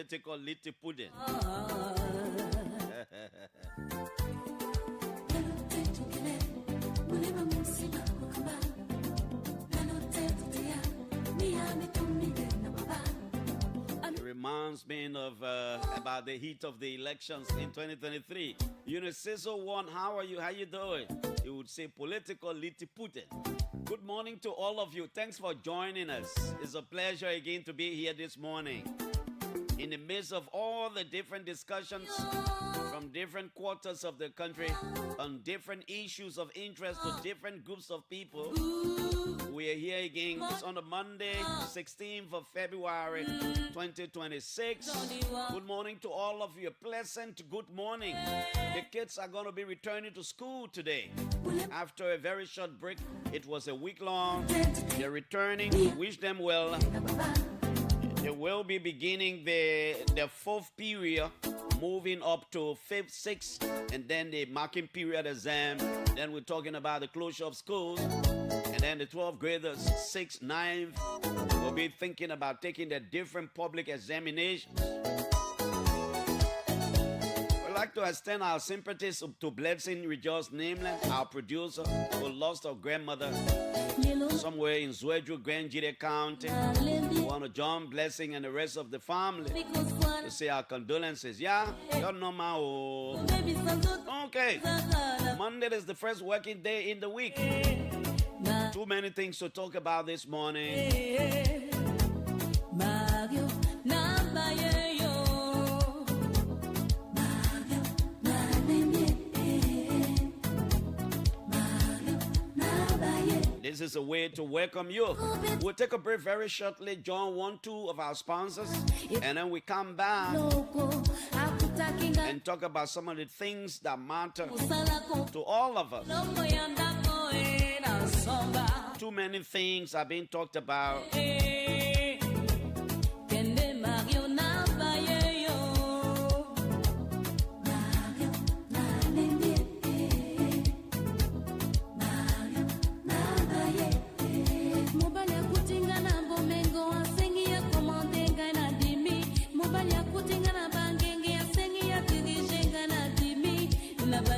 political little pudding. It reminds me of about the heat of the elections in 2023. Sizzle one, how are you? How you doing? You would say political little pudding. Good morning to all of you. Thanks for joining us. It's a pleasure again to be here this morning. In the midst of all the different discussions from different quarters of the country on different issues of interest to different groups of people, we are here again. It's on a Monday, 16th of February, 2026. Good morning to all of you. Pleasant good morning. The kids are going to be returning to school today. After a very short break, it was a week long. They're returning. Wish them well. They will be beginning the fourth period, moving up to fifth, sixth, and then the marking period exam. Then we're talking about the closure of schools. And then the 12th graders, 6th, 9th, will be thinking about taking their different public examinations. We'd like to extend our sympathies to Blessing Rejoice Nameland, our producer, who lost her grandmother somewhere in Zwedru, Grand County. We want to join Blessing and the rest of the family to say our condolences. Yeah, you're normal. Okay, Monday is the first working day in the week. Too many things to talk about this morning. This is a way to welcome you. We'll take a break very shortly, join 1-2 of our sponsors, and then we come back and talk about some of the things that matter to all of us. Too many things are being talked about.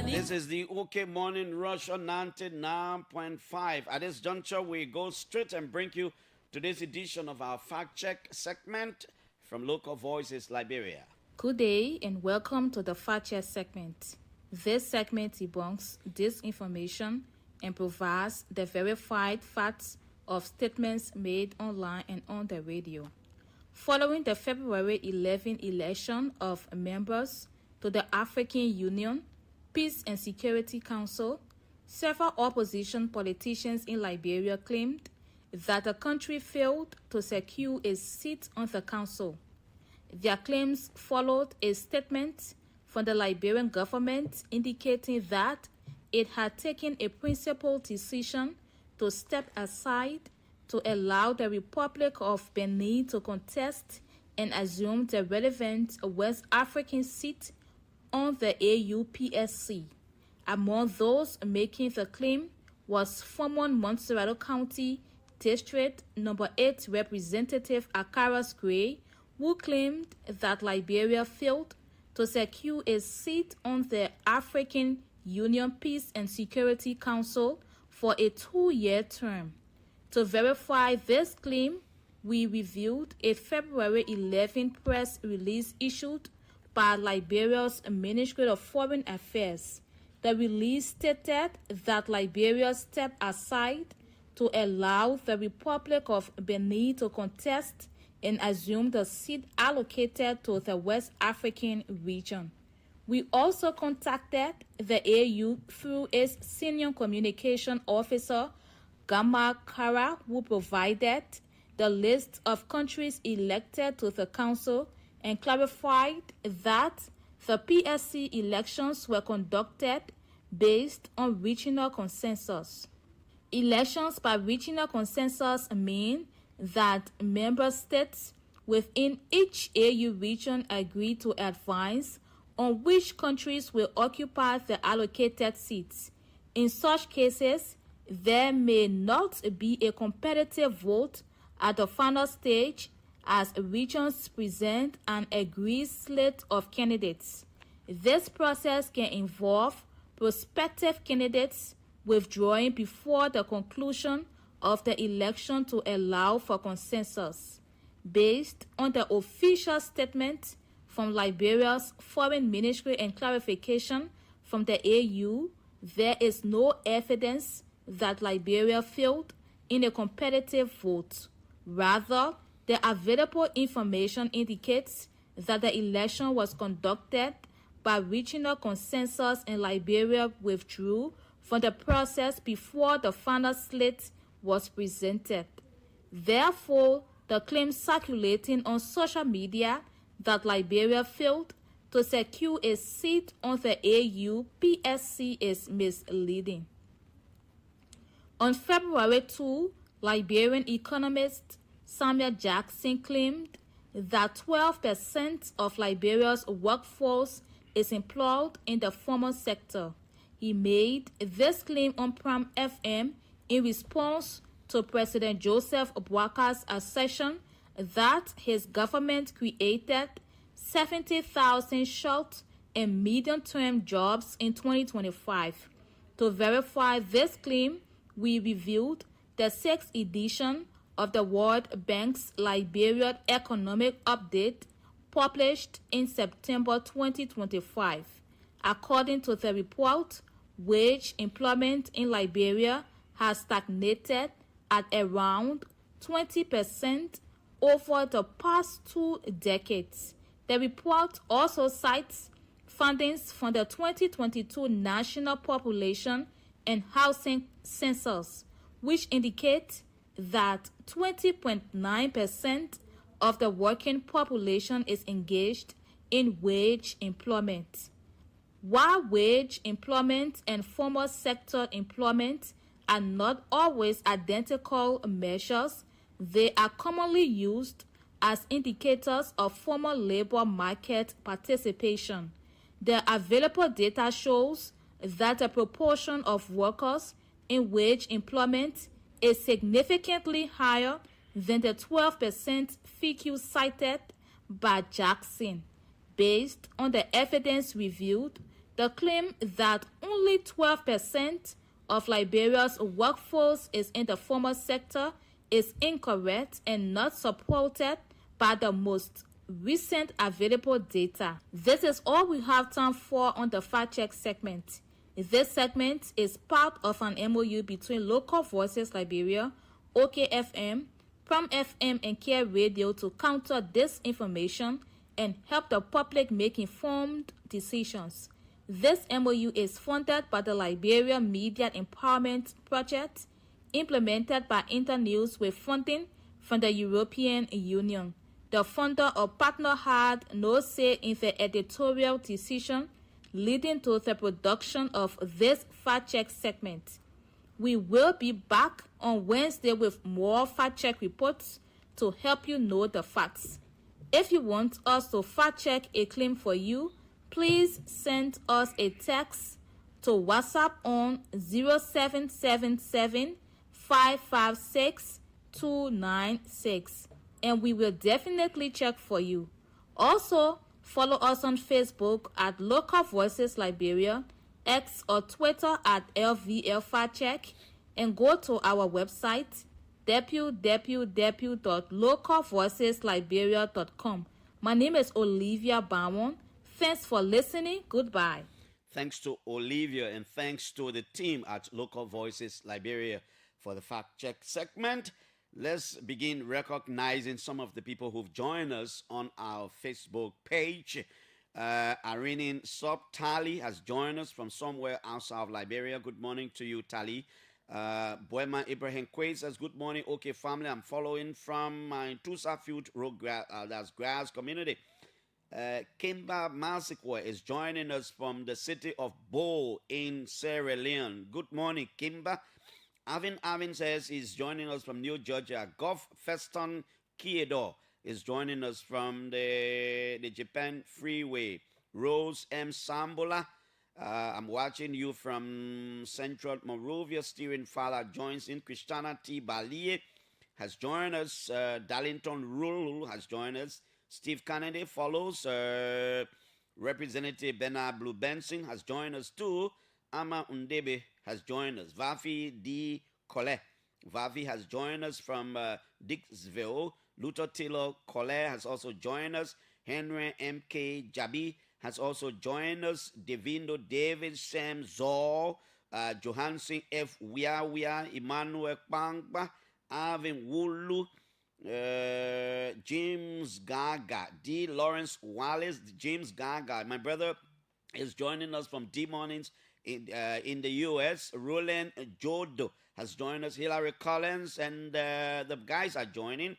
This is the OK Morning Rush on 99.5. At this juncture, we go straight and bring you to this edition of our Fact Check segment from Local Voices, Liberia. Good day and welcome to the Fact Check segment. This segment debunks disinformation and provides the verified facts of statements made online and on the radio. Following the February 11 election of members to the African Union, Peace and Security Council, several opposition politicians in Liberia claimed that the country failed to secure a seat on the council. Their claims followed a statement from the Liberian government indicating that it had taken a principled decision to step aside to allow the Republic of Benin to contest and assume the relevant West African seat on the AUPSC. Among those making the claim was former Montserrat County District Number 8 Representative Akaras Gray, who claimed that Liberia failed to secure a seat on the African Union Peace and Security Council for a 2-year term. To verify this claim, we reviewed a February 11 press release issued by Liberia's Ministry of Foreign Affairs. The release stated that Liberia stepped aside to allow the Republic of Benin to contest and assume the seat allocated to the West African region. We also contacted the AU through its senior communication officer, Gama Kara, who provided the list of countries elected to the council and clarified that the PSC elections were conducted based on regional consensus. Elections by regional consensus mean that member states within each AU region agree to advise on which countries will occupy the allocated seats. In such cases, there may not be a competitive vote at the final stage, as regions present an agreed slate of candidates. This process can involve prospective candidates withdrawing before the conclusion of the election to allow for consensus. Based on the official statement from Liberia's Foreign Ministry and clarification from the AU, there is no evidence that Liberia failed in a competitive vote. Rather, the available information indicates that the election was conducted by regional consensus and Liberia withdrew from the process before the final slate was presented. Therefore, the claim circulating on social media that Liberia failed to secure a seat on the AU PSC is misleading. On February 2, Liberian economist Samuel Jackson claimed that 12% of Liberia's workforce is employed in the formal sector. He made this claim on Pram FM in response to President Joseph Boakar's assertion that his government created 70,000 short and medium-term jobs in 2025. To verify this claim, we reviewed the 6th edition of the World Bank's Liberia Economic Update published in September 2025. According to the report, wage employment in Liberia has stagnated at around 20% over the past 2 decades. The report also cites findings from the 2022 National Population and Housing Census, which indicate that 20.9% of the working population is engaged in wage employment. While wage employment and formal sector employment are not always identical measures, they are commonly used as indicators of formal labor market participation. The available data shows that the proportion of workers in wage employment is significantly higher than the 12% figure cited by Jackson. Based on the evidence reviewed, the claim that only 12% of Liberia's workforce is in the formal sector is incorrect and not supported by the most recent available data. This is all we have time for on the Fact Check segment. This segment is part of an MOU between Local Voices Liberia, OKFM, Pram FM, and Care Radio to counter disinformation and help the public make informed decisions. This MOU is funded by the Liberia Media Empowerment Project, implemented by Internews with funding from the European Union. The funder or partner had no say in the editorial decision leading to the production of this Fact Check segment. We will be back on Wednesday with more Fact Check reports to help you know the facts. If you want us to fact check a claim for you, please send us a text to WhatsApp on 0777 556 296 and we will definitely check for you. Also, follow us on Facebook at Local Voices Liberia, X or Twitter at LVL Fact Check, and go to our website www.localvoicesliberia.com. My name is Olivia Bawon. Thanks for listening. Goodbye. Thanks to Olivia and thanks to the team at Local Voices Liberia for the Fact Check segment. Let's begin recognizing some of the people who've joined us on our Facebook page. Irene Tali has joined us from somewhere outside of Liberia. Good morning to you, Tali. Boema Ibrahim Quaid says, good morning, okay family. I'm following from my Tusa Field Road, that's Grass Community. Kimba Masikwa is joining us from the city of Bo in Sierra Leone. Good morning, Kimba. Avin says he's joining us from New Georgia. Goff Feston Kiedo is joining us from the Japan Freeway. Rose M. Sambola, I'm watching you from Central Monrovia. Steering Fowler joins in. Christiana T. Balie has joined us. Darlington Rule has joined us. Steve Kennedy follows. Representative Bernard Blue Benson has joined us too. Ama Undebe has joined us. Vafi D. Collet. Vavi has joined us from Dixville. Luther Taylor Collet has also joined us. Henry M.K. Jabi has also joined us. Devindo David Sam Zor. Johansson F. Wia, Emmanuel Pangba, Alvin Wulu, James Gaga, D. Lawrence Wallace, James Gaga. My brother is joining us from D Mornings in the U.S. Roland Jodo has joined us. Hillary Collins and the guys are joining.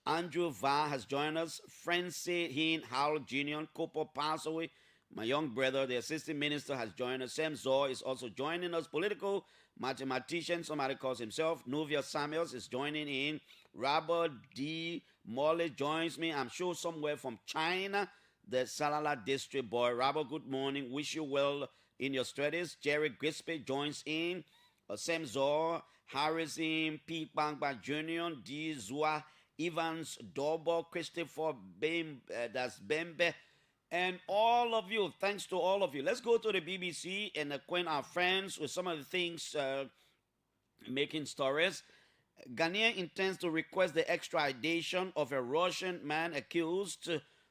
Andrew Va has joined us. Francie Heen Howell Jr. Copo Passaway. My young brother, the assistant minister, has joined us. Sam Zor is also joining us. Political mathematician, somebody calls himself. Novia Samuels is joining in. Robert D. Morley joins me. I'm sure somewhere from China. The Salala district boy. Robert, good morning. Wish you well in your studies. Jerry Grispe joins in. Sam Zor, Harrison P. Bangba Jr., D. Zua, Evans, Dobo, Christopher that's Bembe, and all of you. Thanks to all of you. Let's go to the BBC and acquaint our friends with some of the things making stories. Ghanaian intends to request the extradition of a Russian man accused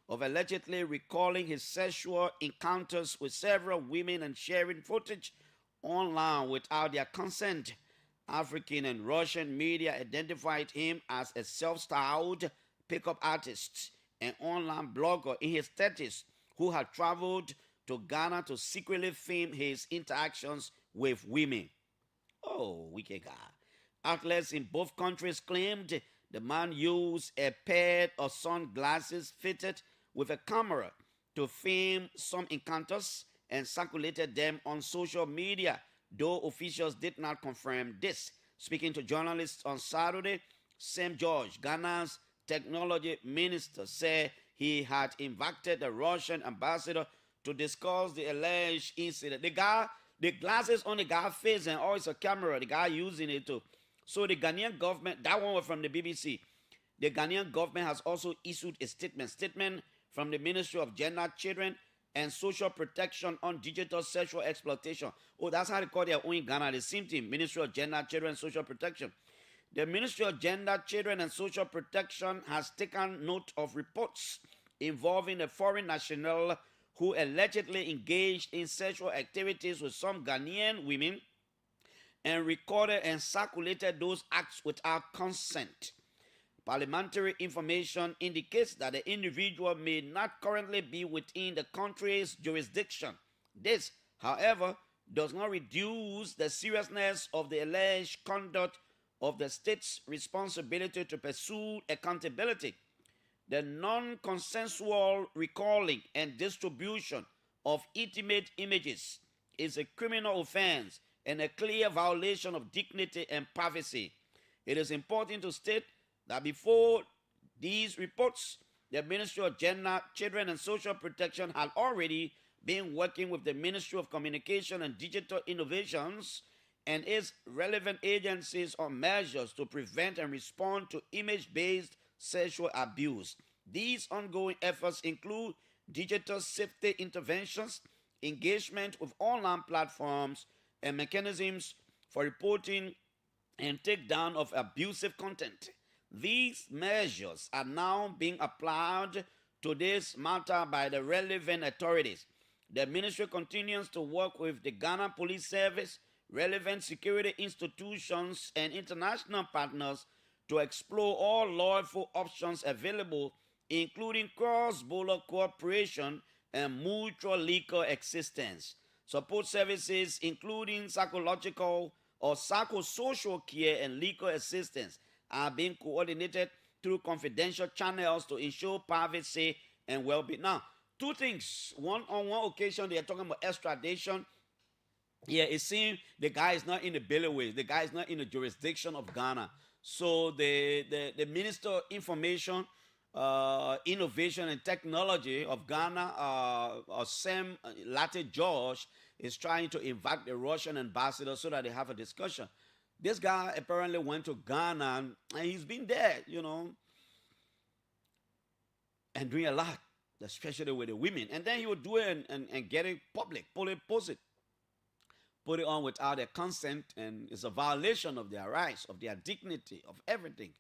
of allegedly recalling his sexual encounters with several women and sharing footage online without their consent. African and Russian media identified him as a self-styled pickup artist and online blogger in his 30s who had traveled to Ghana to secretly film his interactions with women. Oh, wicked guy. Outlets in both countries claimed the man used a pair of sunglasses fitted with a camera to film some encounters and circulated them on social media, though officials did not confirm this. Speaking to journalists on Saturday, Sam George, Ghana's technology minister, said he had invited the Russian ambassador to discuss the alleged incident. The glasses on the guy's face and always a camera, the guy using it too. So the Ghanaian government, that one was from the BBC. The Ghanaian government has also issued a statement from the Ministry of Gender, Children, and Social Protection on digital sexual exploitation. Oh, that's how they call their own in Ghana. The same thing, Ministry of Gender, Children, and Social Protection. The Ministry of Gender, Children, and Social Protection has taken note of reports involving a foreign national who allegedly engaged in sexual activities with some Ghanaian women and recorded and circulated those acts without consent. Parliamentary information indicates that the individual may not currently be within the country's jurisdiction. This, however, does not reduce the seriousness of the alleged conduct of the state's responsibility to pursue accountability. The non-consensual recalling and distribution of intimate images is a criminal offense and a clear violation of dignity and privacy. It is important to state that before these reports, the Ministry of Gender, Children, and Social Protection had already been working with the Ministry of Communication and Digital Innovations and its relevant agencies on measures to prevent and respond to image-based sexual abuse. These ongoing efforts include digital safety interventions, engagement with online platforms, and mechanisms for reporting and takedown of abusive content. These measures are now being applied to this matter by the relevant authorities. The ministry continues to work with the Ghana Police Service, relevant security institutions, and international partners to explore all lawful options available, including cross-border cooperation and mutual legal assistance. Support services, including psychological or psychosocial care and legal assistance, are being coordinated through confidential channels to ensure privacy and well-being. Now, two things. On one occasion, they are talking about extradition. Yeah, it seems the guy is not in the bailiwick. The guy is not in the jurisdiction of Ghana. So the Minister of Information, Innovation and Technology of Ghana, Sam Latte George, is trying to invite the Russian ambassador so that they have a discussion. This guy apparently went to Ghana and he's been there, and doing a lot, especially with the women. And then he would do it and get it public, post it, put it on without their consent, and it's a violation of their rights, of their dignity, of everything.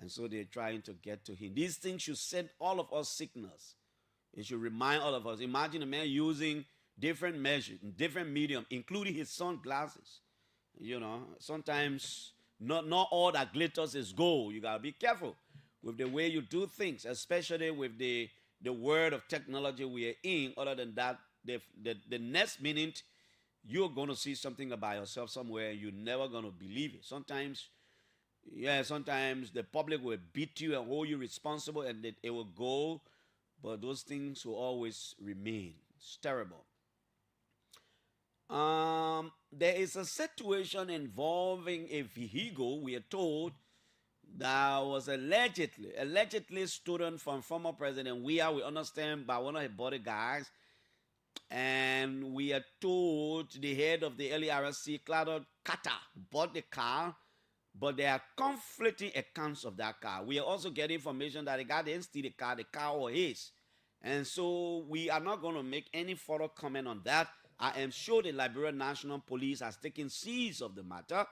And so they're trying to get to him. These things should send all of us signals. It should remind all of us. Imagine a man using different measures, different medium, including his sunglasses. Sometimes not all that glitters is gold. You gotta be careful with the way you do things, especially with the world of technology we are in. Other than that, the next minute you're gonna see something about yourself somewhere and you're never gonna believe it. Sometimes the public will beat you and hold you responsible, and it will go, but those things will always remain. It's terrible. There is a situation involving a vehicle, we are told, that was allegedly stolen from former President we understand, by one of his bodyguards. And we are told the head of the LERC, Clarence, bought the car, but there are conflicting accounts of that car. We are also getting information that the guy didn't steal the car was his. And so we are not going to make any further comment on that. I am sure the Liberian National Police has taken seize of the matter.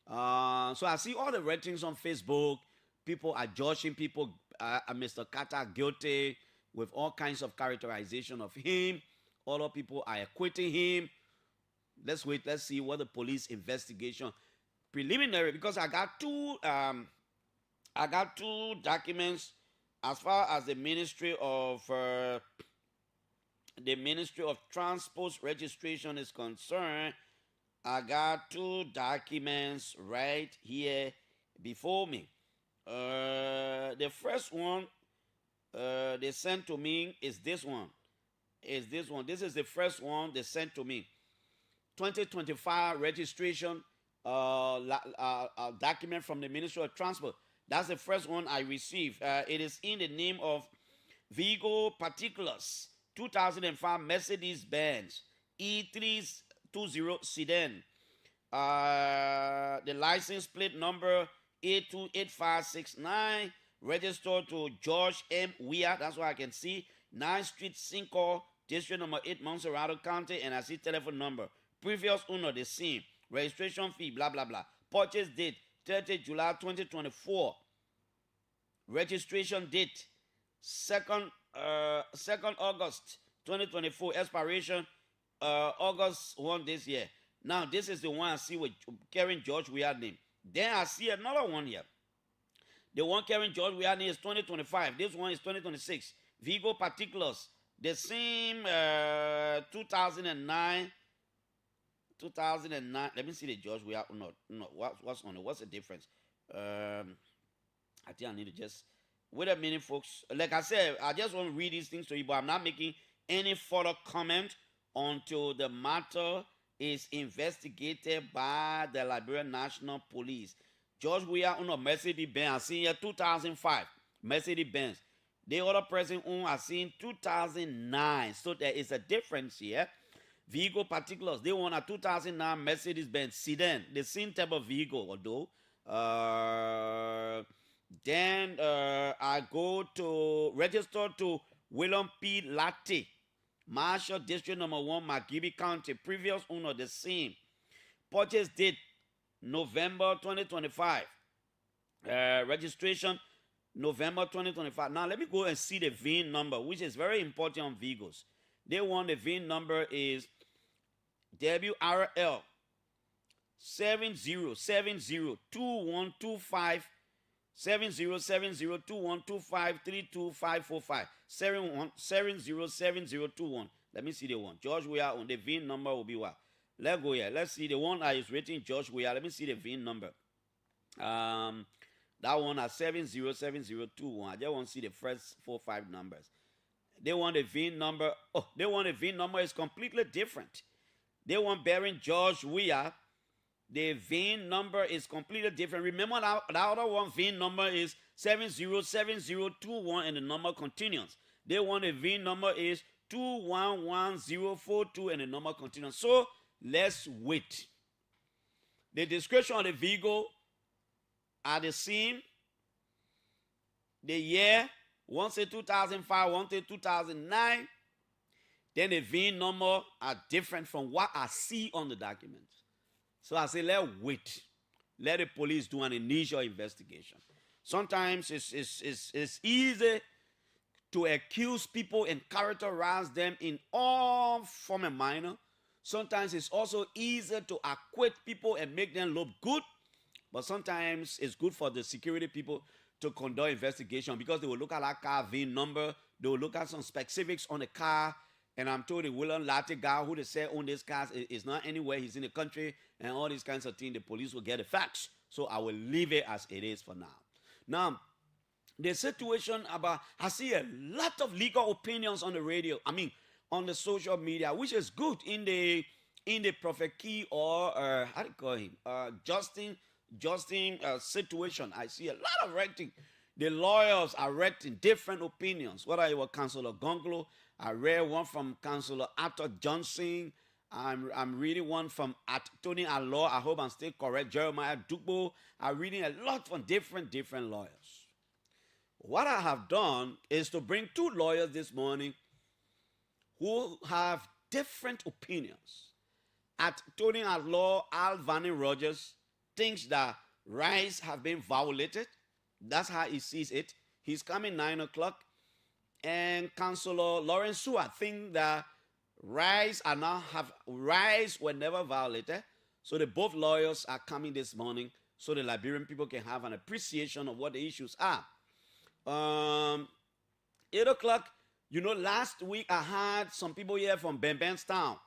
So I see all the ratings on Facebook. People are judging Mr. Carter guilty with all kinds of characterization of him. Other people are acquitting him. Let's wait. Let's see what the police investigation preliminary, because I got two documents as far as the Ministry of Transport registration is concerned. I got two documents right here before me. The first one they sent to me is this one. This is the first one they sent to me. 2025 registration document from the Ministry of Transport. That's the first one I received. It is in the name of Vehicle Particulars, 2005 Mercedes-Benz E320 sedan. The license plate number A28569, registered to George M. Weir. That's what I can see. 9th Street, Cinco, District number 8, Montserrado County, and I see telephone number. Previous owner, the same. Registration fee, blah, blah, blah. Purchase date, 30 July 2024. Registration date, 2nd August 2024. Expiration, August 1 this year. Now, this is the one I see with carrying George Weir name. Then I see another one here. The one carrying George Weir name is 2025. This one is 2026. Vehicle Particulars, the same 2009. Let me see the George Weir. No. What's on it? What's the difference? I think I need to just wait a minute, folks. Like I said, I just want to read these things to you, but I'm not making any further comment until the matter is investigated by the Liberian National Police. George Weir on a Mercedes-Benz. I see here 2005 Mercedes-Benz. The other person who I seen 2009. So there is a difference here. Vehicle Particulars, they want a 2009 Mercedes-Benz sedan, the same type of vehicle, although. Then I go to register to William P. Latte, Marshall District number 1, McGibby County. Previous owner, the same. Purchase date, November 2025. Registration, November 2025. Now, let me go and see the VIN number, which is very important on vehicles. They want the VIN number is WRL 70702125 707021253255 707021. Let me see the one. George Weir on the VIN number will be what? Let's go here. Let's see the one I is written George Weir. Let me see the VIN number. That one has 707021. I just want to see the first 4-5 numbers. They want a VIN number. Oh, they want a VIN number is completely different. They want bearing George Weir. The VIN number is completely different. Remember that other one VIN number is 707021 and the number continues. They want a VIN number is 211042 and the number continues. So let's wait. the description of the vehicle at the scene, the year, one say 2005, one say 2009, then the VIN number are different from what I see on the document. So I say, let's wait. Let the police do an initial investigation. Sometimes it's easy to accuse people and characterize them in all form and manner. Sometimes it's also easy to acquit people and make them look good. But sometimes it's good for the security people to conduct investigation because they will look at that car VIN number. They will look at some specifics on the car. And I'm told the William Latte guy who they say own this car is not anywhere. He's in the country and all these kinds of things. The police will get the facts. So I will leave it as it is for now. Now, the situation about, I see a lot of legal opinions on the radio. I mean, on the social media, which is good in the Prophet Key or how do you call him? Justin situation. I see a lot of writing. The lawyers are writing different opinions. Whether it was Councilor Gonglo, I read one from Councilor Arthur Johnson. I'm reading one from Tony Allor. I hope I'm still correct. Jeremiah Dugbo. I'm reading a lot from different lawyers. What I have done is to bring two lawyers this morning who have different opinions. At Tony Allor, Al Vanny Rogers thinks that rights have been violated. That's how he sees it. He's coming 9 o'clock. And Councilor Lawrence Seward thinks that rights were never violated. So the both lawyers are coming this morning so the Liberian people can have an appreciation of what the issues are. 8 o'clock, last week I had some people here from Benbenstown.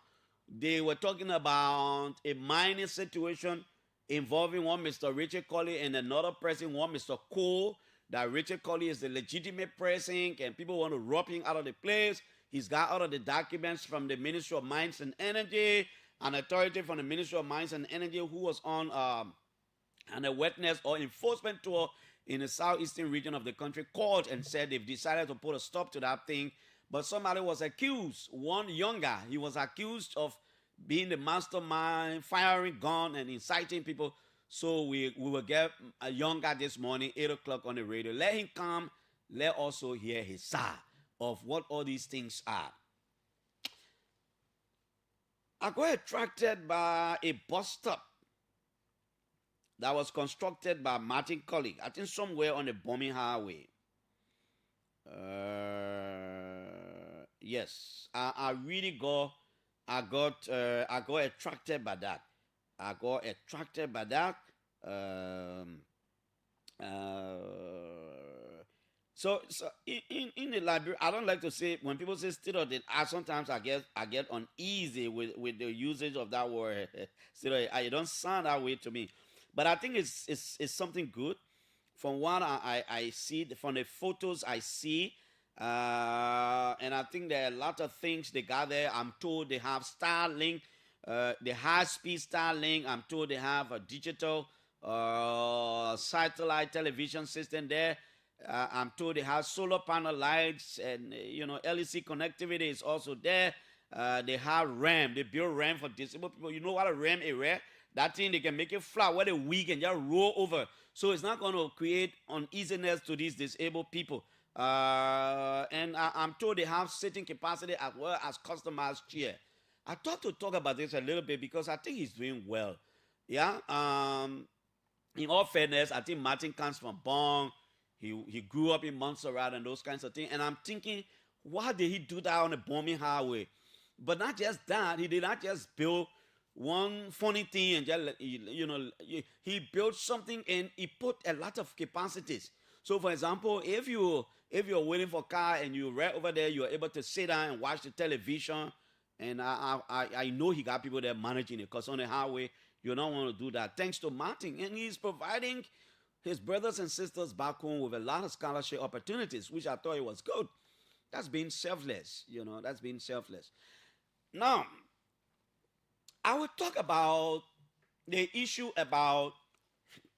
They were talking about a mining situation involving one Mr. Richard Colley and another person, one Mr. Cole, that Richard Colley is the legitimate person and people want to rob him out of the place. He's got all of the documents from the Ministry of Mines and Energy, an authority from the Ministry of Mines and Energy who was on a witness or enforcement tour in the southeastern region of the country called and said they've decided to put a stop to that thing. But somebody was accused, one younger, he was accused of being the mastermind, firing gun and inciting people. So we will get a younger this morning, 8 o'clock on the radio. Let him come. Let also hear his side of what all these things are. I got attracted by a bus stop that was constructed by Martin Colley, I think somewhere on the Bombing Highway. Yes, I got attracted by that. So in the library, I don't like to say when people say state of the art. Sometimes I get uneasy with the usage of that word. It don't sound that way to me, but I think it's something good. From what I see, from the photos I see, and I think there are a lot of things they got there. I'm told they have Starlink, the high-speed Starlink. I'm told they have a digital satellite television system there. I'm told they have solar panel lights and LEC connectivity is also there. They have RAM. They build RAM for disabled people. You know what a RAM is? That thing, they can make it flat where the weak and just roll over. So it's not going to create uneasiness to these disabled people. And I'm told they have sitting capacity as well as customized chair. I thought to talk about this a little bit because I think he's doing well. Yeah. In all fairness, I think Martin comes from Bong. He grew up in Montserrat and those kinds of things. And I'm thinking, why did he do that on the Bombing Highway? But not just that. He did not just build one funny thing and just, he built something and he put a lot of capacities. So, for example, if you're waiting for a car and you're right over there, you're able to sit down and watch the television. And I know he got people there managing it because on the highway, you don't want to do that. Thanks to Martin. And he's providing his brothers and sisters back home with a lot of scholarship opportunities, which I thought it was good. That's being selfless, that's being selfless. Now, I will talk about the issue about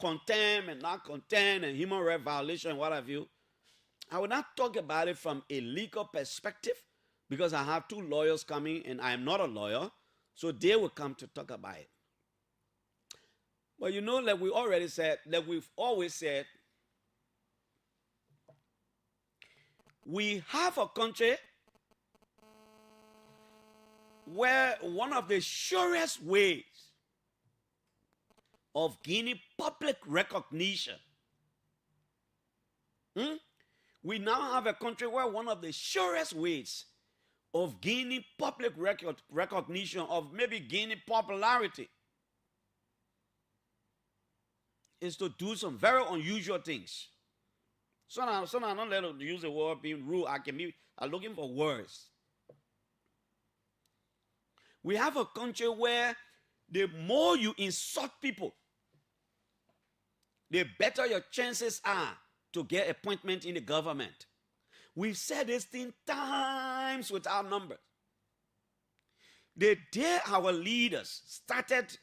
contempt and not contempt and human rights violation and what have you. I will not talk about it from a legal perspective because I have two lawyers coming and I am not a lawyer, so they will come to talk about it. But you know, like we already said, like we've always said, we have a country where one of the surest ways of gaining public recognition, we now have a country where one of the surest ways of gaining public recognition, of maybe gaining popularity, is to do some very unusual things. So now I don't let them use the word being rude. I'm looking for words. We have a country where the more you insult people, the better your chances are to get appointment in the government. We've said this thing times without numbers. The day our leaders started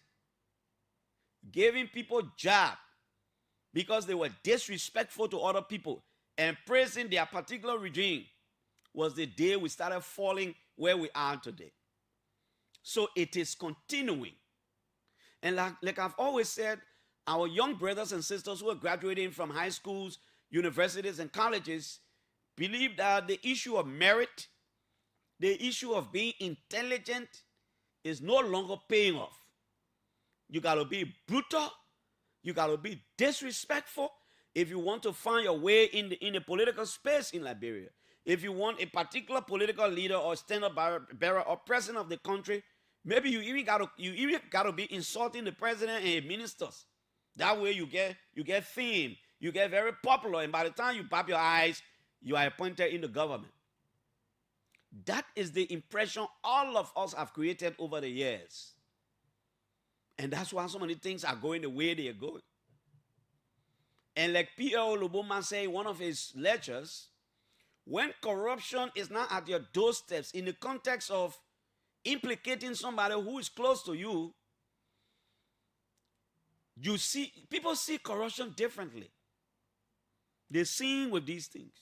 giving people jobs because they were disrespectful to other people and praising their particular regime was the day we started falling where we are today. So it is continuing. And like I've always said, our young brothers and sisters who are graduating from high schools, universities, and colleges believe that the issue of merit, the issue of being intelligent is no longer paying off. You got to be brutal. You got to be disrespectful if you want to find your way in the political space in Liberia. If you want a particular political leader or standard bearer or president of the country, maybe you even got to be insulting the president and his ministers. That way you get fame, you get very popular, and by the time you pop your eyes, you are appointed in the government. That is the impression all of us have created over the years. And that's why so many things are going the way they are going. And like P.L. Luboma said in one of his lectures, when corruption is not at your doorsteps in the context of implicating somebody who is close to you, people see corruption differently. They see with these things.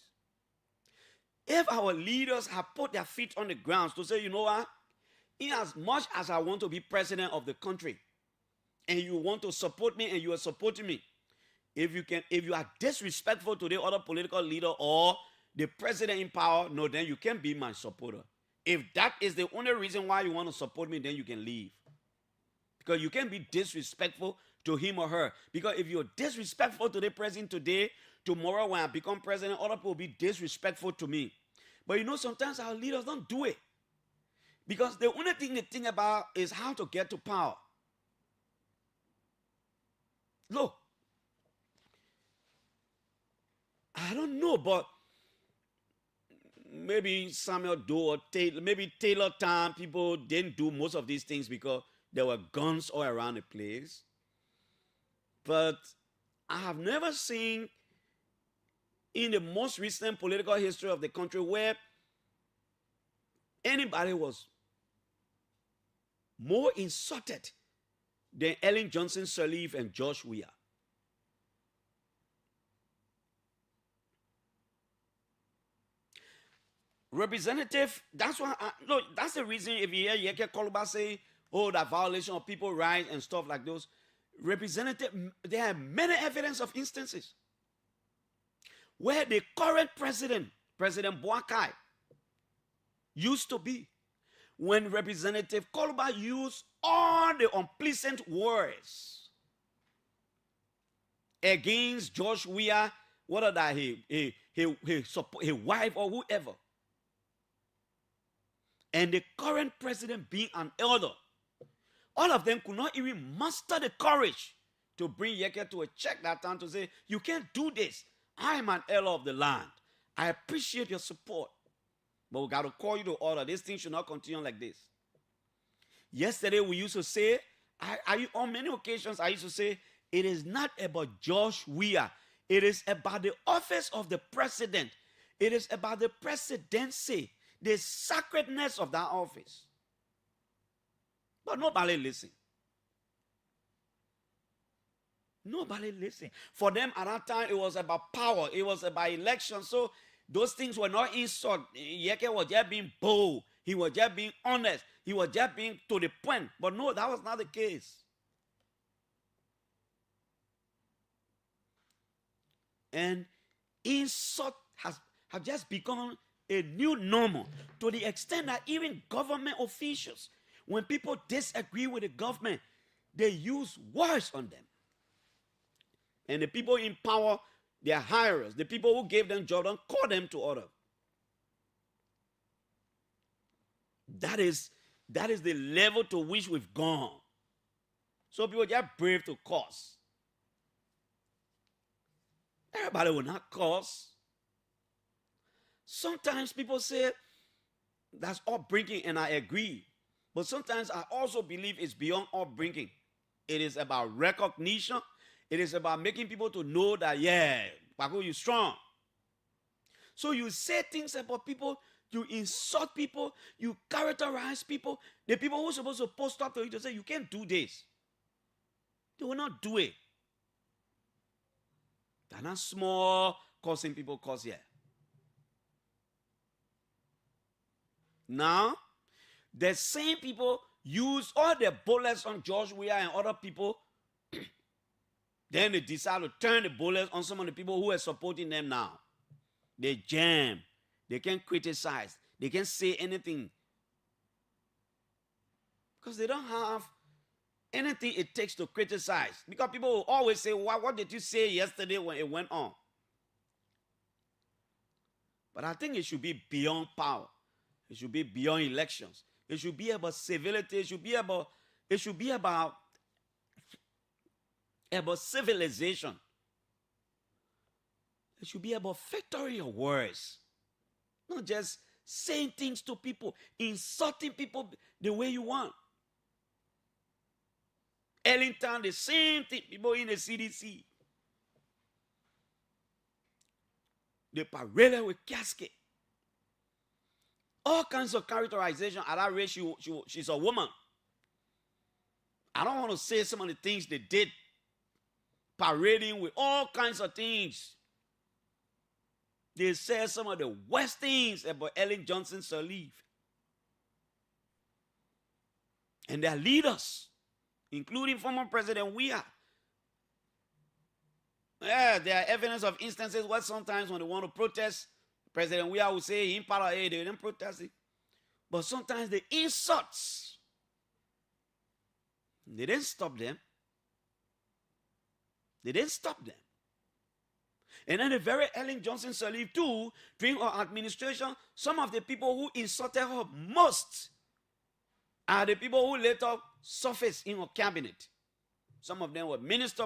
If our leaders have put their feet on the ground to say, you know what, in as much as I want to be president of the country, and you want to support me and you are supporting me, if you are disrespectful to the other political leader or the president in power, no, then you can't be my supporter. If that is the only reason why you want to support me, then you can leave. Because you can't be disrespectful to him or her. Because if you're disrespectful to the president today, tomorrow when I become president, other people will be disrespectful to me. But you know, sometimes our leaders don't do it. Because the only thing they think about is how to get to power. Look, I don't know, but maybe Samuel Doe or Taylor, maybe Taylor time, people didn't do most of these things because there were guns all around the place. But I have never seen in the most recent political history of the country where anybody was more insulted than Ellen Johnson Sirleaf and Josh Weah. Representative, that's why, that's the reason if you hear Yeke Koluba say, oh, that violation of people's rights and stuff like those, representative, there are many evidence of instances where the current president, President Boakai, used to be, when Representative Koluba used all the unpleasant words against Josh Weah, whether that his wife or whoever, and the current president being an elder, all of them could not even muster the courage to bring Yeke to a check that time to say, you can't do this. I am an elder of the land. I appreciate your support. But we got to call you to order. This thing should not continue like this. Yesterday we used to say, on many occasions I used to say, it is not about Josh Weah. It is about the office of the president. It is about the presidency, the sacredness of that office. But nobody listened. Nobody listened. For them at that time, it was about power. It was about election. So those things were not insult. Yeke was just being bold. He was just being honest. He was just being to the point. But no, that was not the case. And insult have just become a new normal, to the extent that even government officials, when people disagree with the government, they use words on them. And the people in power, their hirers, the people who gave them jobs, don't call them to order. That is the level to which we've gone. So people just brave to curse. Everybody will not curse. Sometimes people say that's upbringing, and I agree. But sometimes I also believe it's beyond upbringing. It is about recognition. It is about making people to know that, yeah, Paco, you're strong. So you say things about people, you insult people, you characterize people. The people who are supposed to post up to you to say, you can't do this. They will not do it. They're not small cursing people curse here. Now, the same people use all the bullets on George Weah and other people. Then they decide to turn the bullets on some of the people who are supporting them now. They jam. They can't criticize. They can't say anything. Because they don't have anything it takes to criticize. Because people will always say, what did you say yesterday when it went on? But I think it should be beyond power. It should be beyond elections. It should be about civility. It should be about civilization. It should be about factory of words. Not just saying things to people, insulting people the way you want. Ellington, the same thing. People in the CDC. They paraded with casket. All kinds of characterization. At that rate, she's a woman. I don't want to say some of the things they did. Parading with all kinds of things. They said some of the worst things about Ellen Johnson Sirleaf. And their leaders, including former President Weah. Yeah, there are evidence of instances where sometimes when they want to protest, President Weah will say, in power, they didn't protest it. But sometimes the insults, they didn't stop them. They didn't stop them. And then the very Ellen Johnson Sirleaf too, during her administration, some of the people who insulted her most are the people who later surfaced in her cabinet. Some of them were minister,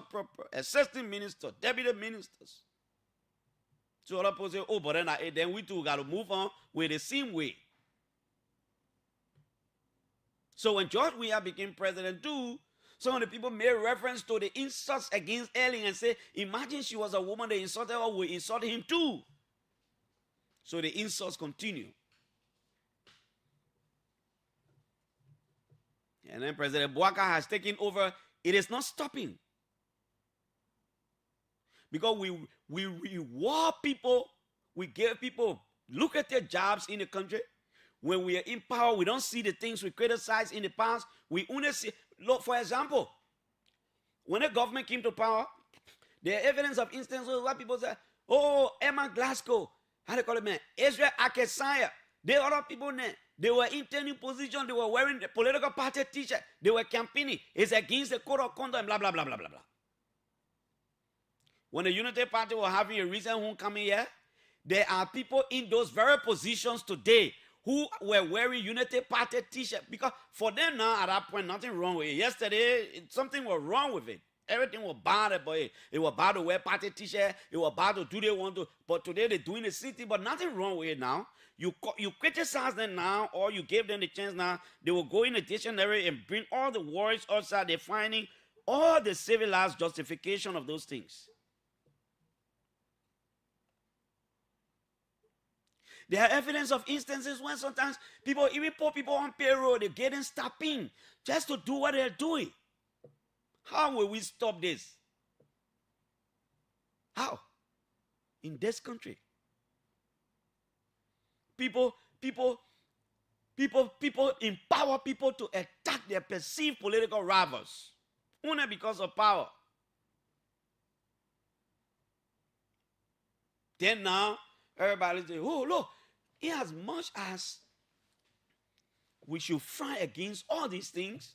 assistant minister, deputy ministers. So other people say, oh, but then we too got to move on with the same way. So when George Weah became president too, some of the people made reference to the insults against Ellen and say, imagine she was a woman, they insulted her, we insulted him too. So the insults continue. And then President Bouaka has taken over. It is not stopping. Because we reward people, we give people lucrative jobs in the country. When we are in power, we don't see the things we criticized in the past. We only see, look, for example, when the government came to power, there are evidence of instances where people say, oh, Emma Glasgow, how do you call it, man? Israel Akesanya, there are other people there. They were in turning position, they were wearing the political party t-shirt, they were campaigning. It's against the code of conduct, blah, blah, blah, blah, blah, blah. When the Unity Party was having a recent homecoming here, there are people in those very positions today who were wearing Unity Party t-shirt. Because for them now, at that point, nothing wrong with it. Yesterday, something was wrong with it. Everything was bad about it. It was bad to wear party t-shirt. It was bad to do they want to. But today, they're doing the city, but nothing wrong with it now. You criticize them now, or you give them the chance now, they will go in the dictionary and bring all the words outside, they're finding all the civilized justification of those things. There are evidence of instances when sometimes people, even poor people on payroll, they're getting stopping just to do what they're doing. How will we stop this? How? In this country. People empower people to attack their perceived political rivals only because of power. Then now, everybody say, oh, look, in as much as we should fight against all these things,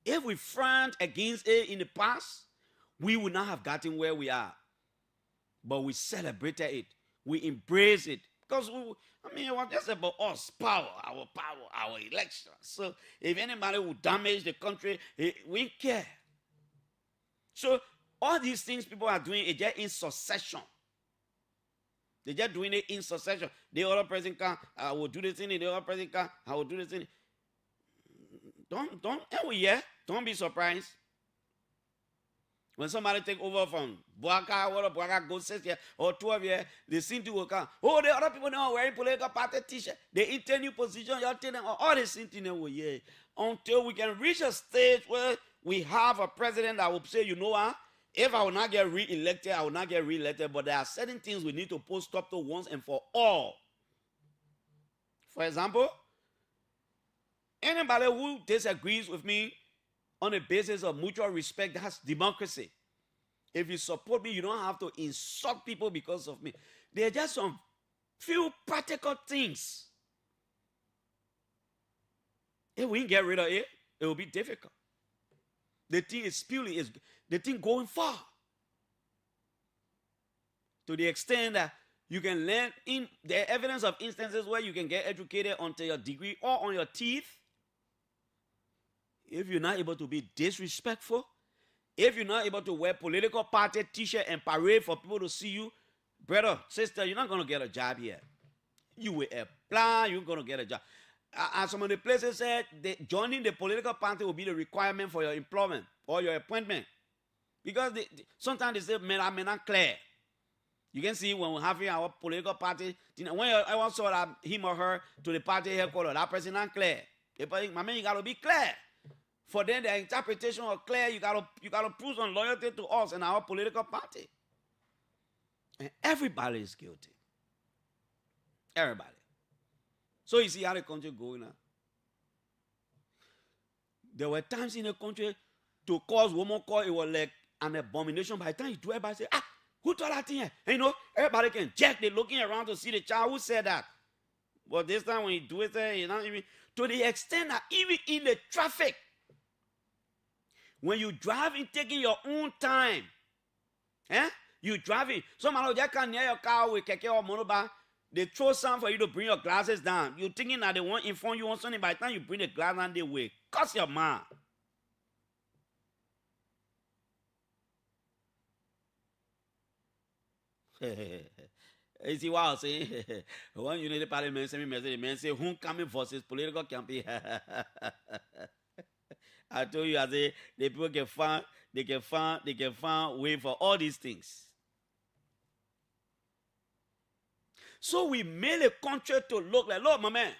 if we frowned against it in the past, we would not have gotten where we are. But we celebrated it. We embrace it. Because, it was just about us, power, our election. So if anybody would damage the country, we care. So all these things people are doing is just in succession. They're just doing it in succession. The other person can, I will do this thing. The other person can, I will do this thing. Don't be surprised. When somebody take over from Boaka goes 6 years or 12 years, they seem to work out. Oh, the other people now wearing political party t-shirt. They enter new position, you're telling them all the same thing. Until we can reach a stage where we have a president that will say, you know what? If I will not get re-elected, I will not get re-elected. But there are certain things we need to put stop to once and for all. For example, anybody who disagrees with me on the basis of mutual respect, that's democracy. If you support me, you don't have to insult people because of me. There are just some few practical things. If we get rid of it, it will be difficult. The thing is spewing, is the thing going far. To the extent that you can learn in the evidence of instances where you can get educated until your degree or on your teeth. If you're not able to be disrespectful, if you're not able to wear political party t-shirt and parade for people to see you, brother, sister, you're not going to get a job here. You will apply, you're going to get a job. As some of the places said, joining the political party will be the requirement for your employment or your appointment. Because sometimes they say, man, I'm not clear. You can see when we're having our political party, when I once saw that him or her to the party headquarters, that person not clear. My man, you got to be clear. For then the interpretation of clear, you gotta prove some loyalty to us and our political party. And everybody is guilty. Everybody. So you see how the country going now. There were times in the country to cause woman call it was like an abomination. By the time you do, everybody say, who told that thing here? And everybody can check. They're looking around to see the child who said that. But this time when you do it, even to the extent that even in the traffic, when you driving, taking your own time, you driving, somebody just come near your car with keke or motorbike, they throw something for you to bring your glasses down. You're thinking that they want inform you on something. By the time you bring the glass down, they will cuss your man. You see what I'm saying? When you need the parliament, send me message, the man say, homecoming versus political campaign. I told you, I say, the people can find way for all these things. So we made a country to look like, look, my man,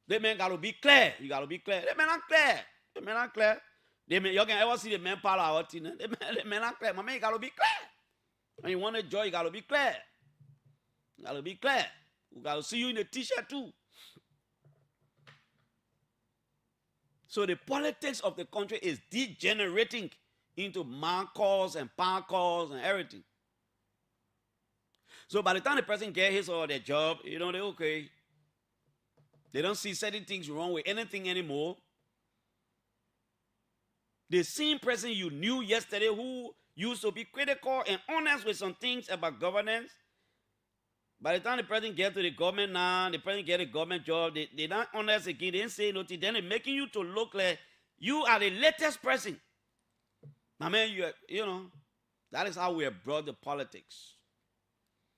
the man got to be clear. You got to be clear. The man not clear. The man not clear. You can ever see the man power out in it. The man not clear. My man, you got to be clear. When you want a joy, you got to be clear. You got to be clear. We got to see you in the t-shirt too. So the politics of the country is degenerating into man calls and power calls and everything. So by the time the person gets his or their job, they're okay. They don't see certain things wrong with anything anymore. The same person you knew yesterday who used to be critical and honest with some things about governance, by the time the president gets to the government now, the president gets a government job, they're not honest again, they didn't say nothing, then they're making you to look like you are the latest person. I mean, that is how we have brought the politics.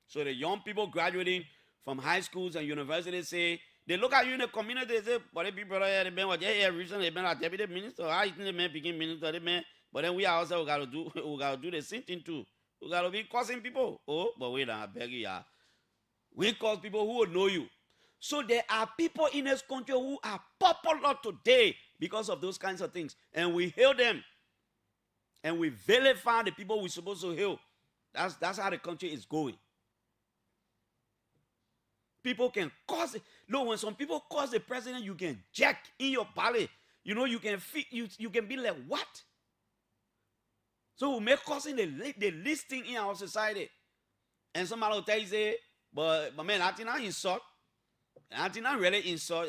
So the young people graduating from high schools and universities say, they look at you in the community, they say, but the people here, they've been recently, they've been a deputy minister, how you think the man became minister, but then we also got to do the same thing too. We got to be causing people. Oh, but wait, I beg you, we cause people who will know you. So there are people in this country who are popular today because of those kinds of things. And we hail them. And we vilify the people we're supposed to hail. That's how the country is going. People can cause it. Look, when some people cause the president, you can jack in your belly. You can feel, you can be like, what? So we make causing the least thing in our society. And somebody will tell you, say, but man, I think I insult. I think I really insult.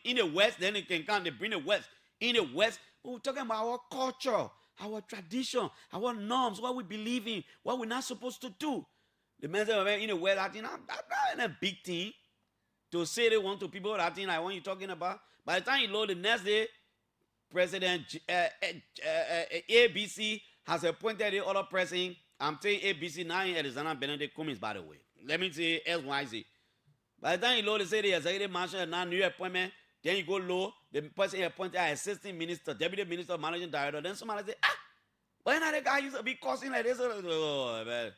In the West, then it can come, they bring the West. In the West, we're talking about our culture, our tradition, our norms, what we believe in, what we're not supposed to do. The men say, in the West, I think that's not a big thing to say they want to people. I think like what you're talking about. By the time you load the next day, President ABC has appointed the other president. I'm saying ABC now in Alexander Benedict Cummings, by the way. Let me say SYZ. By the time you load, they say the executive marshal now new appointment. Then you go low, the person appointed as assistant minister, deputy minister, managing director. Then somebody say, why not the guy used to be causing like this? Oh, man.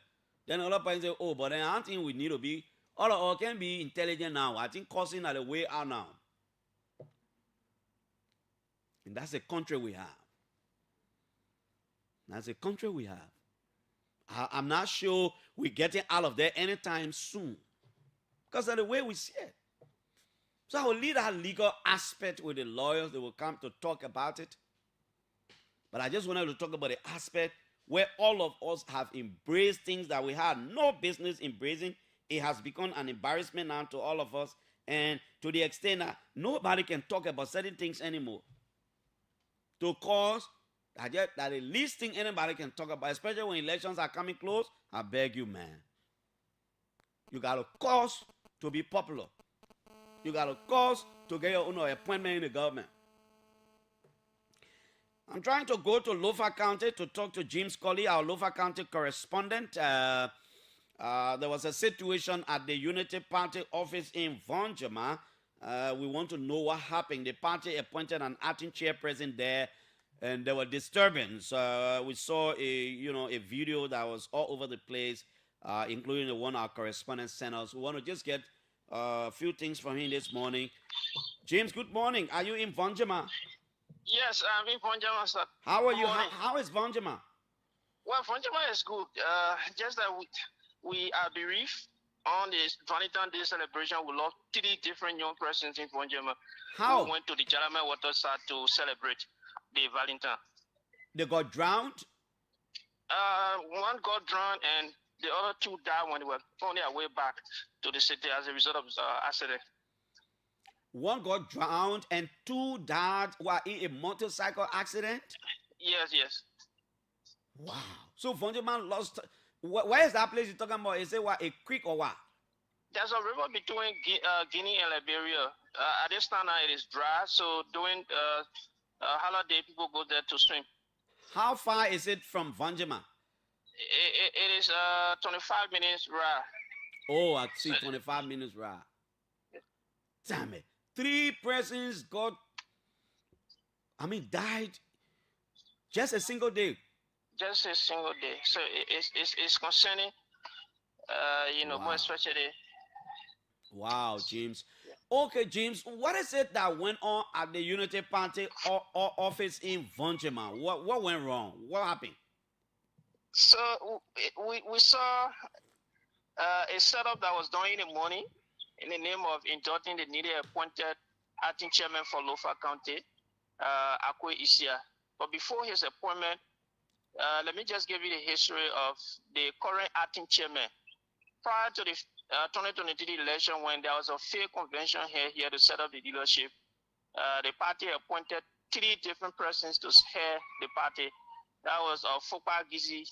Then other person say, oh, but then I think we need to be, all of us can be intelligent now. I think causing are the way out now. And that's the country we have. That's the country we have. I'm not sure we're getting out of there anytime soon. Because of the way we see it. So I will leave that legal aspect with the lawyers. They will come to talk about it. But I just wanted to talk about the aspect where all of us have embraced things that we had no business embracing. It has become an embarrassment now to all of us. And to the extent that nobody can talk about certain things anymore. To cause that the least thing anybody can talk about, especially when elections are coming close, I beg you, man. You got a cause to be popular. You got a cause to get your own appointment in the government. I'm trying to go to Lofa County to talk to James Colley, our Lofa County correspondent. There was a situation at the Unity Party office in Vonjama. We want to know what happened. The party appointed an acting chairperson there, and there were disturbance. We saw a video that was all over the place, including the one our correspondent sent us. We want to just get a few things from him this morning. James, good morning. Are you in Vonjama? Yes, I'm in Vonjama, sir. How are you? How is Vonjama? Well, Vonjama is good. Just that we are bereaved on this Valentine Day celebration. We lost 3 different young persons in Vonjama. How? We went to the Jalame waterside to celebrate the Valentine. They got drowned? One got drowned and the other 2 died when they were on their way back to the city as a result of accident. One got drowned and 2 died while in a motorcycle accident? Yes. Wow. So Vonjama lost. Where is that place you're talking about? Is it what, a creek or what? There's a river between Guinea and Liberia. At this time now it is dry, so during holiday people go there to swim. How far is it from Vonjama? It is 25 minutes ride. Oh, I see, 25 minutes ride. Damn it. 3 persons died just a single day. Just a single day. So it's concerning, Wow. more especially. Wow, James. Okay, James, what is it that went on at the Unity Party office in Vonjama? What went wrong? What happened? So we saw a setup that was done in the morning in the name of inducting the newly appointed acting chairman for Lofa County, Akwe Isia. But before his appointment, let me just give you the history of the current acting chairman. Prior to the 2023 election, when there was a fair convention here to set up the leadership, the party appointed 3 different persons to head the party. That was Fokpa Gizi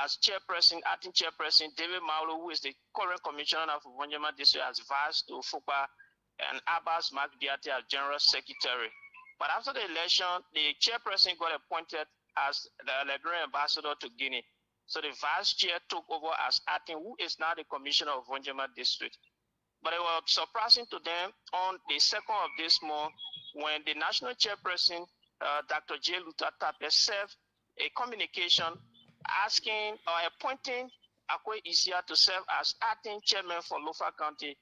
as chairperson, acting chairperson, David Maulo, who is the current commissioner of Vonjama District, as vice to Fokpa, and Abbas Magdiati as general secretary. But after the election, the chairperson got appointed as the Liberian ambassador to Guinea. So the vice chair took over as acting, who is now the commissioner of Vonjama District. But it was surprising to them on the 2nd of this month when the national chairperson, Dr. J. Luther Tape, served a communication asking or appointing Akwe Isia to serve as acting chairman for Lofa County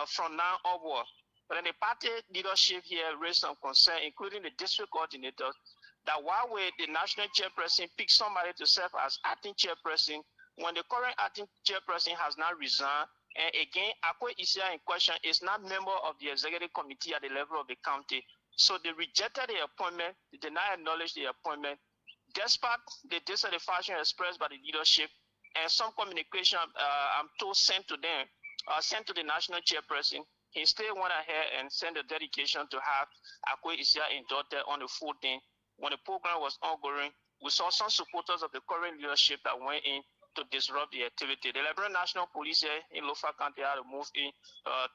from now onward. But then the party leadership here raised some concern, including the district coordinator, that while the national chairperson picked somebody to serve as acting chairperson, when the current acting chairperson has now resigned, and again, Akwe Isia in question is not member of the executive committee at the level of the county. So they rejected the appointment, they did not acknowledge the appointment. Despite the dissatisfaction expressed by the leadership and some communication, I'm told, sent to them, sent to the national chairperson, he still went ahead and sent a dedication to have Akwe Isia inducted on the 14th. When the program was ongoing, we saw some supporters of the current leadership that went in to disrupt the activity. The Liberian National Police here in Lofa County had to move in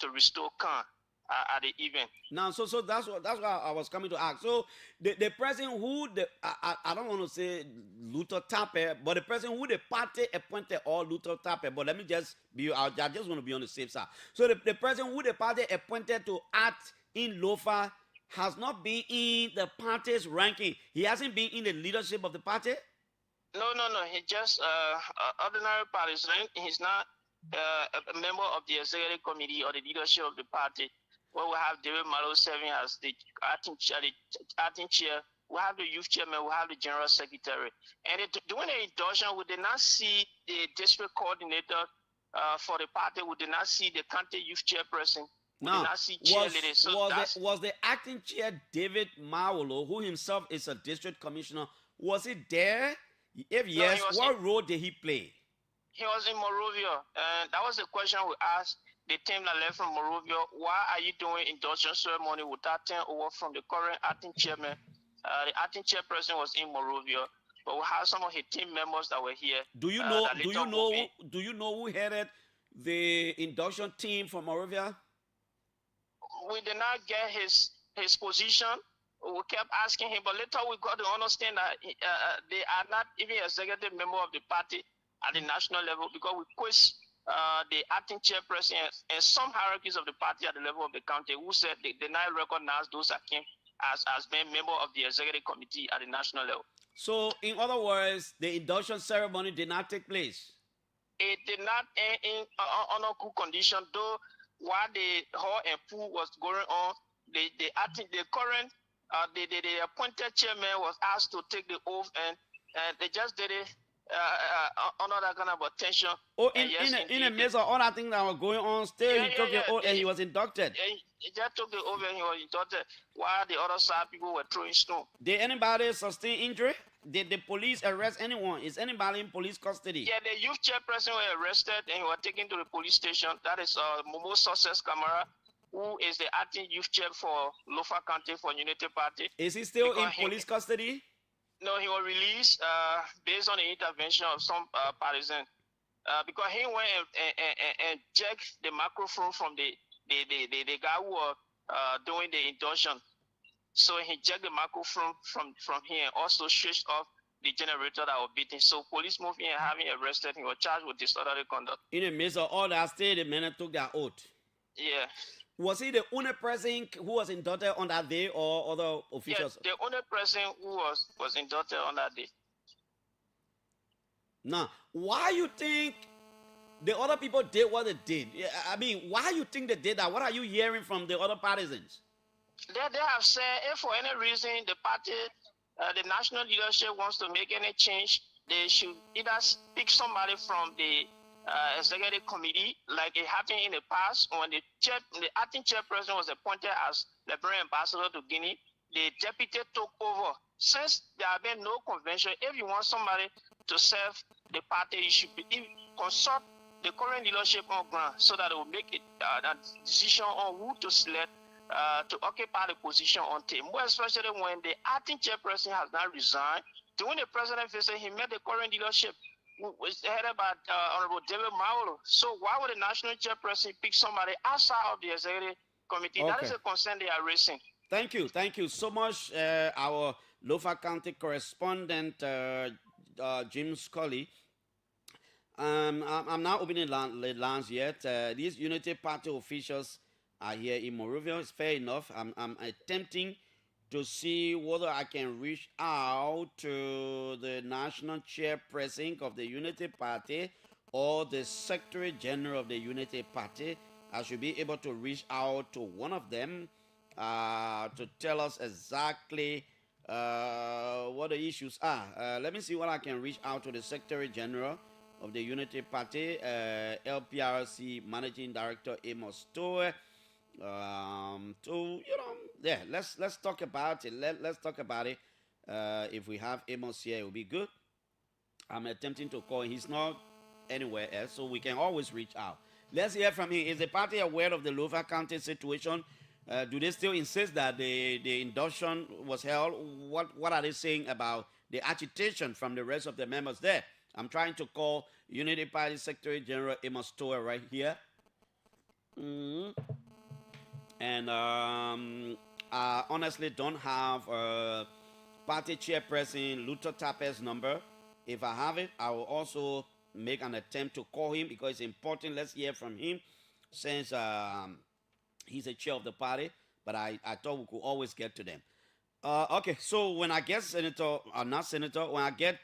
to restore calm at the event. Now, so that's what I was coming to ask. So the person who I don't want to say Luther Tapper, but the person who the party appointed or Luther Tapper, but let me just be I just want to be on the safe side. So the person who the party appointed to act in Lofa has not been in the party's ranking. He hasn't been in the leadership of the party. No. He just ordinary partisan. He's not a member of the executive committee or the leadership of the party. Well, we have David Malo serving as the acting chair. We have the youth chairman. We have the general secretary. And during the induction, we did not see the district coordinator for the party. We did not see the county youth chairperson. We did not see cheerleaders. So was the acting chair David Mawolo, who himself is a district commissioner, was he there? If yes, what role did he play? He was in Morovia, and that was the question we asked the team that left from Morovia. Why are you doing induction ceremony without turning over from the current acting chairman? The acting chairperson was in Morovia, but we have some of his team members that were here. Do you know who headed the induction team from Morovia? We did not get his position. We kept asking him, but later we got to understand that they are not even executive member of the party at the national level, because we question the acting chairperson and some hierarchies of the party at the level of the county who said they did not recognize those that came as being member of the executive committee at the national level. So, in other words, the induction ceremony did not take place? It did not end in on a good condition, though while the hall and pool was going on, the current the appointed chairman was asked to take the oath, and they just did it under that kind of attention. Oh, in the midst of all that thing that was going on, still he took the oath and he was inducted. He just took the oath and he was inducted while the other side people were throwing stone. Did anybody sustain injury? Did the police arrest anyone? Is anybody in police custody? Yeah, the youth chairperson were arrested and he was taken to the police station. That is Momo Success Camara, who is the acting youth chair for Lofa County for Unity Party. Is he still in police custody? No, he was released based on the intervention of some partisans. Because he went and jacked the microphone from the guy who was doing the induction. So he jacked the microphone from here and also switched off the generator that was beating. So police moved in and having arrested him, was charged with disorderly conduct. In the midst of all that, still the men took their oath. Yeah. Was he the only person who was inducted on that day, or other officials? Yeah, the only person who was inducted on that day. Now, why you think the other people did what they did? I mean, why you think they did that? What are you hearing from the other partisans? They have said if for any reason the party, the national leadership wants to make any change, they should either pick somebody from the executive committee, like it happened in the past when the acting chairperson was appointed as Liberian ambassador to Guinea. The deputy took over. Since there have been no convention, if you want somebody to serve the party, you should consult the current leadership on ground so that it will make a decision on who to select to occupy the position on tape. More especially when the acting chairperson has not resigned. During the president visit, he met the current leadership, was headed by Honorable David Mawolo. So why would the national chairperson pick somebody outside of the executive committee? Okay. That is a concern they are raising. Thank you so much, our Lofa County correspondent, Jim Scully. I'm not opening the lines yet. These Unity Party officials are here in Morovia. It's fair enough. I'm attempting to see whether I can reach out to the national chairperson of the Unity Party or the Secretary General of the Unity Party. I should be able to reach out to one of them to tell us exactly what the issues are. Let me see what I can reach out to the Secretary General of the Unity Party, LPRC Managing Director Amos Toe. Let's talk about it. Let's talk about it. If we have Amos here, it will be good. I'm attempting to call him. He's not anywhere else, so we can always reach out. Let's hear from him. Is the party aware of the Lofa County situation? Do they still insist that the induction was held? What are they saying about the agitation from the rest of the members there? I'm trying to call Unity Party Secretary General Amos Tower right here. And I honestly don't have party chairperson Luther Tapper's number. If I have it, I will also make an attempt to call him because it's important. Let's hear from him since he's a chair of the party. But I thought we could always get to them. Okay, so when I get Senator, not Senator, when I get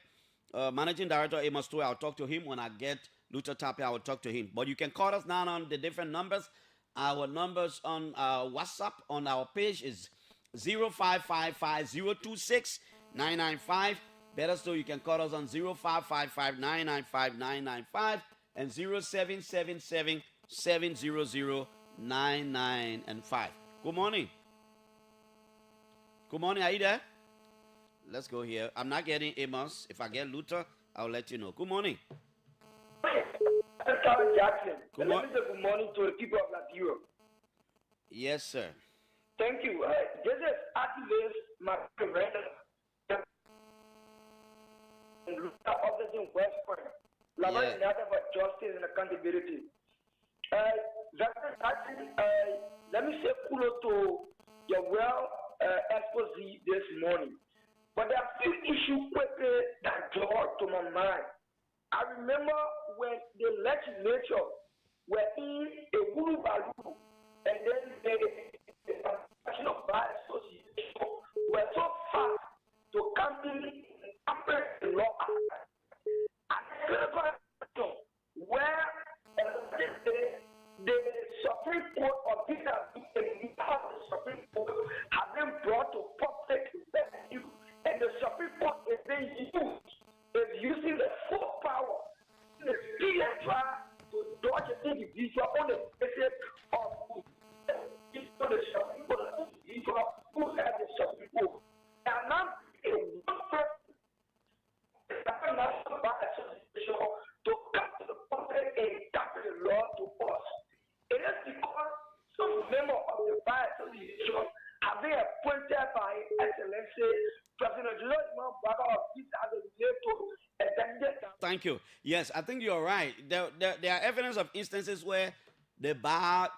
Managing Director Amos Toy, I'll talk to him. When I get Luther Tapper, I will talk to him. But you can call us now on the different numbers. Our numbers on WhatsApp on our page is 0555-026-995. Better still, you can call us on 0555-995-995 and 0777-700-9905. Good morning. Good morning. Are you there? Let's go here. I'm not getting Amos. If I get Luther, I'll let you know. Good morning. Jackson. Good Let me say good morning to the people of Latvia. Yes, sir. Thank you. This is activist Mark Render. Office in West Point. Latvia United for Justice and Accountability. Jackson, let me say kudos to your expose this morning. But there are few issues quickly that draw to my mind. I remember when the legislature were in a wheelbarrow, and then the National Bar Association were so fast to come in the law. And where the Supreme Court of the Supreme Court have been brought to public view, and the Supreme Court is being using the full power in the trial to dodge an individual on the basis of the Supreme Court who had the Supreme Court. And now a one person National Bar Association to come to the public and adapt the law to us. It is because some members of the Bar Association have been appointed by Excellency President Lloyd Baba of this as a Thank you. Yes, I think you're right. There are evidence of instances where the bar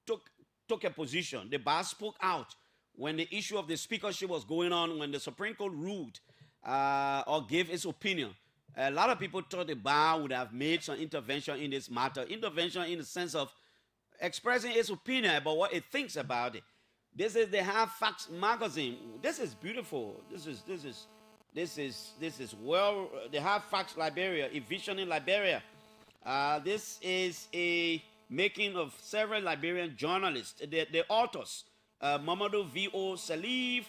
took a position. The bar spoke out when the issue of the speakership was going on, when the Supreme Court ruled or gave its opinion. A lot of people thought the bar would have made some intervention in this matter. Intervention in the sense of expressing its opinion about what it thinks about it. This is the Half Facts magazine. This is beautiful. This is well, the Half Facts Liberia, a vision in Liberia. This is a making of several Liberian journalists, the authors, Mamadou V.O. Salif,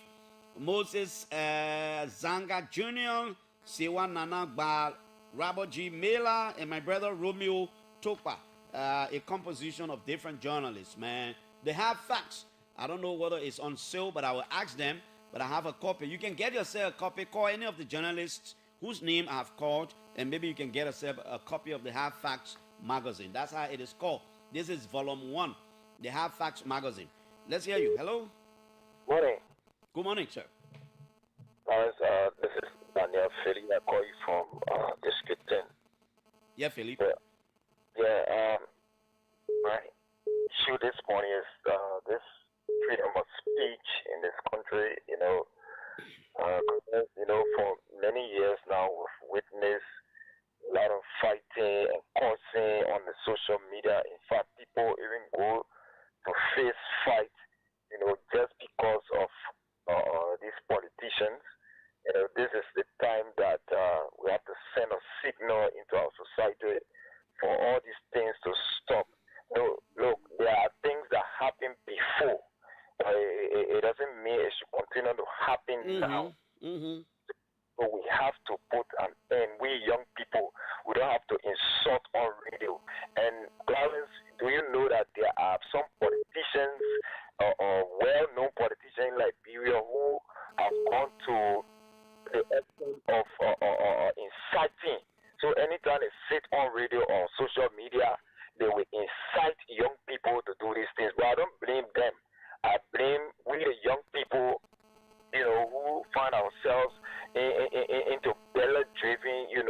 Moses Zanga Jr., Sewa Nana Ba, Robert G. Mela, and my brother Romeo Topa, a composition of different journalists, man. They have facts. I don't know whether it's on sale, but I will ask them. But I have a copy. You can get yourself a copy. Call any of the journalists whose name I've called, and maybe you can get yourself a copy of the Half Facts magazine. That's how it is called. This is volume 1, the Half Facts magazine. Let's hear you. Hello. Morning. Good morning, sir. Clarence, this is Daniel Philly. I call you from District 10. Yeah, Philip. My issue this morning is this freedom of speech in this country. For many years now, we've witnessed a lot of fighting and cursing on the social media. In fact, people even go to face fight, just because of these politicians. This is the time that we have to send a signal into our society for all these things to stop. Look, there are things that happened before. It doesn't mean it should continue to happen now. Mm-hmm. So we have to put an end. We young people, we don't have to insult on radio. And Clarence, do you know that there are some politicians or well-known politicians in Liberia who have gone to So anytime they sit on radio or social media, they will incite young people to do these things. But I don't blame them. I blame we the young people, who find ourselves into belly-driven,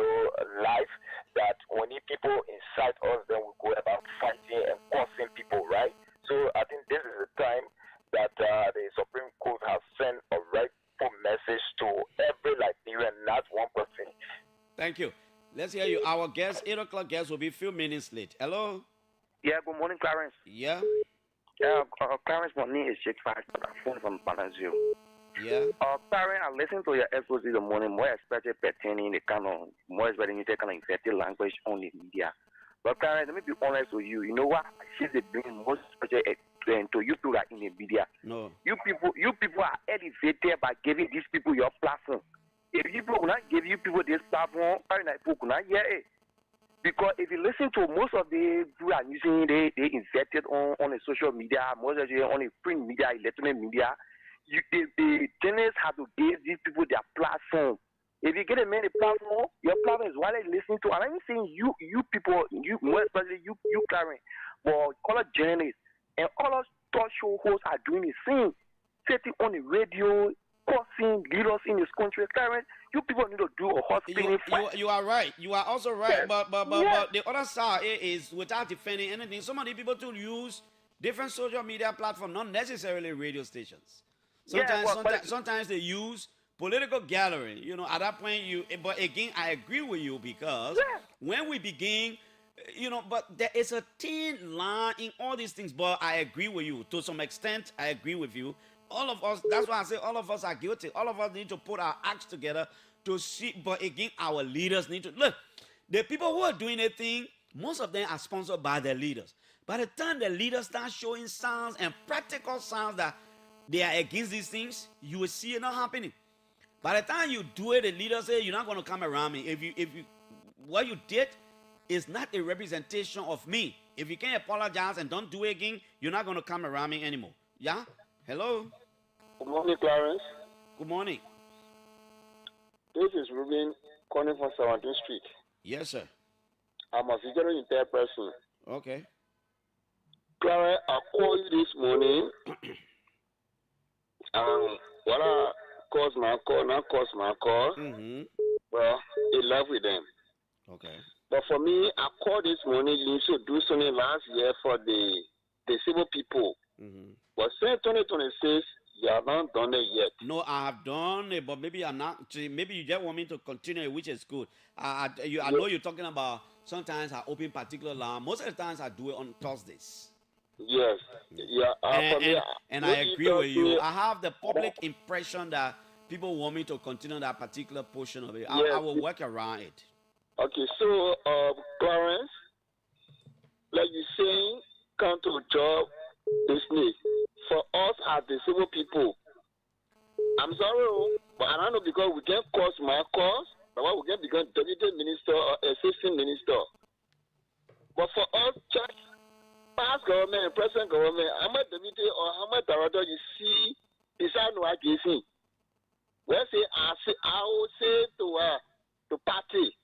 life, that when the people incite us, then we go about fighting and causing people, right? So I think this is the time that the Supreme Court has sent a rightful message to every Liberian, not one person. Thank you. Let's hear you. Our guest, 8 o'clock guest, will be a few minutes late. Hello? Yeah, good morning, Clarence. Yeah? Clarence, my name is Jake Fash, but I'm phone from Panazio. Yeah? Clarence, I listened to your expose this morning, more especially pertaining the kind of, more especially you kind of effective language on the media. But Clarence, let me be honest with you. You know what? I see they bring most especially to you people that in the media. No. You people are elevated by giving these people your platform. If you people will not give you people this platform, people will not hear it. Because if you listen to most of the people are using, they invested on the social media, most of them on the print media, electronic media. The journalists have to give these people their platform. If you get a man a platform, your platform is what they listen to. And I'm saying you people, you more especially you Clarence, but color journalists and all those talk show hosts are doing the same. Sitting on the radio, causing leaders in this country. Clarence, you people need to do a hot spinning fight. You are right. You are also right. Yes. But Yes. the other side is, without defending anything, some of the people to use different social media platforms, not necessarily radio stations. Sometimes they use political gathering. At that point, but again, I agree with you, because when we begin, but there is a thin line in all these things. But I agree with you to some extent. I agree with you. All of us, that's why I say all of us are guilty. All of us need to put our acts together to see. But again, our leaders need to look. The people who are doing a thing, most of them are sponsored by their leaders. By the time the leaders start showing signs and practical signs that they are against these things, you will see it not happening. By the time you do it, the leaders say, "You're not going to come around me. If you what you did is not a representation of me. If you can't apologize and don't do it again, you're not going to come around me anymore." Yeah? Hello? Good morning, Clarence. Good morning. This is Ruben calling from 17th Street. Yes, sir. I'm a figure impaired person. Okay. Clarence, I called you this morning. What I caused my call, Mm-hmm. well, it left with them. Okay. But for me, I called this morning, you should do something last year for the disabled people. Mm-hmm. But since 2026, you have not done it yet. No, I have done it, but maybe I'm not. Maybe you just want me to continue, which is good. I know you're talking about sometimes I open particular line. Most of the times I do it on Thursdays. Yes. Yeah. And I agree with you. I have the public impression that people want me to continue that particular portion of it. I will work around it. Okay, so Clarence, like you saying, come to a job business. For us as disabled people, I'm sorry, but I don't know, because we can't cause my cause, but we can become deputy minister or assistant minister. But for us, just past government and present government, how much deputy or how much director you see is not what you see. Well, I will say to party.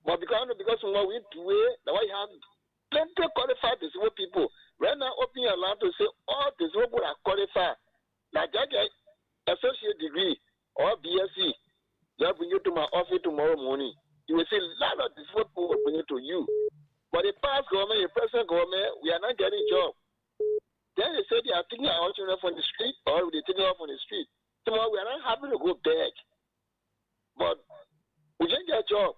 But because of what we do, that we have plenty of qualified disabled people. Right now, open your line to say all disabled people are qualified. Like I get associate degree or BSc, they'll bring you to my office tomorrow morning. You will see a lot of disabled people will bring it to you. But the past government, the present government, we are not getting job. Then they say they are taking our children from the street, or they taking off on the street. Tomorrow we are not having to go beg. But we can't get a job.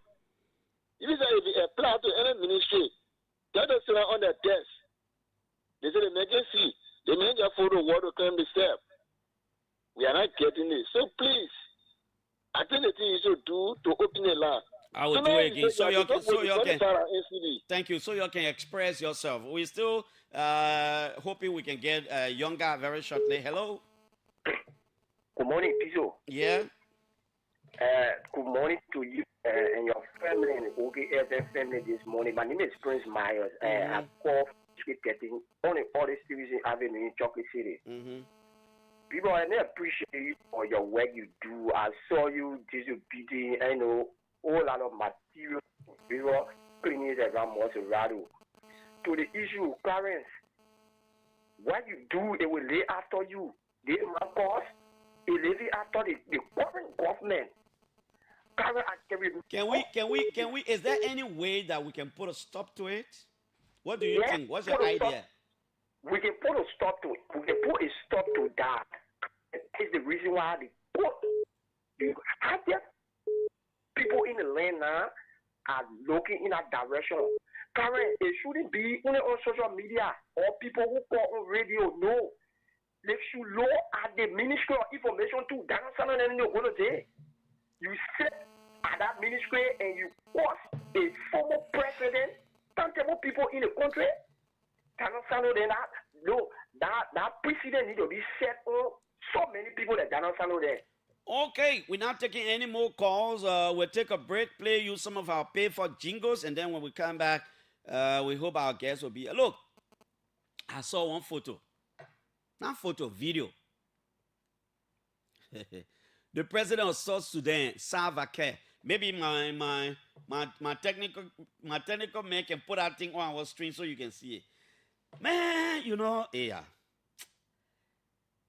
If you apply to any ministry, they just sit on their desk. They say the emergency, they make your photo water can be served. We are not getting it. So please, I think the thing you should do to open a line. I will do it again. So you can. Thank you. So you can express yourself. We're still hoping we can get younger very shortly. Hello. Good morning, Piso. Yeah. Good morning to you and your family and the OKFM family this morning. My name is Prince Myers. I call getting on all the division avenue in Chocolate City. Mm-hmm. People, I appreciate you for your work you do. I saw you disobedient, whole lot of material, river, cleaning around Monserrato. To the issue, Clarence, what you do, they will lay after you. They man cause, they lay after the current government. Clarence, Can we, is there any way that we can put a stop to it? What do you think? What's your idea? We can put a stop to it. We can put a stop to that. That is the reason why you have people in the land now are looking in that direction. Karen, it shouldn't be only on social media or people who call on radio. No. They should look at the Ministry of Information too. That's not something you're going to do. You sit at that ministry and you force a former president, countable people in the country. That's not something that. No, that precedent need to be set on so many people that don't know that. Okay, we're not taking any more calls. We'll take a break, play you some of our pay for jingles, and then when we come back, we hope our guests will be. Look, I saw one photo. Not photo, video. The president of South Sudan, Salva Kiir. Maybe my technical man can put that thing on our screen so you can see it. Man, yeah.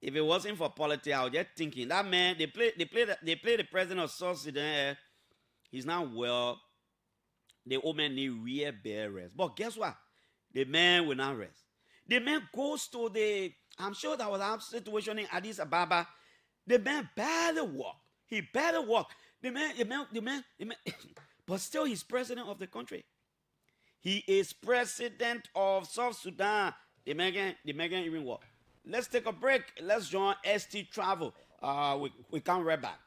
If it wasn't for politics, I was just thinking that man. They play the president of South Sudan. He's not well. The old man need real bed rest. But guess what? The man will not rest. The man goes to the. I'm sure that was our situation in Addis Ababa. The man barely walk. He barely walk. The man. But still, he's president of the country. He is president of South Sudan. The man can even walk. Let's take a break. Let's join ST Travel. We come right back.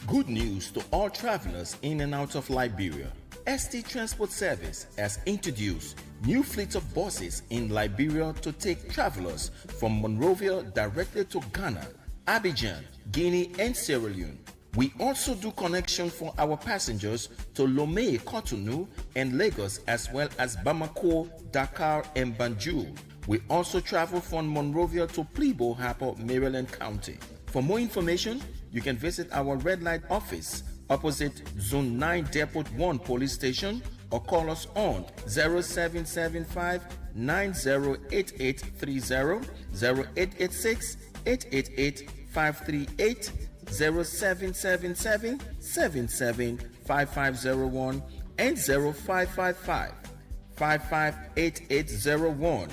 Good news to all travelers in and out of Liberia. ST Transport Service has introduced new fleets of buses in Liberia to take travelers from Monrovia directly to Ghana, Abidjan, Guinea, and Sierra Leone. We also do connection for our passengers to Lomé, Cotonou, and Lagos, as well as Bamako, Dakar, and Banjul. We also travel from Monrovia to Plebo Harbour, Maryland County. For more information, you can visit our red light office opposite Zone 9 Depot 1 Police Station or call us on 0775 908830 0886 888 538 0777 775501 and 0555 558801.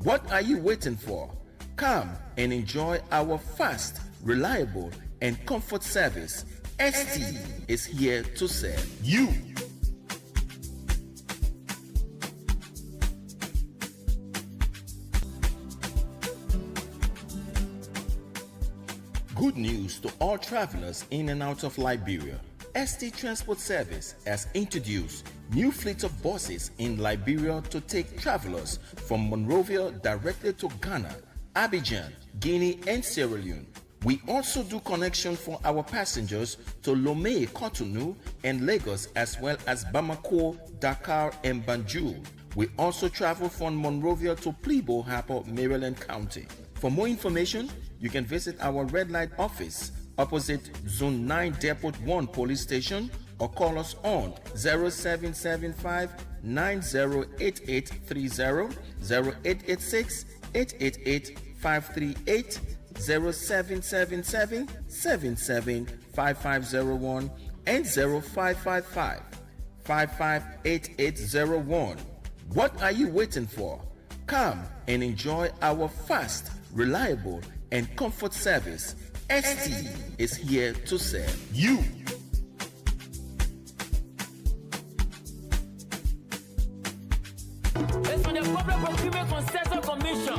What are you waiting for? Come and enjoy our fast, reliable, and comfort service. ST is here to serve you. Good news to all travelers in and out of Liberia. ST Transport Service has introduced new fleets of buses in Liberia to take travelers from Monrovia directly to Ghana, Abidjan, Guinea, and Sierra Leone. We also do connection for our passengers to Lomé, Cotonou, and Lagos, as well as Bamako, Dakar, and Banjul. We also travel from Monrovia to Plebo Harbour, Maryland County. For more information, you can visit our red light office opposite Zone 9 Depot 1 Police Station or call us on 0775 908830 0886 888 538 0777 775501 and 0555 558801. What are you waiting for? Come and enjoy our fast, reliable, and comfort service. ST is here to serve you. It's from the Public Procurement Concession Commission.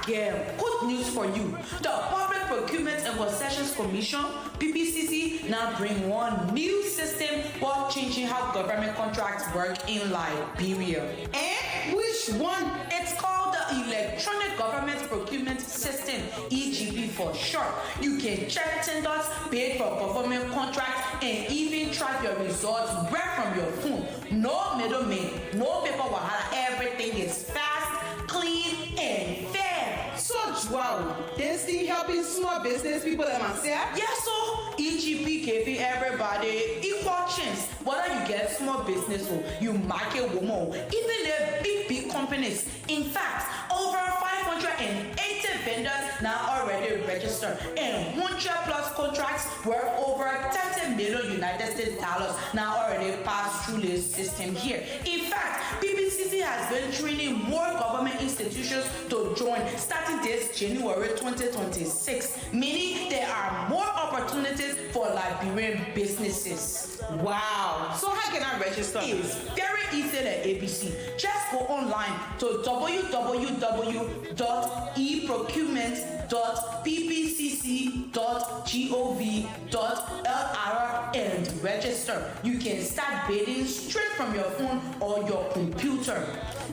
Again, good news for you. The Public Procurement and Concessions Commission, PPCC, now bring one new system for changing how government contracts work in Liberia. And which one? It's called the Electronic Government Procurement System, EGP for short. You can check tenders, pay for government contracts, and even track your results right from your phone. No middleman, no paper wahala. Everything is fast, clean, and fair. So Wow, they still helping small business people like myself? Yes, so EGP giving everybody equal chance. Whether you get small business or you market woman, even the big companies. In fact, over 580 vendors now already registered and 100 plus contracts worth over 30 million United States dollars now already passed through this system here. In fact, PPCC has been training more government institutions to join starting this January 2026, meaning there are more opportunities for Liberian businesses. Wow. So how can I register? It's very easy like ABC. Just go online to www.epprocurement.ppcc.gov.lr and register. You can start bidding straight from your phone or your computer.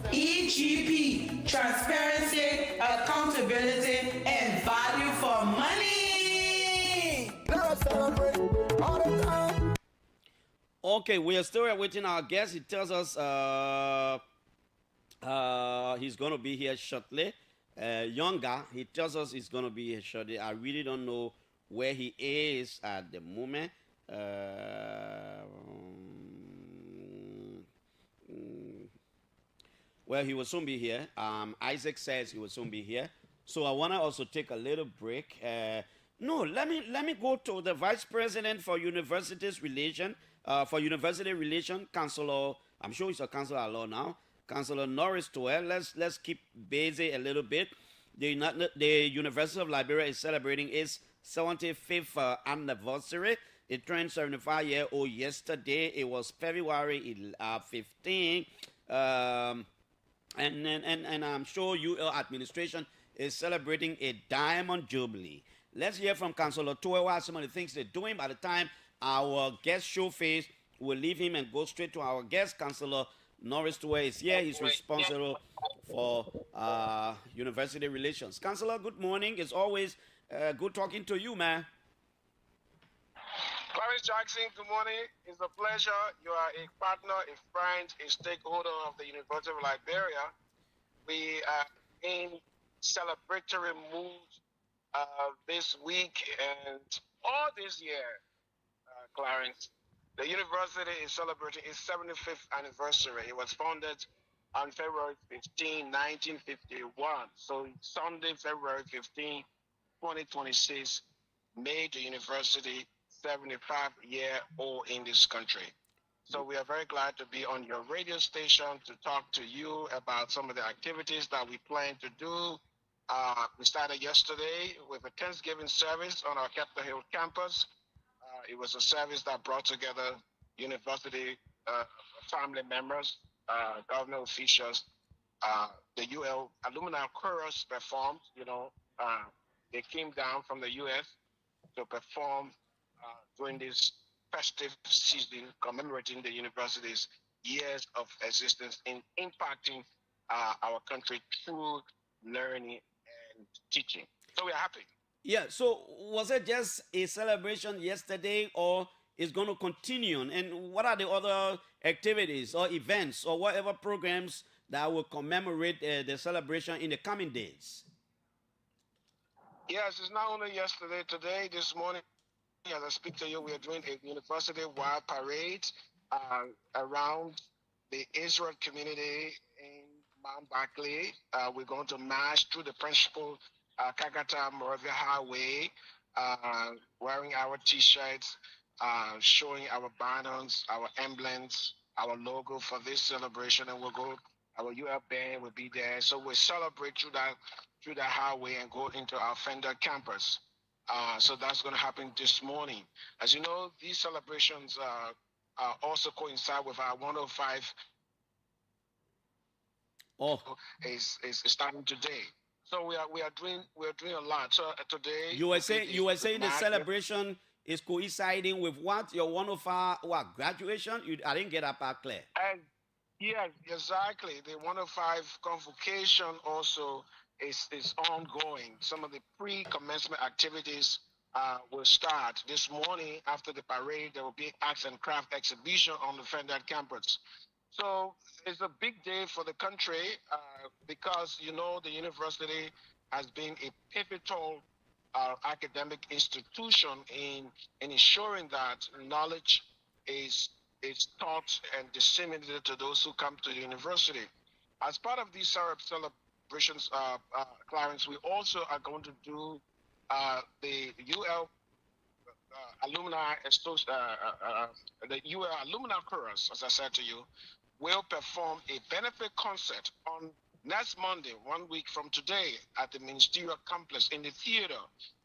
EGP, transparency, accountability, and value for money. Let's celebrate all the time. Okay, we are still awaiting our guest. He tells us he's going to be here shortly. Younger, he tells us he's going to be here shortly. I really don't know where he is at the moment. Well, he will soon be here. Isaac says he will soon be here. So I want to also take a little break. No, let me go to the Vice President for Universities Relation, Councilor. I'm sure he's a councilor at law now. Councilor Norris Toel. Let's keep busy a little bit. The University of Liberia is celebrating its 75th anniversary. It turned 75-year-old yesterday. It was February 15. And I'm sure UL administration is celebrating a diamond jubilee. Let's hear from Councilor Toel what some of the things they're doing. By the time our guest show face, we'll leave him and go straight to our guest. Councilor Norris Toel is here. He's responsible for university relations. Councilor, good morning. It's always good talking to you, man. Clarence Jackson, good morning. It's a pleasure. You are a partner, a friend, a stakeholder of the University of Liberia. We are in celebratory mood this week and all this year, Clarence. The university is celebrating its 75th anniversary. It was founded on February 15, 1951. So Sunday, February 15, 2026, made the university 75-year-old in this country. So we are very glad to be on your radio station to talk to you about some of the activities that we plan to do. We started yesterday with a Thanksgiving service on our Capitol Hill campus. It was a service that brought together university family members, government officials. The UL alumni chorus performed, they came down from the U.S. to perform during this festive season commemorating the university's years of existence in impacting our country through learning and teaching. So we are happy. Yeah, so was it just a celebration yesterday or is going to continue? And what are the other activities or events or whatever programs that will commemorate the celebration in the coming days? Yes, it's not only yesterday, today, this morning, as I speak to you, we are doing a university-wide parade around the Israel community in Mount Barclay. We're going to march through the principal Kakata Moravia Highway, wearing our T-shirts, showing our banners, our emblems, our logo for this celebration, and our UL band will be there. So we'll celebrate through that highway and go into our Fender campus. So that's going to happen this morning. As you know, these celebrations also coincide with our 105. Is starting today. So we are doing a lot. So today you were saying the celebration is coinciding with what? Your 105 graduation? I didn't get that part clear. Yes, exactly. The 105 convocation also is ongoing. Some of the pre-commencement activities will start this morning. After the parade, there will be arts and craft exhibition on the Fender campus. So it's a big day for the country because, the university has been a pivotal academic institution in ensuring that knowledge is taught and disseminated to those who come to the university. As part of these celebrations, Clarence, we also are going to do the UL the UL alumni chorus, as I said to you, will perform a benefit concert on next Monday, 1 week from today, at the Ministerial Complex in the theater.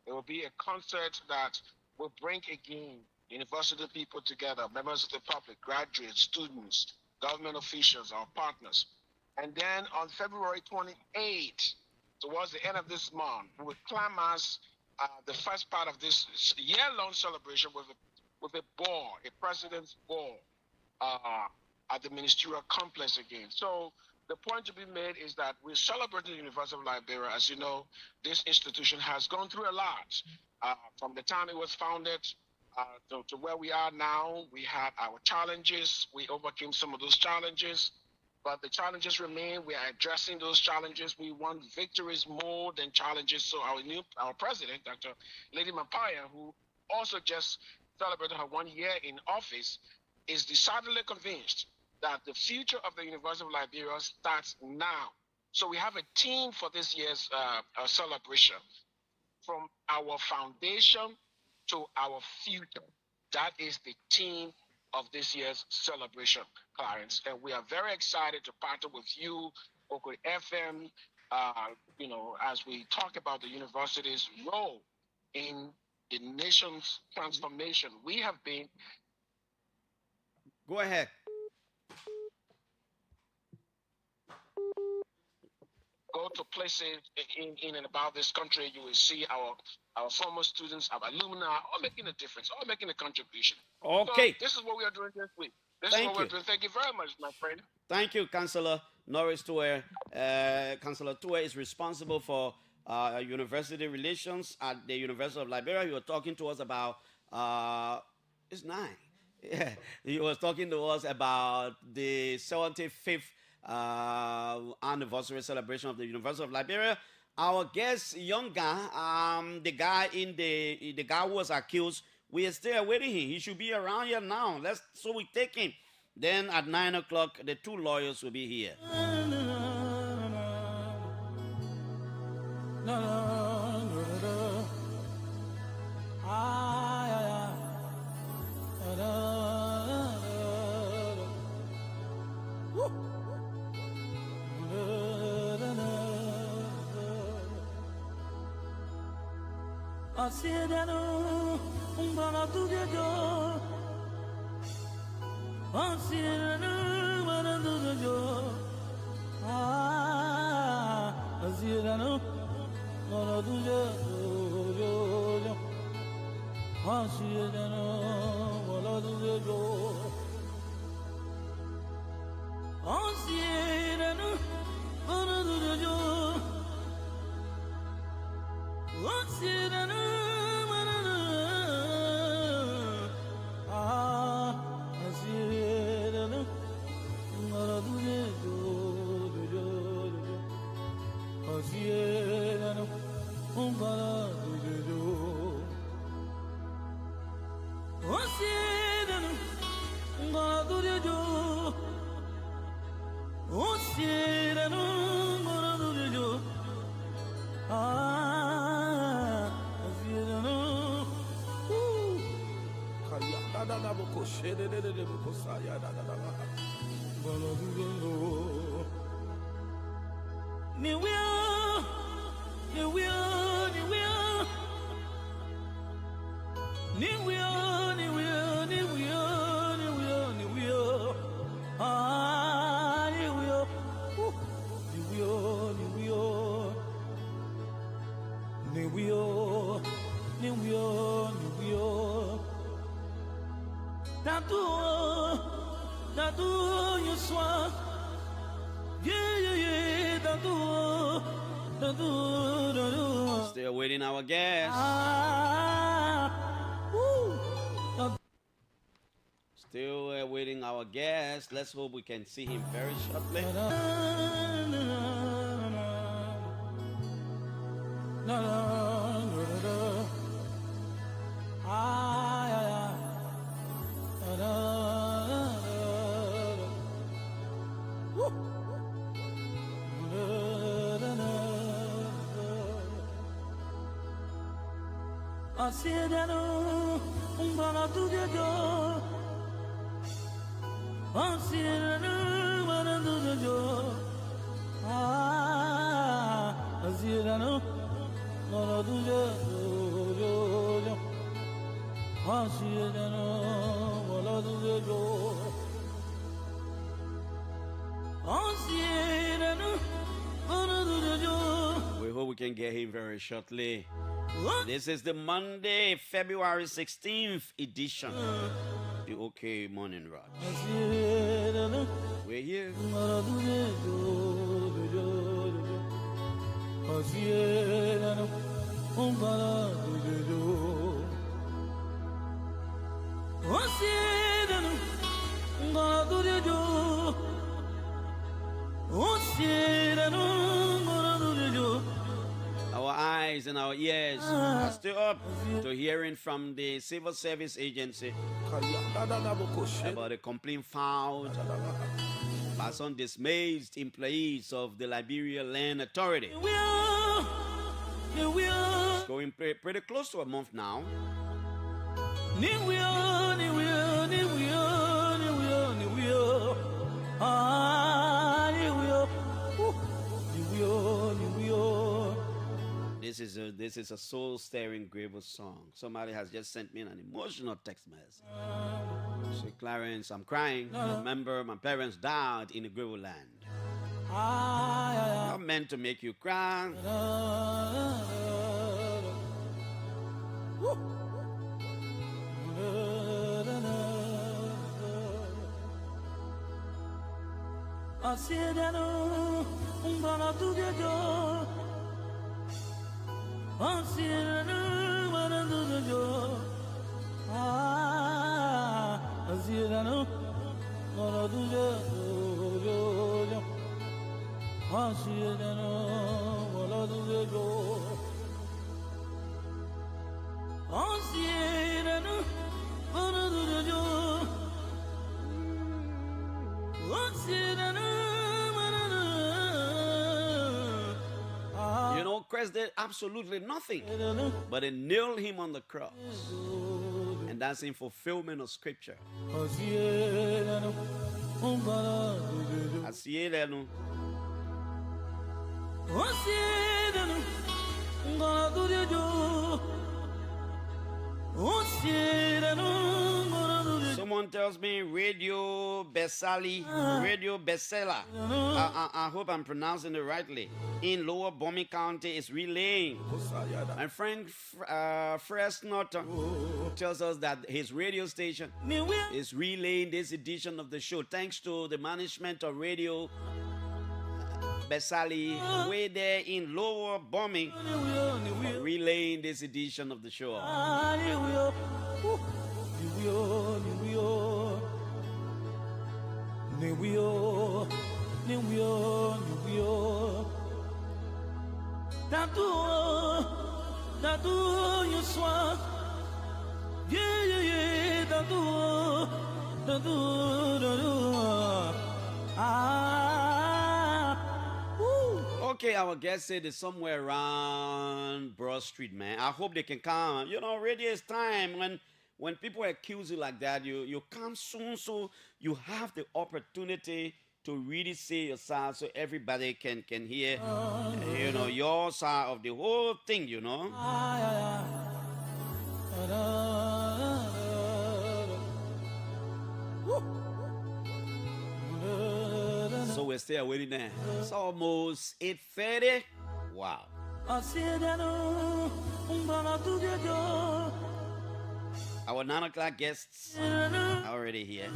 There will be a concert that will bring again university people together, members of the public, graduates, students, government officials, our partners. And then on February 28th, towards the end of this month, we will climax the first part of this year-long celebration with a ball, a president's ball, at the Ministerial Complex again. So the point to be made is that we're celebrating the University of Liberia. As you know, this institution has gone through a lot. From the time it was founded to where we are now, we had our challenges. We overcame some of those challenges, but the challenges remain. We are addressing those challenges. We want victories more than challenges. So our president, Dr. Lady Mapaya, who also just celebrated her 1 year in office, is decidedly convinced that the future of the University of Liberia starts now. So we have a team for this year's celebration, from our foundation to our future. That is the team of this year's celebration, Clarence. And we are very excited to partner with you, Oakwood FM, as we talk about the university's role in the nation's transformation. We have been... Go ahead. Go to places in and about this country, you will see our former students, our alumni, all making a difference, all making a contribution. Okay. So this is what we are doing this week. Thank you. Thank you very much, my friend. Thank you, Councillor Norris Tuer. Councillor Tuer is responsible for university relations at the University of Liberia. He was talking to us about, it's 9. Yeah, he was talking to us about the 75th anniversary celebration of the University of Liberia. Our guest, young guy, the guy who was accused, we are still awaiting him. He should be around here now. So we take him. Then at 9 o'clock, the 2 lawyers will be here. Still waiting our guest. Still waiting our guest. Let's hope we can see him very shortly. We hope we can get him very shortly. This is the Monday, February 16th edition. The OK Morning Rush. We're here. Our eyes and our ears are still up to hearing from the Civil Service Agency about a complaint filed by some dismayed employees of the Liberia Land Authority. It's going pretty close to a month now. This is a soul-stirring, grateful song. Somebody has just sent me an emotional text message. Say, Clarence, I'm crying. Remember, my parents died in the grateful land. Not meant to make you cry. You know, Christ did absolutely nothing, but they nailed him on the cross. And that's in fulfillment of scripture. Someone tells me Radio Bestseller. I hope I'm pronouncing it rightly. In Lower Bombing County is relaying. My friend Fresnot tells us that his radio station is relaying this edition of the show. Thanks to the management of Radio Besali, way there in Lower Bombing, relaying this edition of the show. Okay, our guest said it's somewhere around Broad Street, man. I hope they can come. You know, radio is time when people accuse you like that, you come soon, so you have the opportunity to really say your side so everybody can hear, you know, your side of the whole thing, you know. So we're still waiting there. It's almost 8:30. Wow. Our 9 o'clock guests are already here.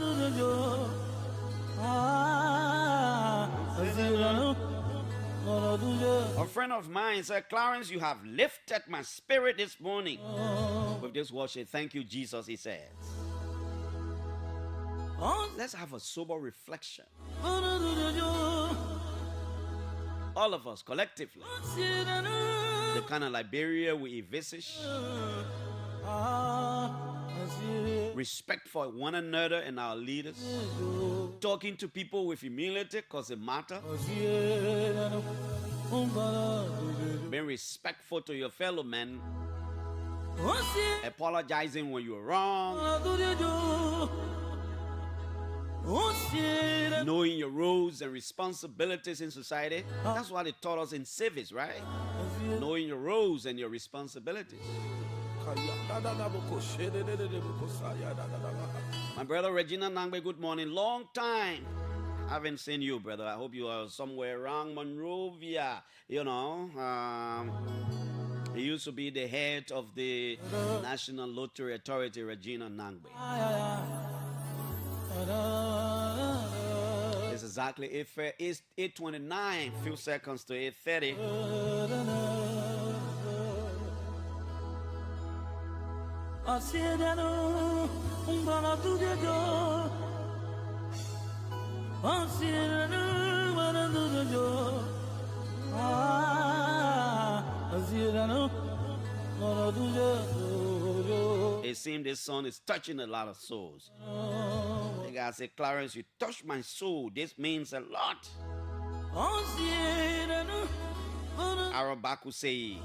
A friend of mine said, Clarence, you have lifted my spirit this morning. With this worship, thank you, Jesus, he says. Let's have a sober reflection. All of us collectively. the kind of Liberia we envisage. Respect for one another and our leaders. Talking to people with humility because it matters. Being respectful to your fellow man. Apologizing when you're wrong. Knowing your roles and responsibilities in society. That's what they taught us in civics, right? Knowing your roles and your responsibilities. My brother Regina Nangbe, good morning. Long time I haven't seen you, brother. I hope you are somewhere around Monrovia. You know, he used to be the head of the National Lottery Authority, Regina Nangbe. It's exactly 8:29, few seconds to 8:30. It seems this song is touching a lot of souls. The guy said, Clarence, you touched my soul. This means a lot. Arabaku say.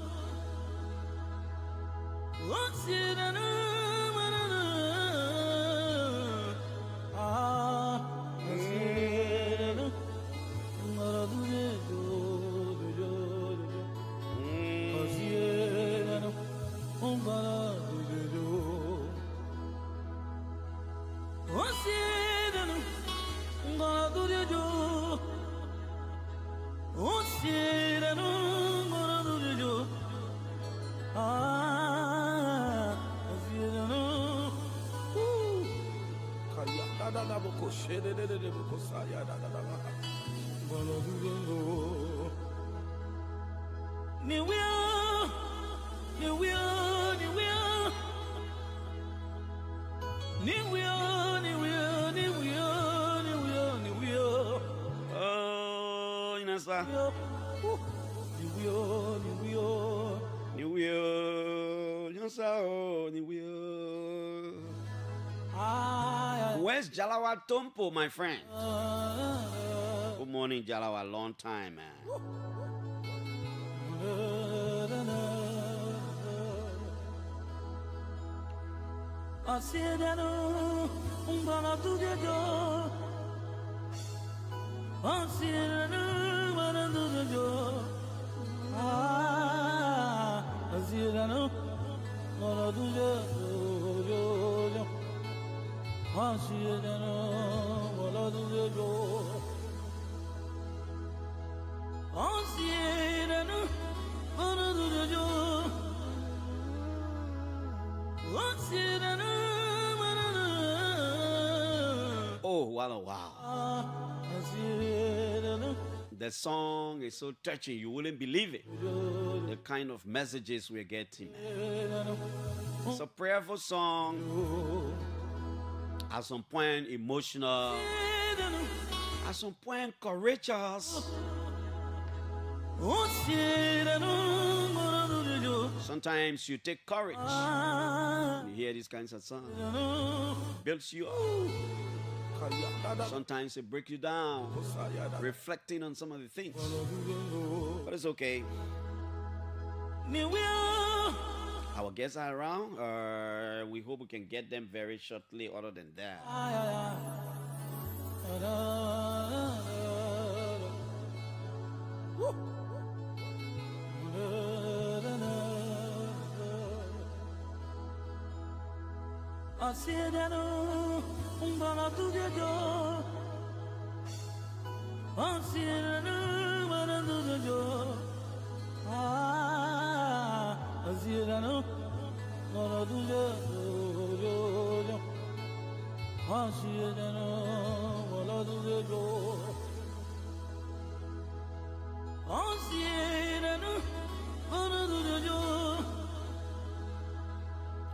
Where's Jalawa Tompo, my friend? Good morning, Jalawa. Long time, man. Oh, wow. The song is so touching, you wouldn't believe it. The kind of messages we're getting. It's a prayerful song. At some point, emotional. At some point, courageous. Sometimes you take courage. You hear these kinds of songs. Builds you up. Sometimes it breaks you down. Reflecting on some of the things. But it's okay. Our guests are around. We hope we can get them very shortly. Other than that,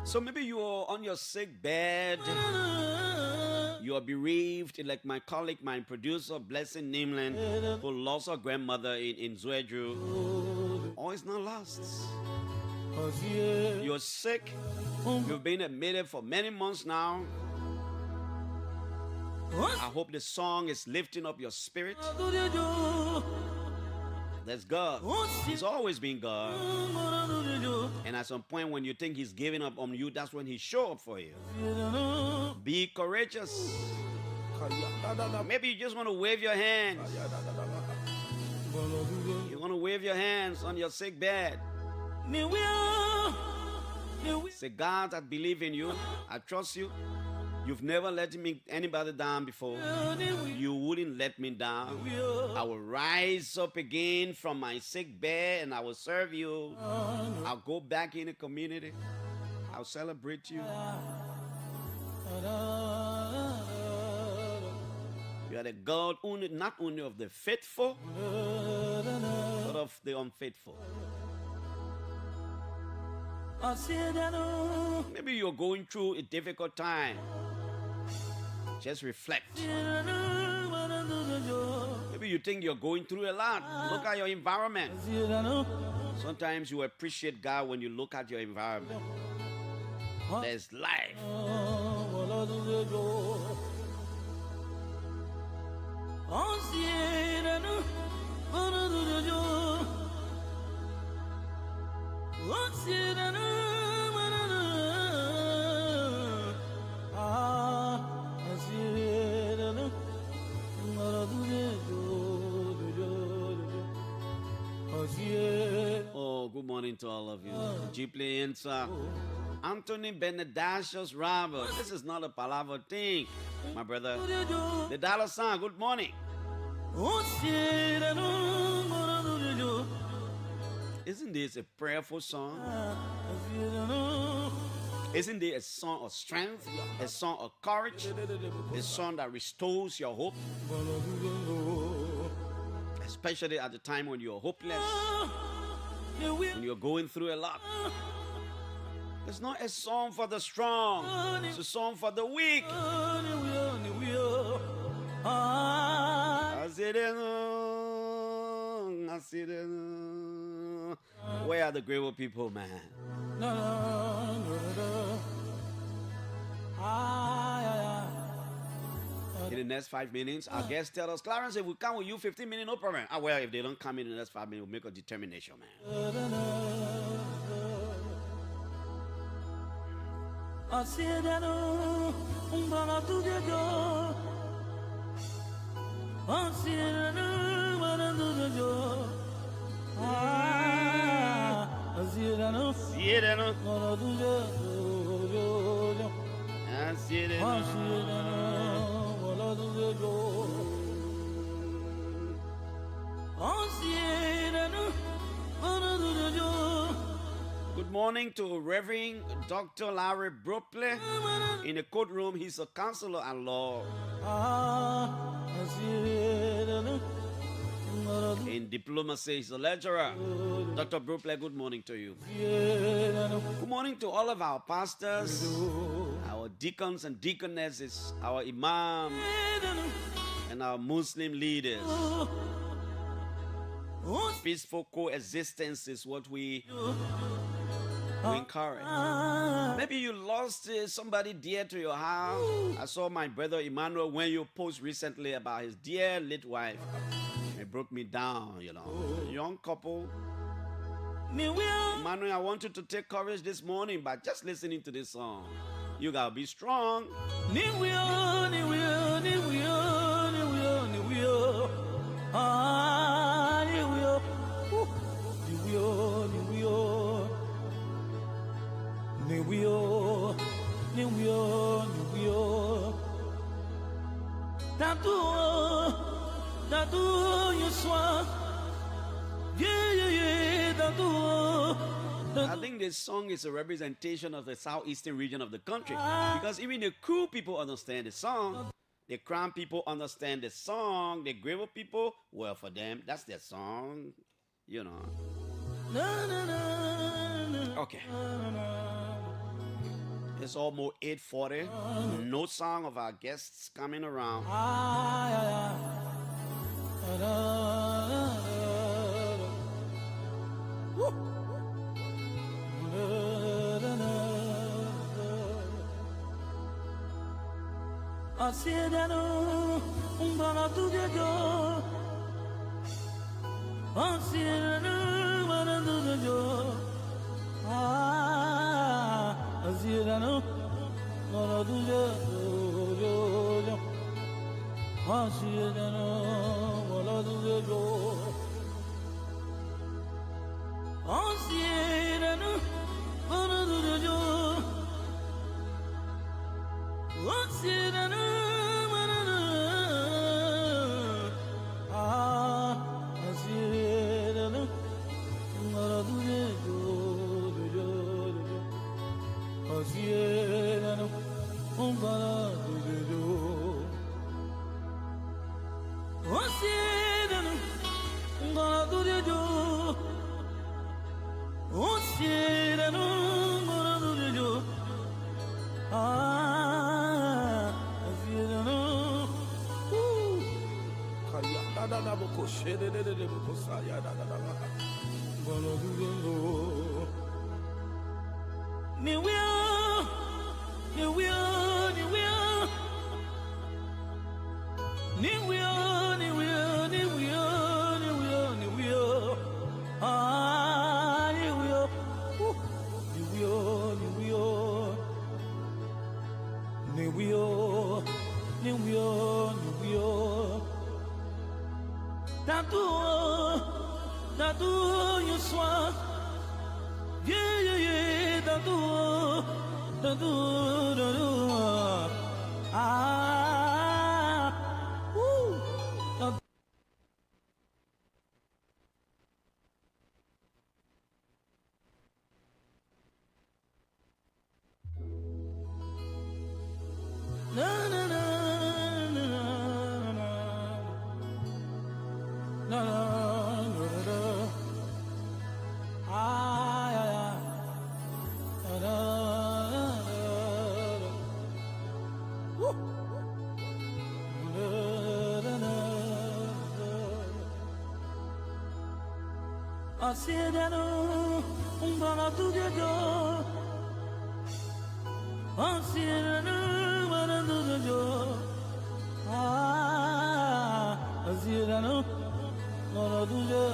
so maybe you are on your sick bed. You are bereaved, like my colleague, my producer, Blessing Nimlin, who lost her grandmother in Zwedru. All is not lost. You're sick. You've been admitted for many months now. I hope the song is lifting up your spirit. That's God. He's always been God. And at some point when you think he's giving up on you, that's when he show up for you. Be courageous. Maybe you just want to wave your hands. You want to wave your hands on your sick bed. Say, God, I believe in you. I trust you. You've never let anybody down before. You wouldn't let me down. I will rise up again from my sick bed and I will serve you. I'll go back in the community. I'll celebrate you. You are the God not only of the faithful, but of the unfaithful. Maybe you're going through a difficult time. Just reflect. Maybe you think you're going through a lot. Look at your environment. Sometimes you appreciate God when you look at your environment. There's life. Oh, good morning to all of you. Deeply inside. Anthony Benedaccius Robert. This is not a palaver thing, my brother. The dollar sign, good morning. Isn't this a prayerful song? Isn't it a song of strength, a song of courage, a song that restores your hope? Especially at the time when you're hopeless, when you're going through a lot. It's not a song for the strong, it's a song for the weak. Where are the grateful people, man? In the next 5 minutes, our guests tell us, Clarence, if we come with you 15 minutes, no problem. Well, if they don't come in the next 5 minutes, we'll make a determination, man. Good morning to Reverend Dr. Larry Bropley. In the courtroom, he's a counselor at law. In diplomacy, he's a lecturer. Dr. Bropley, good morning to you. Good morning to all of our pastors, our deacons and deaconesses, our imams, and our Muslim leaders. Peaceful coexistence is what we encourage. Maybe you lost somebody dear to your house. I saw my brother Emmanuel when you post recently about his dear late wife. It broke me down, you know. Young couple. Emmanuel, I want you to take courage this morning by just listening to this song. You gotta be strong. I think this song is a representation of the southeastern region of the country, because even the cool people understand the song, the crown people understand the song, the Grable people, well, for them, that's their song, you know. Okay. It's almost 8:40. No song of our guests coming around. Anciano, barato de jo. Anciano, barato de jo. Anciano, barato de jo. Anciano, barato de jo. Anciano, barato de jo. Anciano. Anciano, barato de jo. Anciano, barato de jo. Anciano, barato de jo.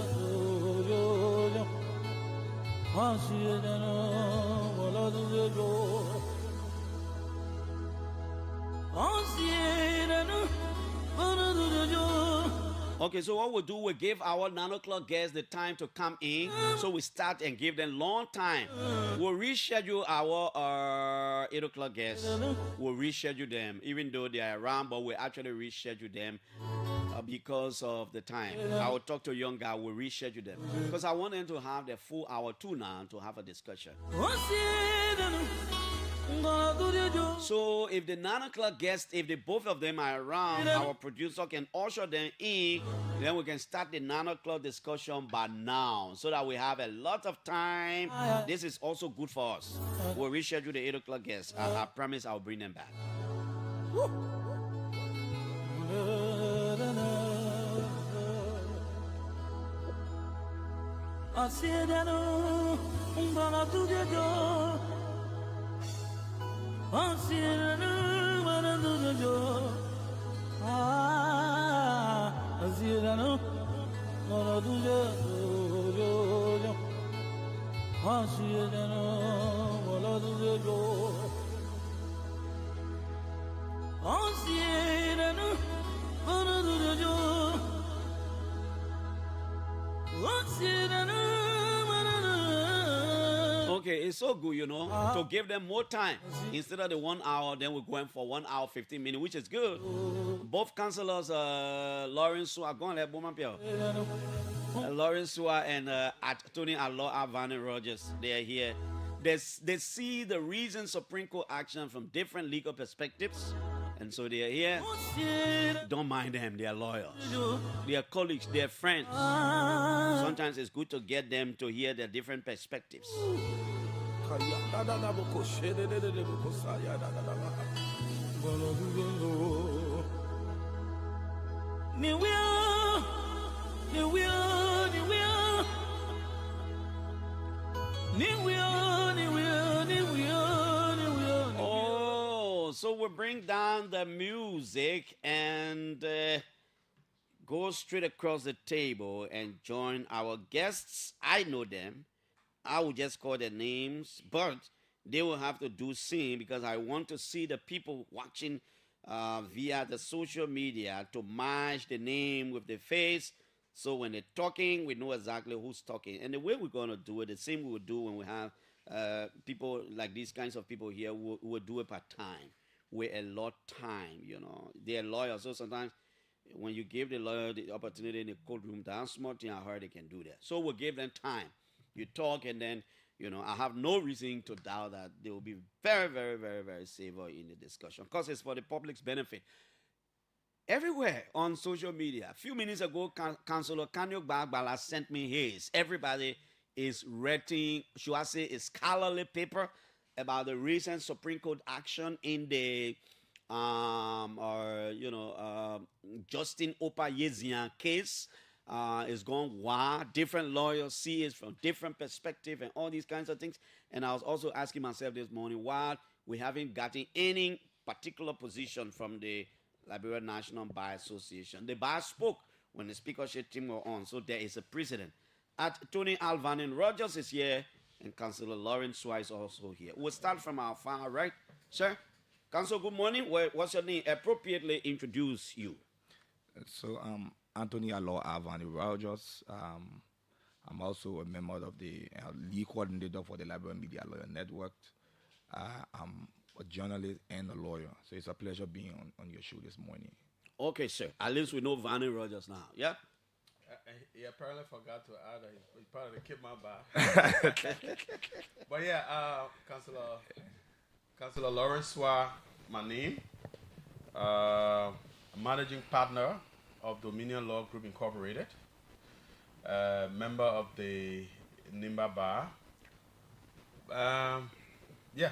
Anciano, barato de jo. Anciano, barato de jo. Okay, so what we'll do, we'll give our 9 o'clock guests the time to come in. So we start and give them long time. We'll reschedule our 8 o'clock guests. We'll reschedule them, even though they are around, but we'll actually reschedule them because of the time. I will talk to a young guy, we'll reschedule them. Because I want them to have the full hour too now to have a discussion. So if the 9 o'clock guests, if the both of them are around, our producer can usher them in, then we can start the 9 o'clock discussion by now, so that we have a lot of time. This is also good for us. We'll reschedule the 8 o'clock guests. I promise I'll bring them back. Anciano, barato de jo. Anciano, barato de jo. Anciano, barato de jo. Anciano, barato de jo. Anciano. Okay, it's so good, you know, to give them more time. Instead of the 1 hour, then we're going for 1 hour, 15 minutes, which is good. Both councillors, Lawrence Sua, Lawrence Sua and Tony Alo Avani Rogers, they are here. They see the recent Supreme Court action from different legal perspectives. And so they are here. Don't mind them, they are lawyers. They are colleagues, they are friends. Sometimes it's good to get them to hear their different perspectives. Oh, so we bring down the music and go straight across the table and join our guests. I know them. I will just call their names, but they will have to do sing because I want to see the people watching via the social media to match the name with the face. So when they're talking, we know exactly who's talking. And the way we're going to do it, the same we will do when we have people like these kinds of people here, we'll do it per time. We allot time, you know. They're lawyers, so sometimes when you give the lawyer the opportunity in the courtroom, that's small thing I heard they can do that. So we'll give them time. You talk, and then, you know, I have no reason to doubt that they will be very, very, very, very civil in the discussion because it's for the public's benefit. Everywhere on social media, a few minutes ago, Councillor Kanyok Bagbala sent me his. Everybody is writing, should I say, a scholarly paper about the recent Supreme Court action in the Justin Opa Yezian case. It's gone wild. Different lawyers see it from different perspective and all these kinds of things. And I was also asking myself this morning why we haven't gotten any particular position from the Liberia National Bar Association. The bar spoke when the speakership team were on, so there is a precedent. Tony Alvanin Rogers is here, and Councillor Lawrence Swa is also here. We'll start from our far right. Sir, Council, good morning. What's your name? Appropriately introduce you. So, Anthony Alo Alvani Rogers. I'm also a member of the lead coordinator for the Liberia Media Lawyer Network. I'm a journalist and a lawyer, so it's a pleasure being on your show this morning. Okay, sir. At least we know Vanny Rogers now. Yeah? He apparently forgot to add that he's part of the Keep My Bar. But yeah, Councillor Lawrence Swa, my name. Managing partner of Dominion Law Group Incorporated. Member of the Nimba Bar. Yeah.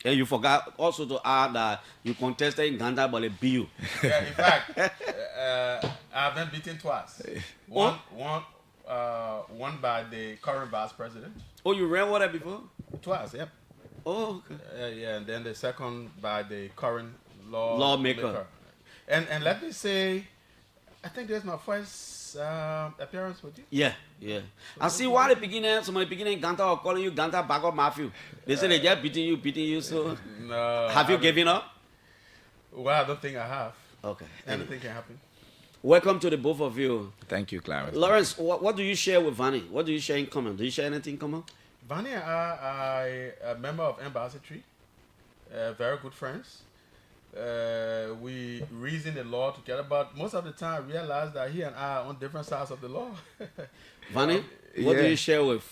And you forgot also to add that you contested in Ghana by the BU. Yeah, in fact, I've been beaten twice. One by the current vice president. Oh, you ran water before? Twice, yep. Oh, okay. Yeah, and then the second by the current lawmaker. And let me say, I think this is my first appearance with you. Yeah. I see why the beginning, somebody beginning Ganta are calling you Ganta Bago Matthew. They say they just beating you, so. No. Have you given up? Well, I don't think I have. Okay. Anything can happen. Welcome to the both of you. Thank you, Clarence. Lawrence, what do you share with Vanny? What do you share in common? Do you share anything in common? Vanny and I are a member of Ambassadry, very good friends. We reason the law together, but most of the time I realize that he and I are on different sides of the law. Vanny, what do you share with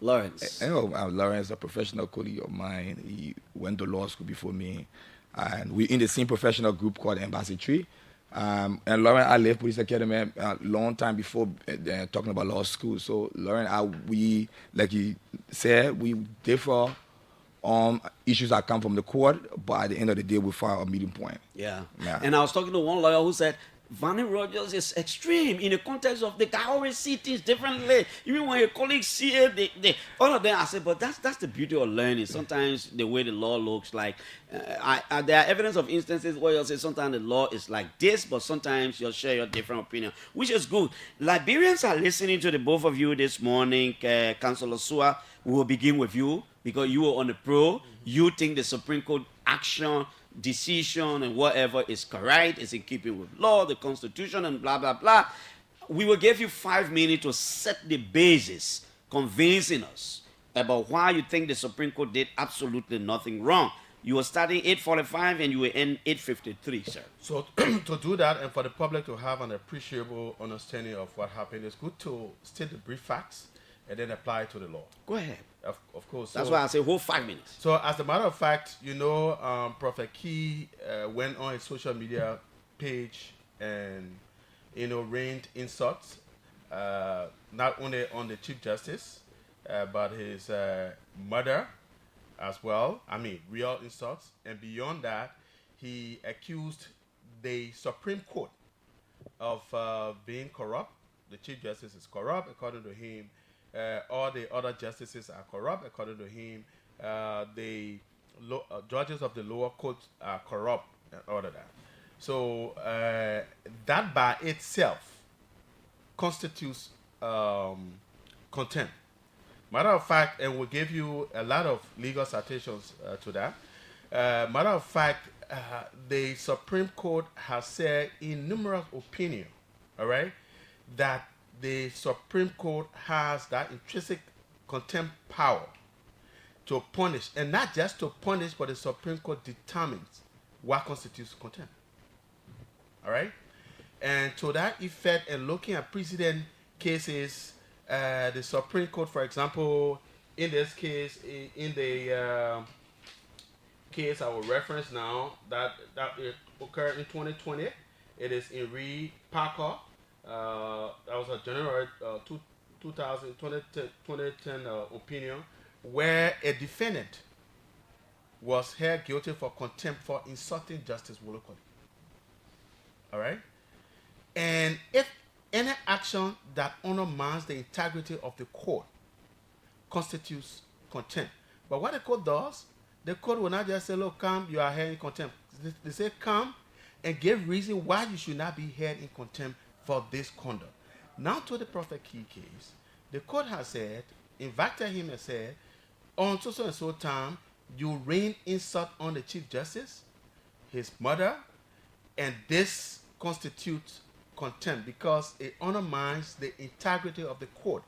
Lawrence? Lawrence is a professional colleague of mine. He went to law school before me, and we're in the same professional group called Ambassadry. And Lauren, I left Police Academy a long time before talking about law school. So Lauren, we, like you said, we differ on issues that come from the court, but at the end of the day, we find a meeting point. Yeah. And I was talking to one lawyer who said, Vanny Rogers is extreme in the context of the guy always see things differently. Even when your colleagues see it, they all of them. I said, but that's the beauty of learning. Sometimes the way the law looks like, there are evidence of instances where you'll say sometimes the law is like this, but sometimes you'll share your different opinion, which is good. Liberians are listening to the both of you this morning. Councillor Swa, we will begin with you because you were on the pro. You think the Supreme Court action, decision and whatever is correct, is in keeping with law, the Constitution, and blah, blah, blah. We will give you 5 minutes to set the basis, convincing us about why you think the Supreme Court did absolutely nothing wrong. You were starting 8:45 and you will end 8:53, sir. So to do that and for the public to have an appreciable understanding of what happened, it's good to state the brief facts and then apply it to the law. Go ahead. Of course. That's why I say whole 5 minutes. So as a matter of fact, Prophet Key went on his social media page and, rained insults, not only on the Chief Justice, but his mother as well. I mean, real insults. And beyond that, he accused the Supreme Court of being corrupt. The Chief Justice is corrupt, according to him. all the other justices are corrupt, according to him. The judges of the lower courts are corrupt, and all of that. So that by itself constitutes contempt. Matter of fact, and we'll give you a lot of legal citations to that. Matter of fact, the Supreme Court has said in numerous opinions, all right, that the Supreme Court has that intrinsic contempt power to punish, and not just to punish, but the Supreme Court determines what constitutes contempt. All right, and to that effect, and looking at precedent cases, the Supreme Court, for example, in this case, in the case I will reference now, that it occurred in 2020. It is in Reed Parker. That was a January 2010 opinion, where a defendant was held guilty for contempt for insulting Justice Wolcott. All right? And if any action that undermines the integrity of the court constitutes contempt. But what the court does, the court will not just say, look, come, you are held in contempt. They say, come and give reason why you should not be held in contempt for this conduct. Now to the Prophet Key case, the court has said, invited him and said, on so and so time, you rain insult on the Chief Justice, his mother, and this constitutes contempt because it undermines the integrity of the court.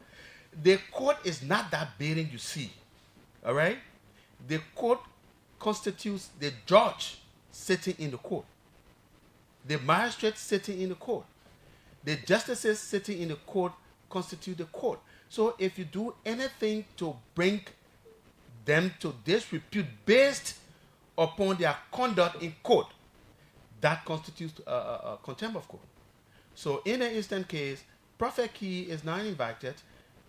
The court is not that building you see, all right? The court constitutes the judge sitting in the court, the magistrate sitting in the court, the justices sitting in the court constitute the court. So if you do anything to bring them to disrepute based upon their conduct in court, that constitutes contempt of court. So in the instant case, Prophet Key is now invited,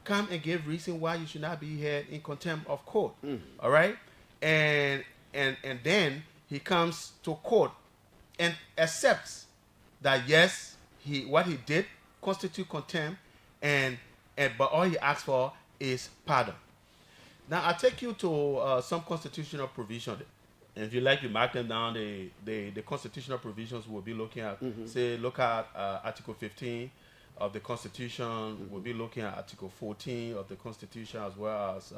come and give reason why you should not be held in contempt of court. All right? And then he comes to court and accepts that yes, what he did constitute contempt, but all he asks for is pardon. Now I'll take you to some constitutional provision. And if you like, you mark them down. The constitutional provisions we'll be looking at. Say, look at Article 15 of the Constitution. We'll be looking at Article 14 of the Constitution, as well as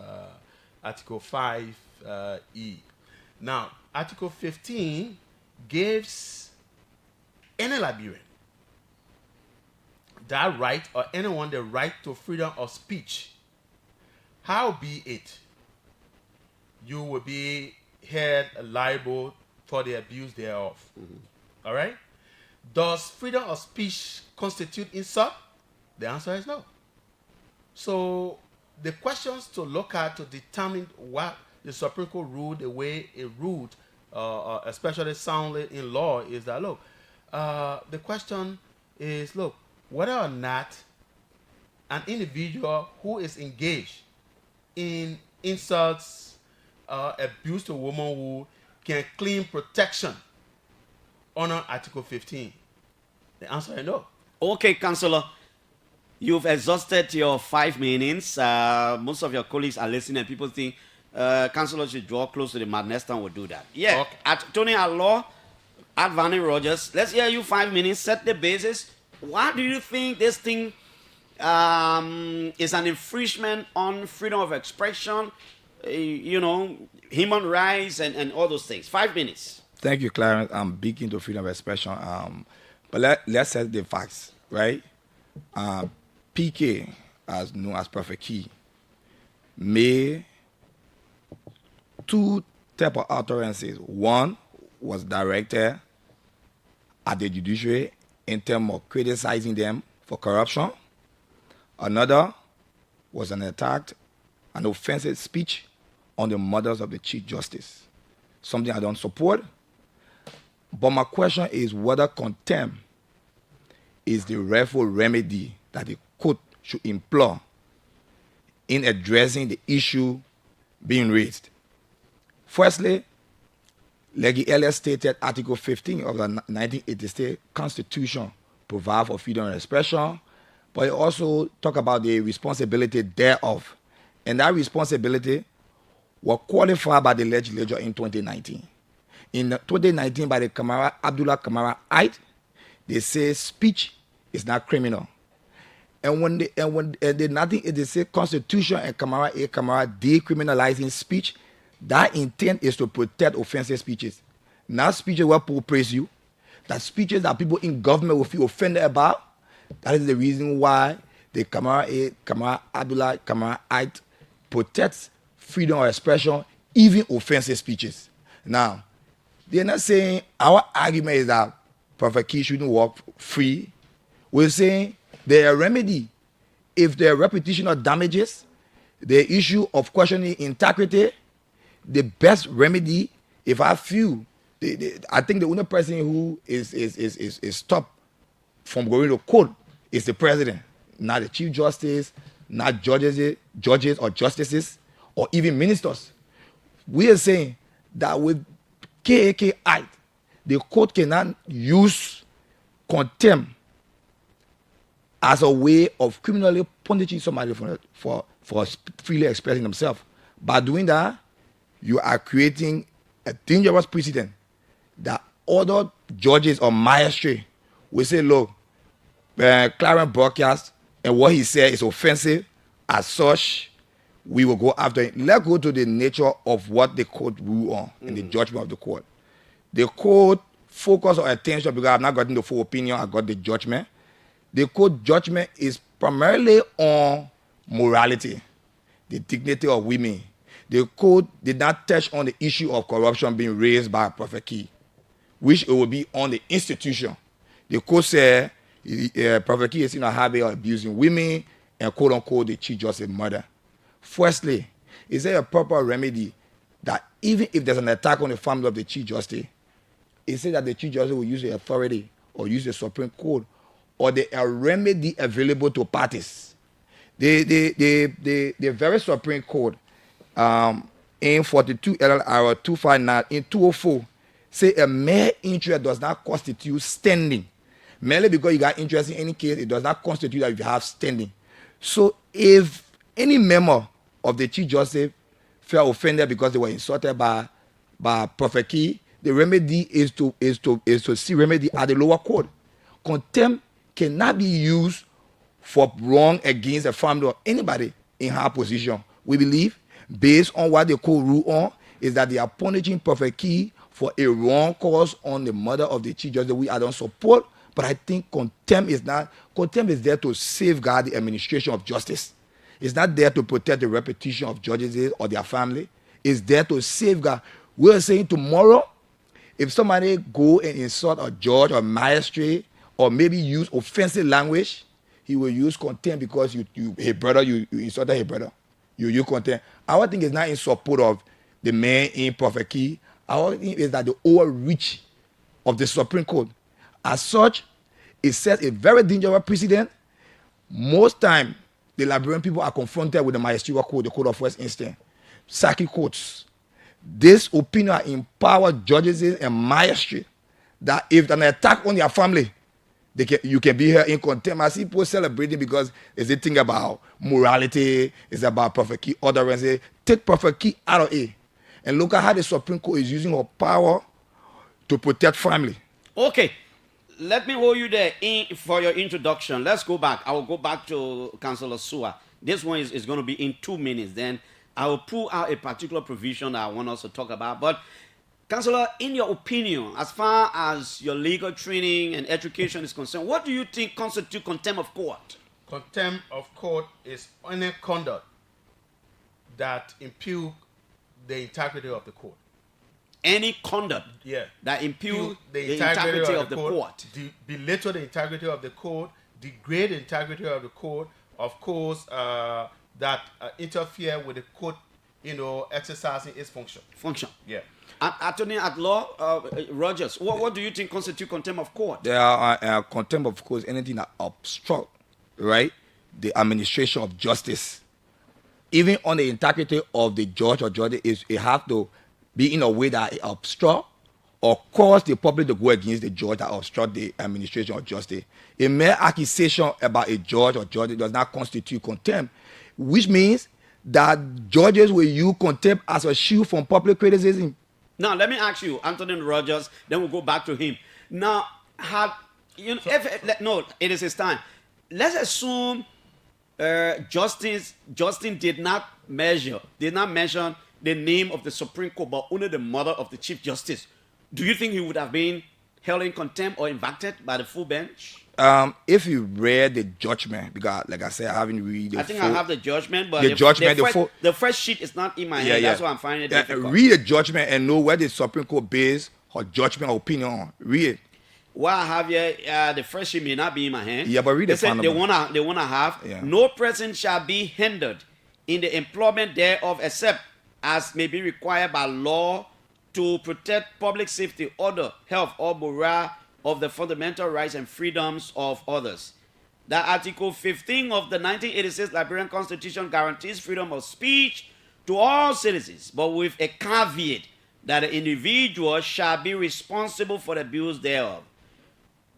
Article 5E. Now, Article 15 gives any Liberian that right, or anyone the right to freedom of speech. Howbeit, you will be held liable for the abuse thereof. All right? Does freedom of speech constitute insult? The answer is no. So the questions to look at to determine what the Supreme Court ruled the way it ruled, especially soundly in law, is that, look, the question is, look, whether or not an individual who is engaged in insults, abuse to womanhood can claim protection under Article 15. The answer is no. Okay, Councillor, you've exhausted your 5 minutes. Most of your colleagues are listening and people think Councillor should draw close to the mic. Next time we'll do that. Yeah, okay. At Tony Law, at Vanny Rogers, let's hear you 5 minutes, set the basis. Why do you think this thing is an infringement on freedom of expression, human rights, and all those things? 5 minutes. Thank you, Clarence. I'm big into freedom of expression. But let's set the facts, right? PK, as known as Prophet Key, made 2 types of utterances. One was directed at the judiciary in terms of criticizing them for corruption. Another was an attack, an offensive speech on the mothers of the Chief Justice. Something I don't support. But my question is whether contempt is the rightful remedy that the court should employ in addressing the issue being raised. Firstly, like the earlier stated, Article 15 of the 1986 Constitution provides for freedom of expression, but it also talk about the responsibility thereof. And that responsibility was qualified by the legislature in 2019. In 2019, by the Abdullah Kamara Act, they say speech is not criminal. And when they say Constitution and Kamara decriminalizing speech, that intent is to protect offensive speeches. Not speeches where people praise you, that speeches that people in government will feel offended about. That is the reason why the Abdullah Kamara Act protects freedom of expression, even offensive speeches. Now, they're not saying our argument is that Prophet Key shouldn't walk free. We're saying there are remedy. If there are reputational damages, the issue of questioning integrity, the best remedy, if I feel, I think the only person who is stopped from going to court is the president, not the chief justice, not judges or justices, or even ministers. We are saying that with KAK Act, the court cannot use contempt as a way of criminally punishing somebody for freely expressing themselves. By doing that, you are creating a dangerous precedent that other judges or magistrates will say, look, Clarence broadcast and what he said is offensive. As such, we will go after it. Let's go to the nature of what the court ruled on in the judgment of the court. The court focused on attention because I've not gotten the full opinion, I got the judgment. The court judgment is primarily on morality, the dignity of women. The court did not touch on the issue of corruption being raised by Prophet Key, which it will be on the institution. The court said Prophet Key is in a habit of abusing women and quote unquote the Chief Justice murder. Firstly, is there a proper remedy that even if there's an attack on the family of the Chief Justice, it says that the Chief Justice will use the authority or use the Supreme Court or the remedy available to parties. The very Supreme Court in 42 LLR 259 in 204 say a mere interest does not constitute standing. Merely because you got interest in any case, it does not constitute that you have standing. So if any member of the Chief Justice felt offended because they were insulted by Prophet Key, the remedy is to see remedy at the lower court. Contempt cannot be used for wrong against a family or anybody in her position. We believe, based on what the court ruled on, is that they are punishing Prophet Key for a wrong cause on the murder of the Chief Justice. I don't support, but I think contempt is there to safeguard the administration of justice. It's not there to protect the reputation of judges or their family. It's there to safeguard. We're saying tomorrow, if somebody go and insult a judge or magistrate or maybe use offensive language, he will use contempt because you insulted his brother. You use contempt. Our thing is not in support of the man in Prophet Key. Our thing is that the overreach of the Supreme Court. As such, it sets a very dangerous precedent. Most time, the Liberian people are confronted with the magisterial court, the court of first instance, circuit courts. This opinion empower judges and magistrates that if an attack on their family, you can be here in contempt. I see people celebrating because it's a thing about morality, it's about Prophet Key, utterance. Take Prophet Key out of it. And look at how the Supreme Court is using her power to protect family. Okay. Let me hold you there for your introduction. Let's go back. I will go back to Councillor Sua. This one is going to be in 2 minutes. Then I will pull out a particular provision that I want us to talk about. But, Councillor, in your opinion, as far as your legal training and education is concerned, what do you think constitutes contempt of court? Contempt of court is any conduct that impugns the integrity of the court. Any conduct that impugns the integrity of the court. Belittle the integrity of the court, degrade the integrity of the court, of course, that interfere with the court, exercising its function. Yeah. Attorney at law, Rogers, what do you think constitutes contempt of court? There are contempt of court, anything that obstruct, right, the administration of justice. Even on the integrity of the judge or judge, it has to be in a way that it obstruct or cause the public to go against the judge that obstruct the administration of justice. A mere accusation about a judge or judge does not constitute contempt, which means that judges will use contempt as a shield from public criticism. Now, let me ask you, Anthony Rogers, then we'll go back to him. Now, no, it is his time. Let's assume Justin did not mention the name of the Supreme Court, but only the mother of the Chief Justice. Do you think he would have been held in contempt or indicted by the full bench? If you read the judgment, because like I said, I haven't read the I think I have the judgment, but the first sheet is not in my head. That's why I'm finding it difficult. Read the judgment and know where the Supreme Court based her judgment or opinion on. Read it. What I have here, the first sheet may not be in my hand. Yeah, but read it. They wanna have no person shall be hindered in the employment thereof except as may be required by law to protect public safety, order, health, or morale of the fundamental rights and freedoms of others. That Article 15 of the 1986 Liberian Constitution guarantees freedom of speech to all citizens, but with a caveat that the individual shall be responsible for the abuse thereof.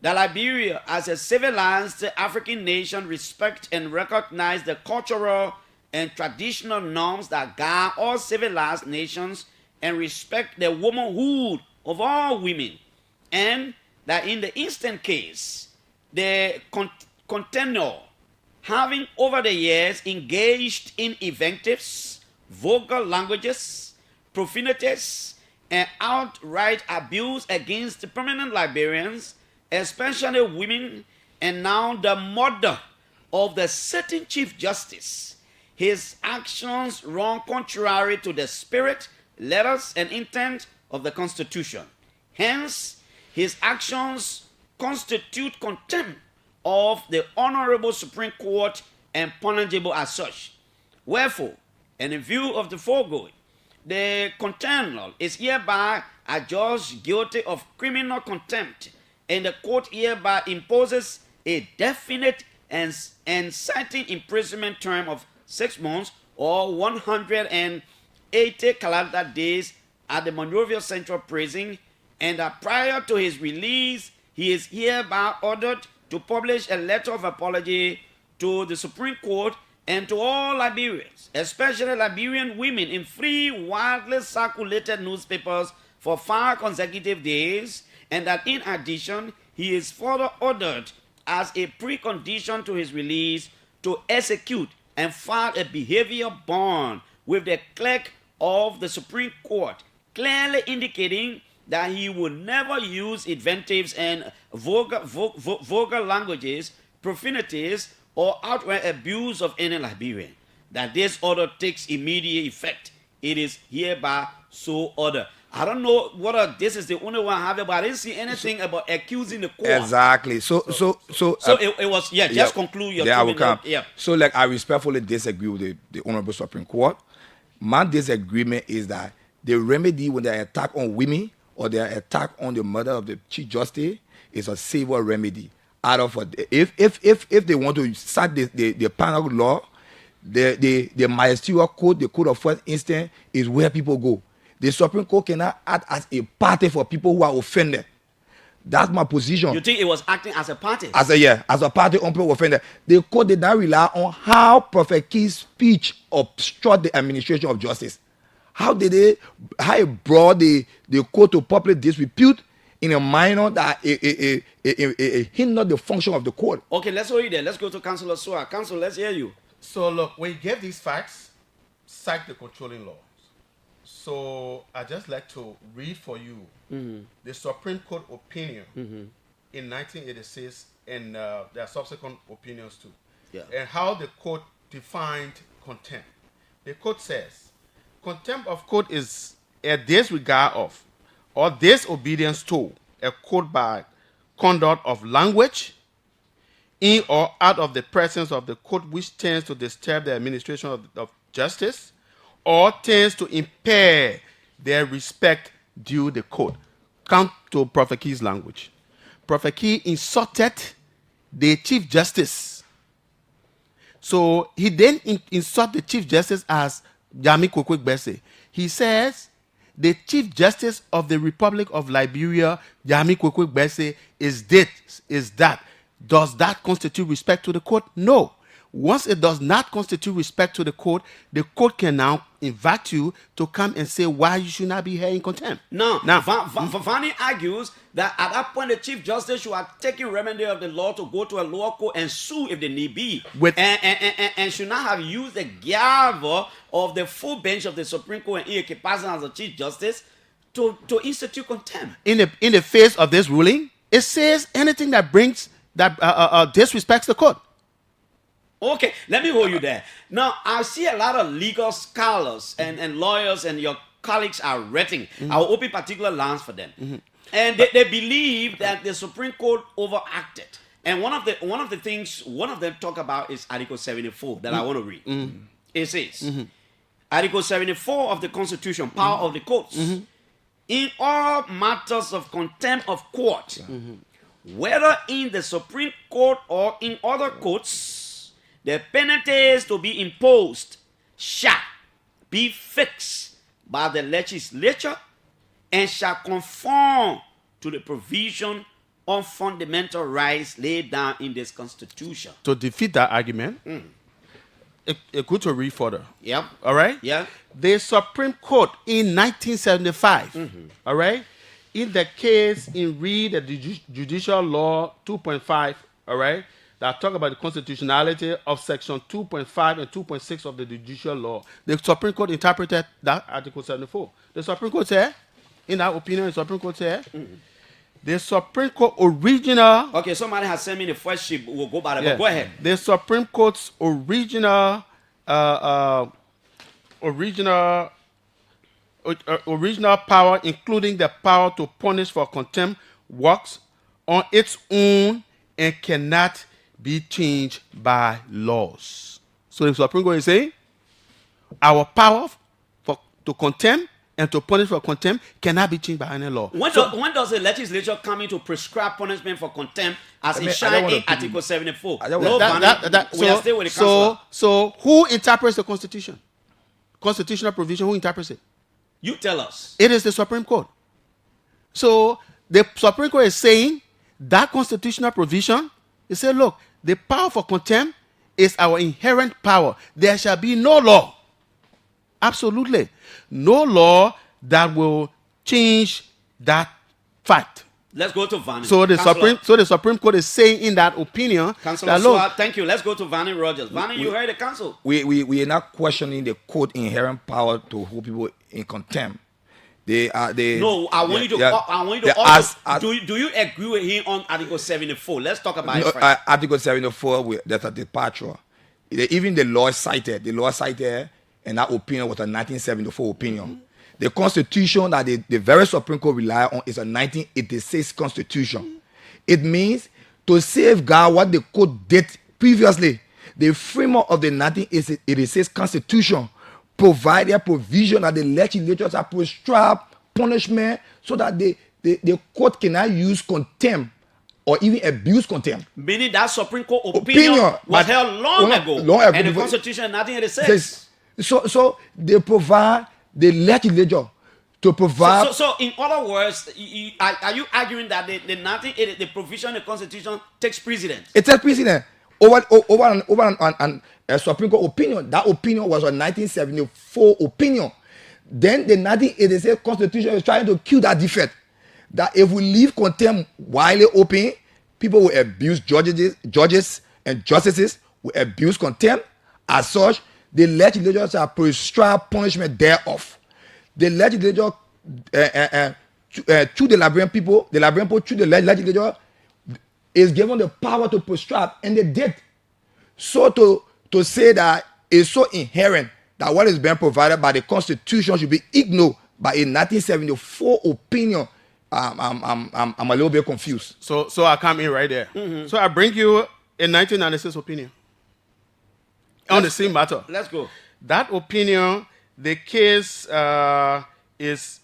That Liberia, as a civilized African nation, respect and recognize the cultural and traditional norms that guide all civilized nations and respect the womanhood of all women, and that in the instant case, the contender, having over the years engaged in invectives, vulgar languages, profanities, and outright abuse against the permanent Liberians, especially women, and now the mother of the sitting Chief Justice, his actions run contrary to the spirit, letters, and intent of the Constitution. Hence, his actions constitute contempt of the Honorable Supreme Court and punishable as such. Wherefore, and in view of the foregoing, the contender is hereby adjudged guilty of criminal contempt, and the court hereby imposes a definite and certain imprisonment term of 6 months or 180 calendar days at the Monrovia Central Prison, and that prior to his release, he is hereby ordered to publish a letter of apology to the Supreme Court and to all Liberians, especially Liberian women, in 3 widely circulated newspapers for 5 consecutive days, and that in addition, he is further ordered as a precondition to his release to execute and file a behavior bond with the clerk of the Supreme Court, clearly indicating that he will never use invectives and vulgar languages, profanities, or outright abuse of any Liberian. That this order takes immediate effect. It is hereby so ordered. I don't know whether this is the only one I have, but I didn't see anything about accusing the court. Exactly. So it was, just conclude your 2 minutes. Yeah. So, like, I respectfully disagree with the Honorable Supreme Court. My disagreement is that the remedy when they attack on women or they attack on the mother of the Chief Justice is a civil remedy. If they want to start the penal law, the magisterial code, the code of first instance, is where people go. The Supreme Court cannot act as a party for people who are offended. That's my position. You think it was acting as a party? As a party on people offended. The court did not rely on how Prophet Key's speech obstruct the administration of justice. How it brought the court to public disrepute in a manner that it hindered the function of the court. Okay, let's go there. Let's go to Councillor Soa. Councillor, let's hear you. So look, when you give these facts, cite the controlling laws. So I just like to read for you the Supreme Court opinion in 1986 and their subsequent opinions too, and how the court defined contempt. The court says, contempt of court is a disregard of or disobedience to a court by conduct of language in or out of the presence of the court which tends to disturb the administration of justice or tends to impair their respect due the court. Come to Prophet Key's language. Prophet Key insulted the Chief Justice. So he then insulted the Chief Justice as Yami Kokwek Bese. He says, the Chief Justice of the Republic of Liberia, Yami Kwekwe Gbese, is that. Does that constitute respect to the court? No. Once it does not constitute respect to the court can now invite you to come and say why you should not be here in contempt. Now, Vani argues that at that point the Chief Justice should have taken remedy of the law to go to a lower court and sue if they need be, and should not have used the gavel of the full bench of the Supreme Court and E.A.K. Parsons as the Chief Justice to institute contempt. In the face of this ruling, it says anything that brings that disrespects the court. Okay, let me hold you there. Now, I see a lot of legal scholars and lawyers and your colleagues are writing. I will open particular lines for them. And they believe that the Supreme Court overacted. And one of the things one of them talk about is Article 74 that I want to read. It says, Article 74 of the Constitution, power of the courts. In all matters of contempt of court, whether in the Supreme Court or in other courts, the penalties to be imposed shall be fixed by the legislature and shall conform to the provision of fundamental rights laid down in this Constitution. To defeat that argument, it's good to read further. Yep. All right? Yeah. The Supreme Court in 1975, all right, in the case in Read the Judicial Law 2.5, all right, that talk about the constitutionality of section 2.5 and 2.6 of the judicial law. The Supreme Court interpreted that Article 74. The Supreme Court said, in that opinion, the Supreme Court said, the Supreme Court original... Okay, somebody has sent me the first sheet. We'll go by that, but go ahead. The Supreme Court's original power, including the power to punish for contempt, works on its own and cannot be changed by laws. So the Supreme Court is saying our power to contempt and to punish for contempt cannot be changed by any law. When does the legislature come in to prescribe punishment for contempt as enshrined in Article 74? So who interprets the Constitution? Constitutional provision, who interprets it? You tell us. It is the Supreme Court. So the Supreme Court is saying that constitutional provision, it said, look, the power for contempt is our inherent power. There shall be no law. Absolutely. No law that will change that fact. Let's go to Vanny. So the Supreme Court is saying in that opinion. Councilor Swart, thank you. Let's go to Vanny Rogers. Vanny, you heard the council. We are not questioning the court inherent power to hold people in contempt. No, I want you to also, do you agree with him on Article 74? Let's talk about it first. Article 74, that's a departure. Even the law cited, and that opinion was a 1974 opinion. The Constitution that the very Supreme Court rely on is a 1986 Constitution. It means to safeguard what the court did previously. The framework of the 1986 Constitution provided a provision that the legislatures have prescribed punishment so that the court cannot use contempt or even abuse contempt. Meaning that Supreme Court opinion was held long ago. And the Constitution in 1986. So they provide the legislature to provide. So in other words, are you arguing that the provision in the Constitution takes precedence? It takes precedence over a Supreme Court opinion. That opinion was a 1974 opinion. Then the 1986 Constitution is trying to kill that defect. That if we leave contempt widely open, people will abuse judges and justices will abuse contempt. As such, the legislatures have prescribed punishment thereof. The legislature, through the Liberian people through the legislature, is given the power to prescribe, and they did. So to say that it's so inherent that what is being provided by the Constitution should be ignored by a 1974 opinion, I'm a little bit confused. So I come in right there. So I bring you a 1996 opinion on the same matter. Let's go. That opinion, the case is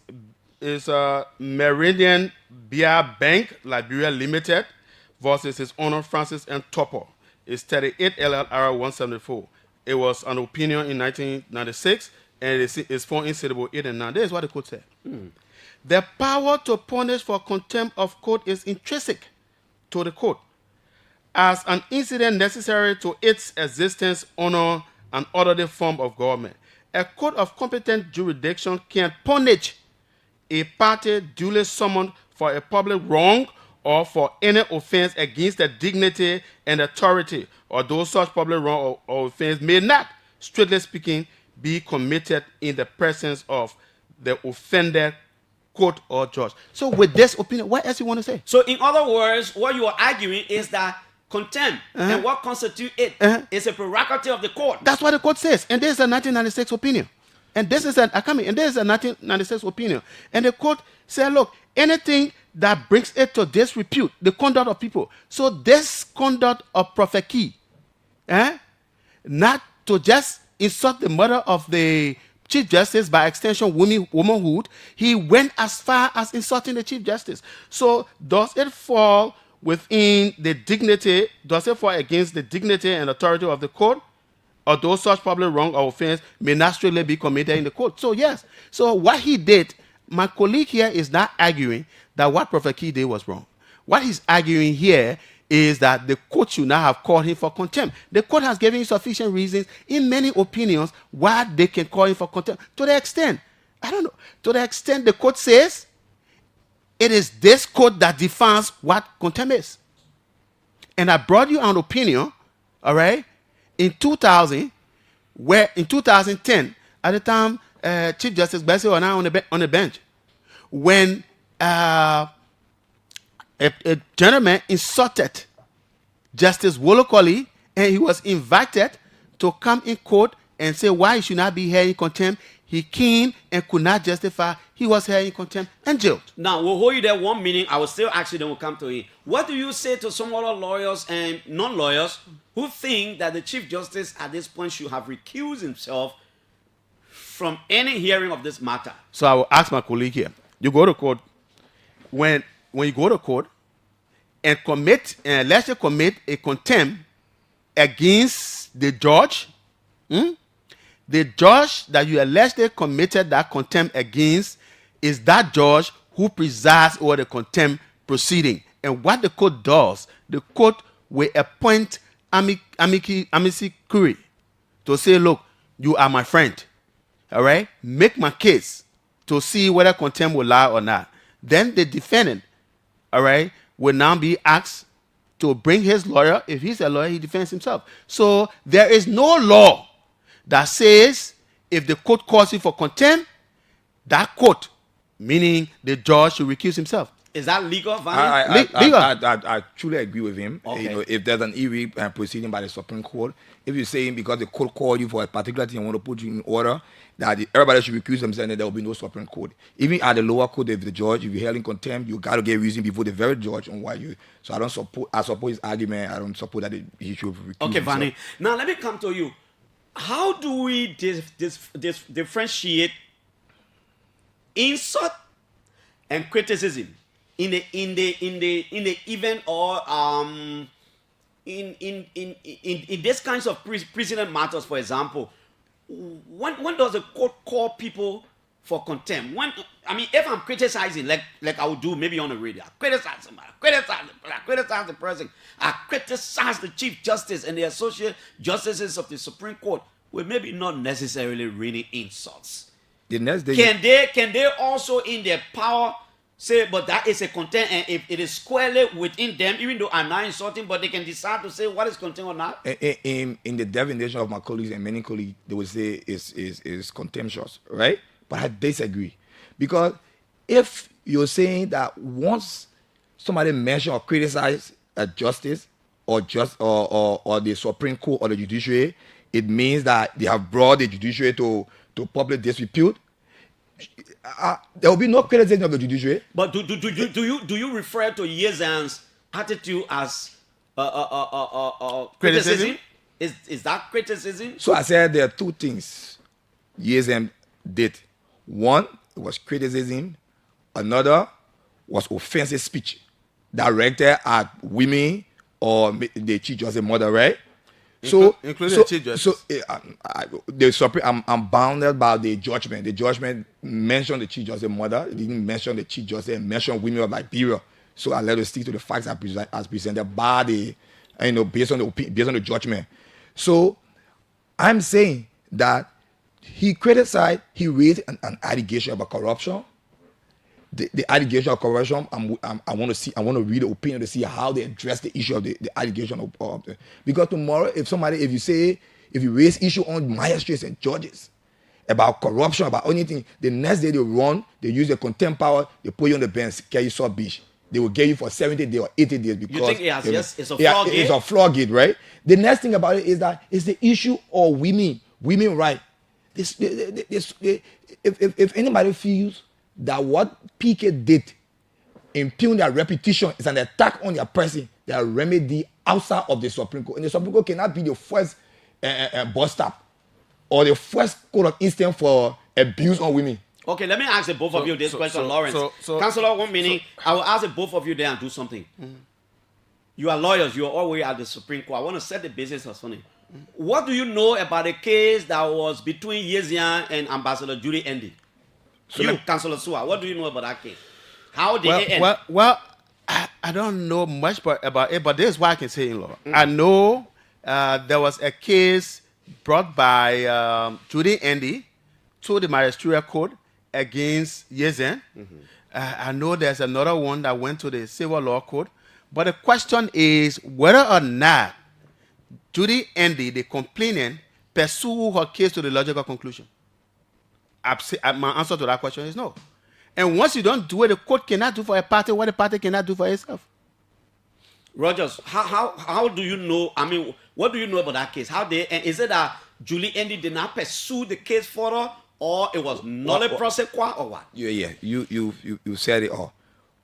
Meridian Beer Bank, Liberia Limited, versus His Honor Francis M. Topper. It's 38 LLR 174. It was an opinion in 1996, and it's found in syllable 8 and 9. This is what the court said. The power to punish for contempt of court is intrinsic to the court as an incident necessary to its existence, honor, and orderly form of government. A court of competent jurisdiction can punish a party duly summoned for a public wrong or for any offense against the dignity and authority, although such public wrong or offense may not, strictly speaking, be committed in the presence of the offended court or judge. So with this opinion, what else you want to say? So in other words, what you are arguing is that contempt and what constitutes it is a prerogative of the court. That's what the court says. And this is a 1996 opinion. And this is a 1996 opinion. And the court said, look, anything that brings it to disrepute, the conduct of people. So this conduct of Prophet Key, not to just insult the mother of the Chief Justice, by extension womanhood, he went as far as insulting the Chief Justice. So does it fall within the dignity, does it fall against the dignity and authority of the court? Although such public wrong or offense may naturally be committed in the court. So yes. So what he did, my colleague here is not arguing that what Prophet Key did was wrong. What he's arguing here is that the court should not have called him for contempt. The court has given sufficient reasons in many opinions why they can call him for contempt. To the extent, I don't know, to the extent the court says it is this court that defines what contempt is. And I brought you an opinion, all right, in 2000, where in 2010, at the time Chief Justice Bessie was now on the bench, when a gentleman insulted Justice Wolokoli, and he was invited to come in court and say why he should not be held in contempt. He came and could not justify. He was held in contempt and jailed. Now, we'll hold you there 1 minute. I will still actually then we'll come to it. What do you say to some other lawyers and non-lawyers who think that the Chief Justice at this point should have recused himself from any hearing of this matter? So I will ask my colleague here. You go to court. When you go to court and let's say commit a contempt against the judge, the judge that you allegedly committed that contempt against is that judge who presides over the contempt proceeding. And what the court does, the court will appoint amici curiae to say, look, you are my friend. All right? Make my case to see whether contempt will lie or not. Then the defendant, all right, will now be asked to bring his lawyer. If he's a lawyer, he defends himself. So there is no law that says if the court calls you for contempt, that court, meaning the judge, should recuse himself. Is that legal, legal. I truly agree with him. Okay. You know, if there's an e proceeding by the Supreme Court, if you're saying because the court called you for a particular thing and want to put you in order, that everybody should recuse themselves and there will be no Supreme Court. Even at the lower court, if the judge, if you're held in contempt, you got to get reason before the very judge on why you. So I support his argument. I don't support that he should recuse Okay, himself. Vanny. Now let me come to you. How do we differentiate insult and criticism in the event or in these kinds of precedent matters? For example, when does the court call people for contempt? If I'm criticizing, like I would do maybe on the radio, I criticize somebody, I criticize the president, I criticize the Chief Justice and the associate justices of the Supreme Court, well, maybe not necessarily really insults. The next day, can they also in their power say, but that is a contempt, and if it is squarely within them, even though I'm not insulting, but they can decide to say what is contempt or not? In the definition of my colleagues and many colleagues, they would say is contemptuous, right? But I disagree. Because if you're saying that once somebody mention or criticize a justice or the Supreme Court or the judiciary, it means that they have brought the judiciary to public disrepute. There will be no criticism of the judiciary. But do you refer to Yezan's attitude as criticism? Is that criticism? So I said there are two things Yezan did. One, it was criticism. Another was offensive speech directed at women or the Chief Justice mother, right? So, including so, the Chief Justice. I'm bounded by the judgment. The judgment mentioned the Chief Justice mother. It didn't mention the Chief Justice. It mentioned women of Liberia. So I let us stick to the facts as presented by the, based on the judgment. So I'm saying that he raised an allegation about corruption. The allegation of corruption, I want to read the opinion to see how they address the issue of the allegation because tomorrow, if you raise issue on magistrates and judges about corruption, about anything, the next day they use the contempt power, they put you on the bench, carry you South Beach. They will get you for 70 days or 80 days because you think it's a floodgate? It's a floodgate, right? The next thing about it is that it's the issue of women right. If anybody feels that what PK did impugn their reputation is an attack on their person, their remedy outside of the Supreme Court. And the Supreme Court cannot be the first bus stop or the first court of instance for abuse on women. Okay, let me ask the both of you this question, Lawrence. Councillor, 1 minute. I will ask the both of you there and do something. You are lawyers. You are always at the Supreme Court. I want to set the basis of something. What do you know about the case that was between Yezian and Ambassador Judy Endy? Councillor Sua, what do you know about that case? How did it end? Well, I don't know much about it, but this is what I can say, in law. I know there was a case brought by Judy Endy to the magisterial court against Yezen. I know there's another one that went to the civil law court. But the question is whether or not Judy Endy, the complainant, pursue her case to the logical conclusion. My answer to that question is no. And once you don't do it, the court cannot do for a party what the party cannot do for itself. Rogers, how do you know? I mean, what do you know about that case? Is it that Julie Endy did not pursue the case further, or it was nolle prosequi, or what? Yeah. You said it all.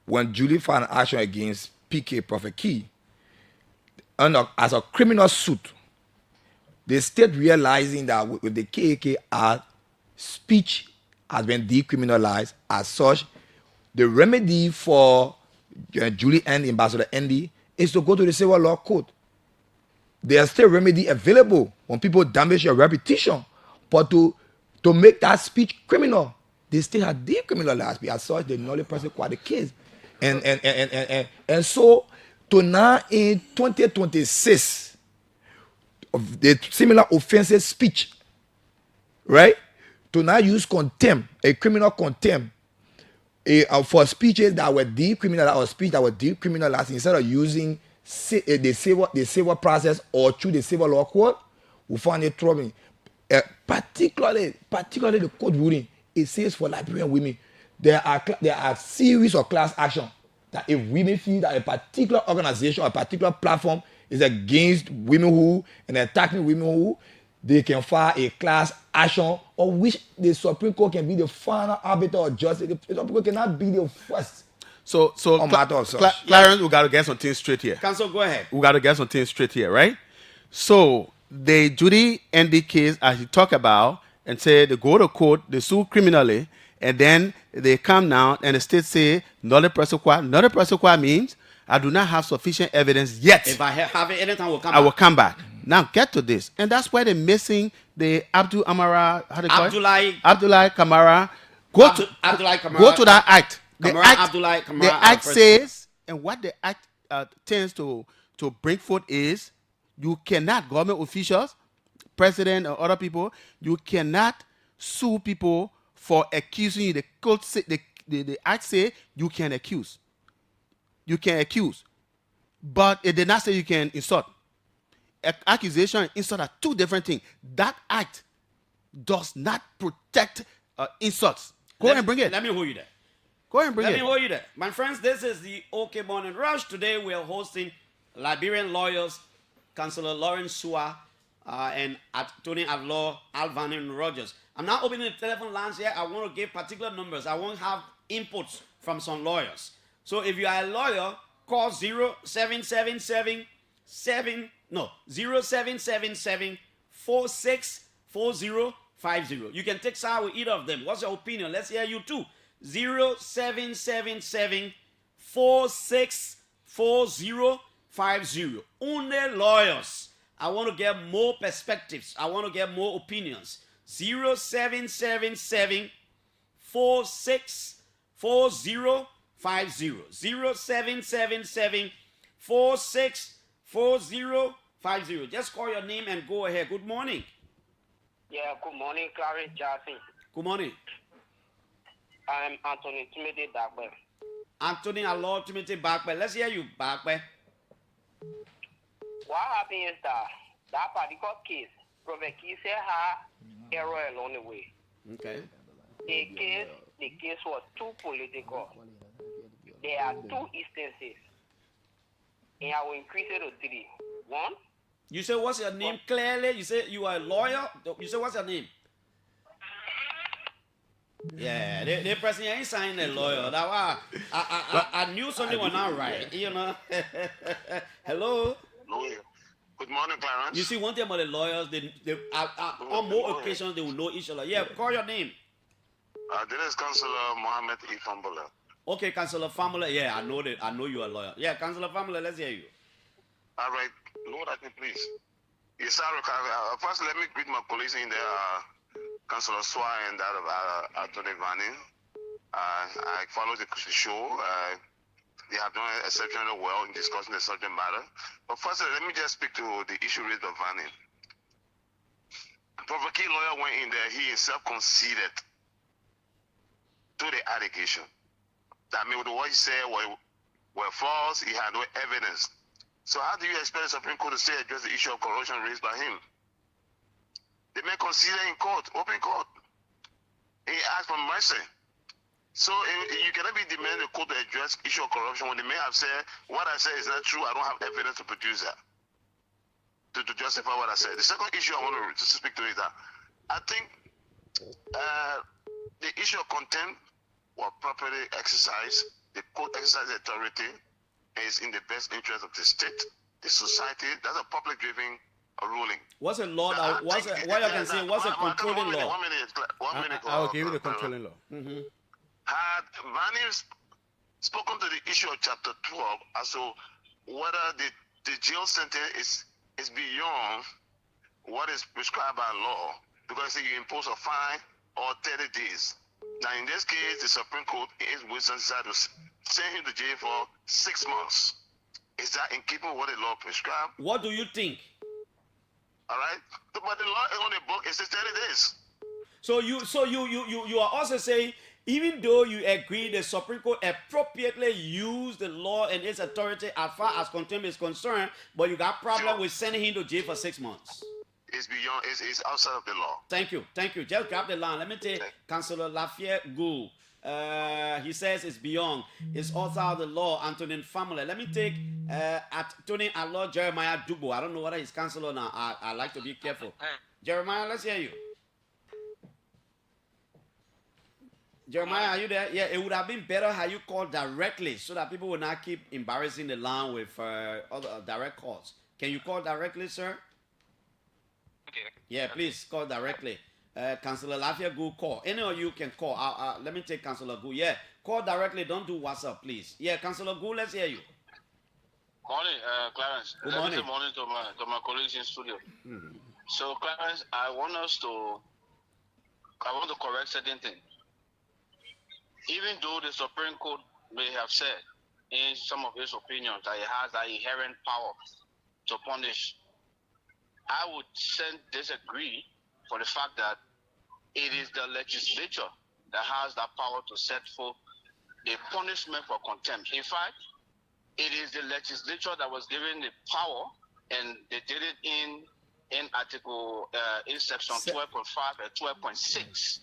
When Julie filed an action against PK Prophet Key, as a criminal suit, the state realizing that with the KAK Act, speech has been decriminalized. As such, the remedy for Julie and Ambassador Endy is to go to the civil law court. There's still remedy available when people damage your reputation, but to make that speech criminal, they still have decriminalized. As such, they nolle prosequi the case, and so to now in 2026, the similar offensive speech, right? To now use contempt, a criminal contempt, for speeches that were decriminalized or speech that were decriminalized, instead of using the civil process or through the civil law court, we find it troubling. Particularly the court ruling, it says for Liberian women, there are series of class action that if women feel that a particular organization or a particular platform is against women who and attacking women who, they can file a class action of which the Supreme Court can be the final arbiter of justice. The Supreme Court cannot be the first. So Clarence, we got to get some things straight here. Counsel, go ahead. We got to get some things straight here, right? So the Judy Endy case, as you talk about, and say they go to court, they sue criminally, and then they come down and the state say nolle prosequi. Nolle prosequi means I do not have sufficient evidence yet. If I have it anytime, I will come back. Now get to this, and that's why they're missing the Abdul Amara. How do you call it? Abdullahi Kamara. Go to that act. The act says, and what the act tends to bring forth is, you cannot, government officials, president or other people, you cannot sue people for accusing you. The act say you can accuse. You can accuse, but it did not say you can insult. Accusation and insult are two different things. That act does not protect insults. Go ahead and bring it. Let me hold you there. Go ahead and bring it. Let me hold you there. My friends, this is the OK Morning Rush. Today we are hosting Liberian lawyers, Councillor Lawrence Sua and attorney at law Alvan and Rogers. I'm now opening the telephone lines here. I want to give particular numbers. I won't have inputs from some lawyers. So if you are a lawyer, call 0777 464050. You can text out with either of them. What's your opinion? Let's hear you too. 0777 464050. Only lawyers I want to get more perspectives. I want to get more opinions. 0777 464050. 0777 464050. Just call your name and go ahead. Good morning. Yeah, good morning, Clarence Jackson. Good morning. I'm Anthony Timothy Dagbe. Anthony Allah Timothy Bakbe. Let's hear you, Bakbe. What happened is that particular case, Prophet Key said error along the way. Okay. The case was too political. There are 2 instances. And I will increase it to 3. 1. You say what's your name clearly? You say you are a lawyer? You say what's your name? Yeah, the person ain't signing a lawyer. That why I knew something was not right, you know. Hello? Good morning, Clarence. You see, one thing about the lawyers, on more occasions they will know each other. Yeah, call your name. This is Councillor Mohammed Ifambula. Okay, Councillor Famula. Yeah, I know that. I know you are a lawyer. Yeah, Councillor Famula, let's hear you. All right, Lord, I think, please. Yes, sir. First, let me greet my colleagues in there, Councillor Swai and that of Anthony Vani. I follow the show. They have done exceptionally well in discussing the subject matter. But first, let me just speak to the issue raised by Vani. Prophet Key lawyer went in there. He himself conceded to the allegation. That means what he said were false. He had no evidence. So how do you expect the Supreme Court to say address the issue of corruption raised by him? The man considered in court, open court. He asked for mercy. So you cannot be demanding the court to address issue of corruption when the man have said, what I said is not true, I don't have evidence to produce that, to justify what I said. The second issue I want to speak to is that I think the issue of contempt was properly exercised. The court exercised authority and is in the best interest of the state, the society. That's a public-driven ruling. What's a law? What's a controlling law? 1 minute. I'll give you the controlling law. Mm-hmm. Had Vani spoken to the issue of chapter 12 as to whether the jail sentence is beyond what is prescribed by law, because you impose a fine or 30 days. Now, in this case, the Supreme Court is wisdom decided to send him to jail for 6 months. Is that in keeping with what the law prescribed? What do you think? All right, but the law is on the book. It says 30 days. So you are also saying, even though you agree the Supreme Court appropriately used the law and its authority as far as contempt is concerned, but you got problem with sending him to jail for 6 months. It's beyond. It's outside of the law. Thank you. Just grab the line. Let me take Councillor Lafayette Gould. He says it's beyond. It's outside of the law. Antonin Family. Let me take Tony Allah Jeremiah Dubo. I don't know whether he's councillor now. I like to be careful. Jeremiah, let's hear you. Jeremiah, are you there? Yeah, it would have been better had you called directly so that people would not keep embarrassing the line with other direct calls. Can you call directly, sir? Okay. Yeah, please call directly. Councillor Lafayette Gould, call. Any of you can call. Let me take Councillor Gould. Yeah, call directly. Don't do WhatsApp, please. Yeah, Councillor Gould, let's hear you. Morning, Clarence. Good morning. Good morning to my colleagues in studio. Mm-hmm. So, Clarence, I want to correct certain things. Even though the Supreme Court may have said in some of its opinions that it has that inherent power to punish, I would disagree for the fact that it is the legislature that has that power to set forth the punishment for contempt. In fact, it is the legislature that was given the power, and they did it in article in section 12.5 and 12.6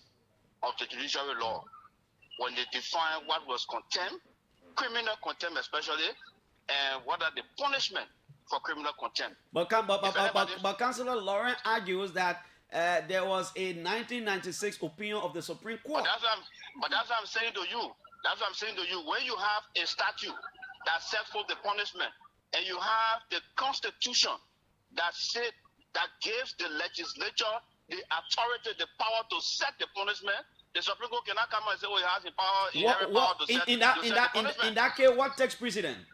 of the judiciary law, when they define what was contempt, criminal contempt especially, and what are the punishment for criminal contempt. But Councillor Lawrence argues that there was a 1996 opinion of the Supreme Court. But that's what I'm saying to you. That's what I'm saying to you. When you have a statute that sets forth the punishment, and you have the Constitution that gives the legislature the authority, the power to set the punishment, the Supreme Court cannot come and say, "Oh, it has the power, inherent power to set the punishment." In that case, what takes precedent?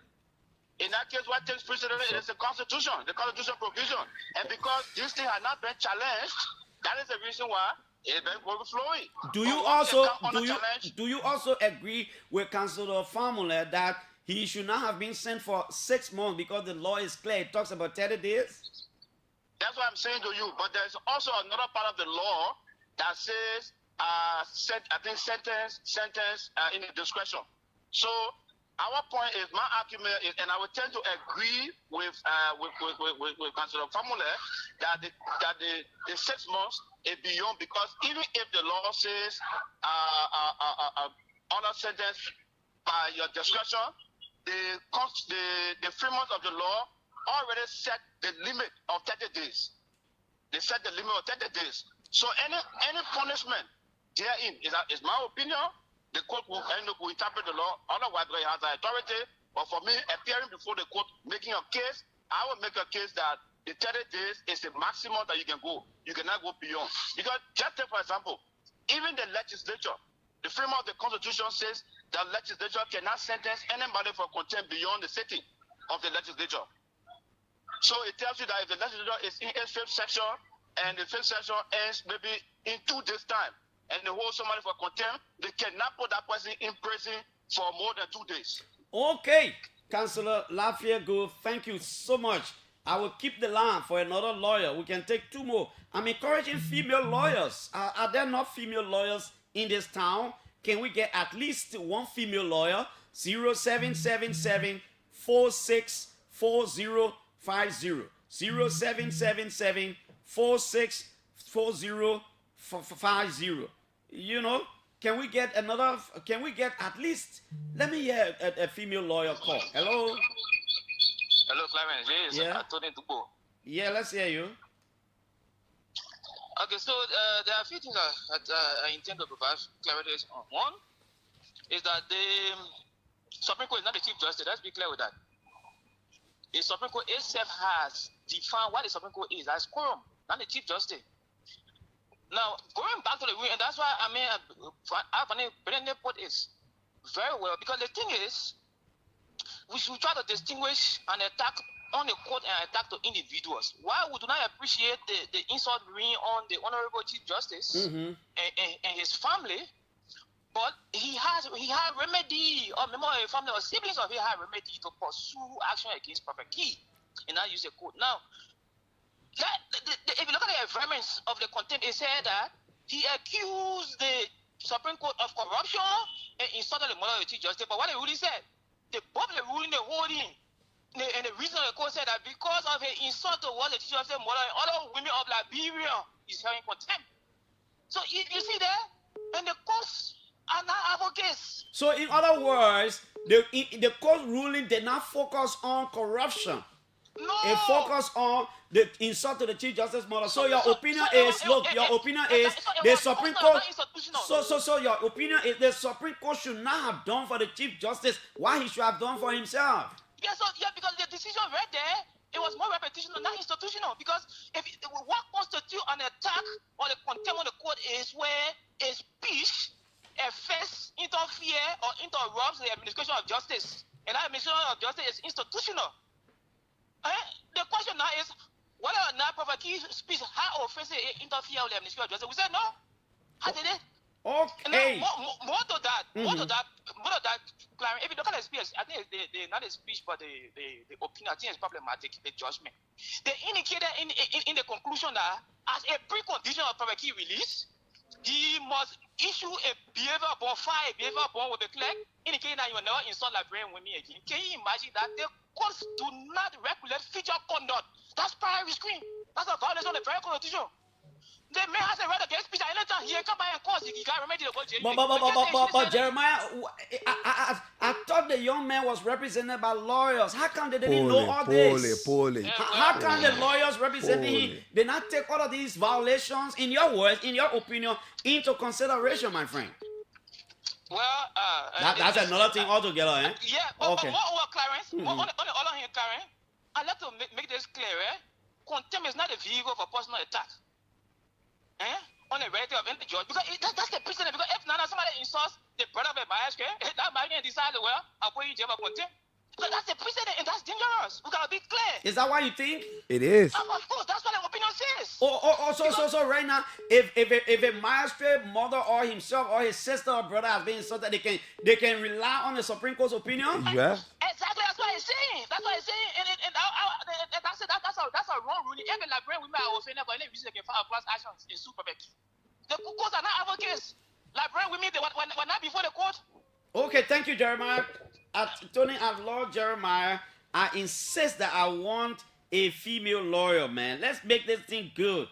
In that case, what takes precedence is the Constitution provision. And because this thing has not been challenged, that is the reason why it's been overflowing. Do you also agree with Councillor Famula that he should not have been sent for 6 months because the law is clear? It talks about 30 days. That's what I'm saying to you. But there's also another part of the law that says, sentence in the discretion. So our point is, my argument is, and I would tend to agree with Councillor Famula that the 6 months is beyond, because even if the law says other sentence by your discretion, the framework of the law already set the limit of 30 days. They set the limit of 30 days. So any punishment therein is my opinion. The court will interpret the law. Otherwise, it has authority. But for me, appearing before the court, making a case, I would make a case that the 30 days is the maximum that you can go. You cannot go beyond. Because just take, for example, even the legislature, the framework of the Constitution says that legislature cannot sentence anybody for contempt beyond the sitting of the legislature. So it tells you that if the legislature is in its 5th session and the 5th session ends maybe in 2 days' time, and they hold somebody for contempt, they cannot put that person in prison for more than 2 days. Okay, Councillor Lafayette, thank you so much. I will keep the line for another lawyer. We can take 2 more. I'm encouraging female lawyers. Are there not female lawyers in this town? Can we get at least 1 female lawyer? 0777 464050. 0777 464050. You know, can we get at least, let me hear a female lawyer call. Hello? Hello, Clarence. Yes, Yeah. Tony Dubo. Yeah, let's hear you. Okay, so there are a few things that I intend to provide clarity on. One is that the Supreme Court is not the Chief Justice. Let's be clear with that. The Supreme Court itself has defined what the Supreme Court is as quorum, not the Chief Justice. Now, going back to the and that's why I mean, Brendan put is very well, because the thing is, we should try to distinguish an attack on the court and attack to individuals. While we do not appreciate the insult being on the Honorable Chief Justice and his family, but he had remedy, or member of family or siblings of him had remedy to pursue action against Prophet Key, and I use the court. Now, if you look at the environments of the contempt, it said that he accused the Supreme Court of corruption and insulted the mother of the Chief Justice. But what the ruling said, the public ruling, the holding, and the reason the court said that because of his insult towards the Chief Justice mother and other women of Liberia, he's having contempt. So you see there, and the courts are not advocates. So in other words, the court ruling did not focus on corruption. No. It focused on the insult to the Chief Justice mother. So your opinion is, your opinion is the Supreme Court. So your opinion is the Supreme Court should not have done for the Chief Justice what he should have done for himself. Because the decision right there, it was more repetitional, not institutional. Because what constitutes an attack or the contempt of the court is where a speech affects, interfere, or interrupts the administration of justice. And that administration of justice is institutional. The question now is whether or not Prophet Key's speech how offensive it interfere with the administration of justice. We said no. How did it? Okay. More to that, Clarence, if you look at the speech, I think not the speech, but the opinion, I think it's problematic, the judgment. They indicated in the conclusion that as a precondition of Prophet Key release, he must issue a behavior bond, file a behavior bond with the clerk, indicating that you will never insult Liberian women again. Can you imagine that? The courts do not regulate feature conduct. That's primary screen. That's a violation of the very constitution. The man has a right against speech at any time. He can come by and cause he can remedy the budget. But Jeremiah, I thought the young man was represented by lawyers. How come they didn't know all this? How come the lawyers representing him did not take all of these violations, in your words, in your opinion, into consideration, my friend? Well, that's another thing altogether, eh? Yeah, but okay. Moreover, Clarence, on the other hand, Clarence, I'd like to make this clear, eh? Contempt is not a vehicle for personal attack. On a relative of any judge, because that's the precedent. Because if somebody insults the brother of a marriage, that marriage can decide, well, I'll put you in jail for contempt. Because that's a precedent and that's dangerous. We gotta be clear. Is that what you think? It is. Of course, that's what the opinion says. So right now, if a magistrate, mother or himself or his sister or brother has been insulted, they can rely on the Supreme Court's opinion. Yeah. Exactly, that's what he's saying. That's what he's saying, and that's a wrong ruling. Every librarian we may have offended, but any reason they can file class actions in super back. The courts are not advocates. Librarian we meet we're not before the court. Okay, thank you, Jeremiah. Attorney at law Jeremiah, I insist that I want a female lawyer, man. Let's make this thing good.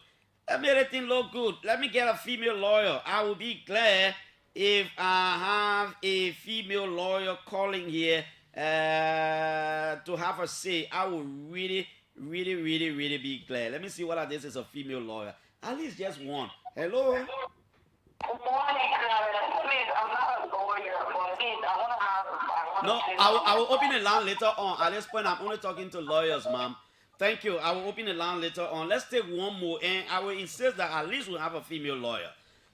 Let me make everything look good. Let me get a female lawyer. I will be glad if I have a female lawyer calling here to have a say. I will really be glad. Let me see what this is a female lawyer. At least just one. Hello? Good morning, Clarence. Please, I'm not a lawyer, but please, I will open the line later on. At this point, I'm only talking to lawyers, ma'am. Thank you. I will open the line later on. Let's take one more, and I will insist that at least we'll have a female lawyer.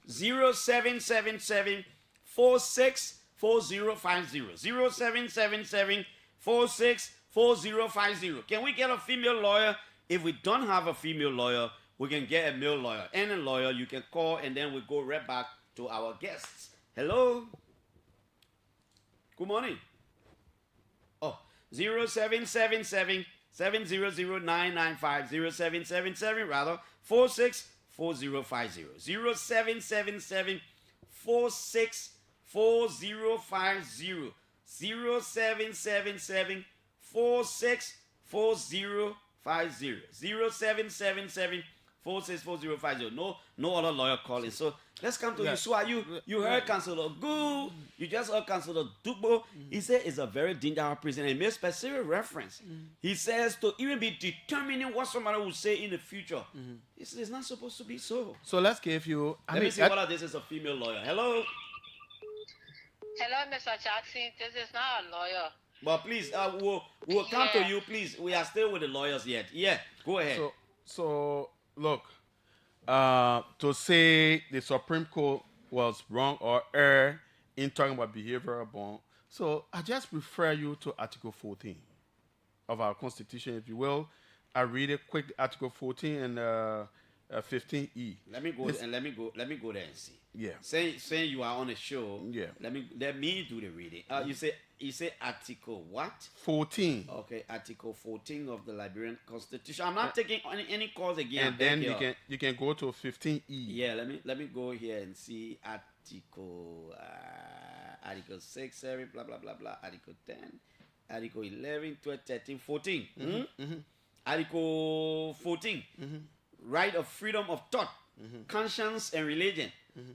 0777 464050. 0777 464050. Can we get a female lawyer? If we don't have a female lawyer, we can get a male lawyer. Any lawyer you can call, and then we go right back to our guests. Hello? Good morning. 0777 700-995. 0777 rather 464050. 0777 464050. 0777 464050. 0777 464050. No other lawyer calling. So let's come to you. So are you heard Councilor Gu, you just heard Councilor Dugbo. He said it's a very dangerous prison. And he made specific reference. He says to even be determining what somebody will say in the future. It's not supposed to be so. So let's give you. Let me see what this is a female lawyer. Hello? Hello, Mr. Jackson. This is not a lawyer. But please, we'll come to you, please. We are still with the lawyers yet. Yeah, go ahead. So look, to say the Supreme Court was wrong or err in talking about behavioral bond, so I just refer you to Article 14 of our Constitution, if you will. I read it quick, Article 14 and 15E. Let me go there and see. Yeah. Saying you are on a show. Yeah. Let me do the reading. You say Article what? 14. Okay, Article 14 of the Liberian Constitution. I'm not taking any calls again. And then you can go to 15E. Yeah, let me go here and see Article 6, blah blah blah blah. Article 10, Article 11, 12, 13, 14. Article 14. Right of freedom of thought, conscience, and religion.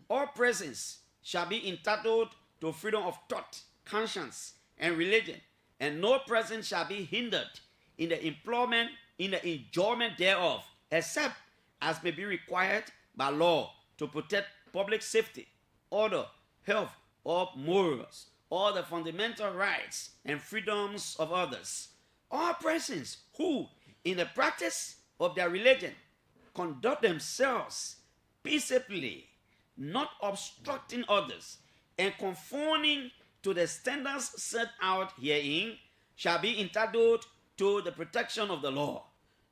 All persons shall be entitled to freedom of thought, conscience, and religion, and no person shall be hindered in the employment, in the enjoyment thereof, except as may be required by law to protect public safety, order, health, or morals, or the fundamental rights and freedoms of others. All persons who, in the practice of their religion, conduct themselves peaceably, not obstructing others, and conforming to the standards set out herein, shall be entitled to the protection of the law.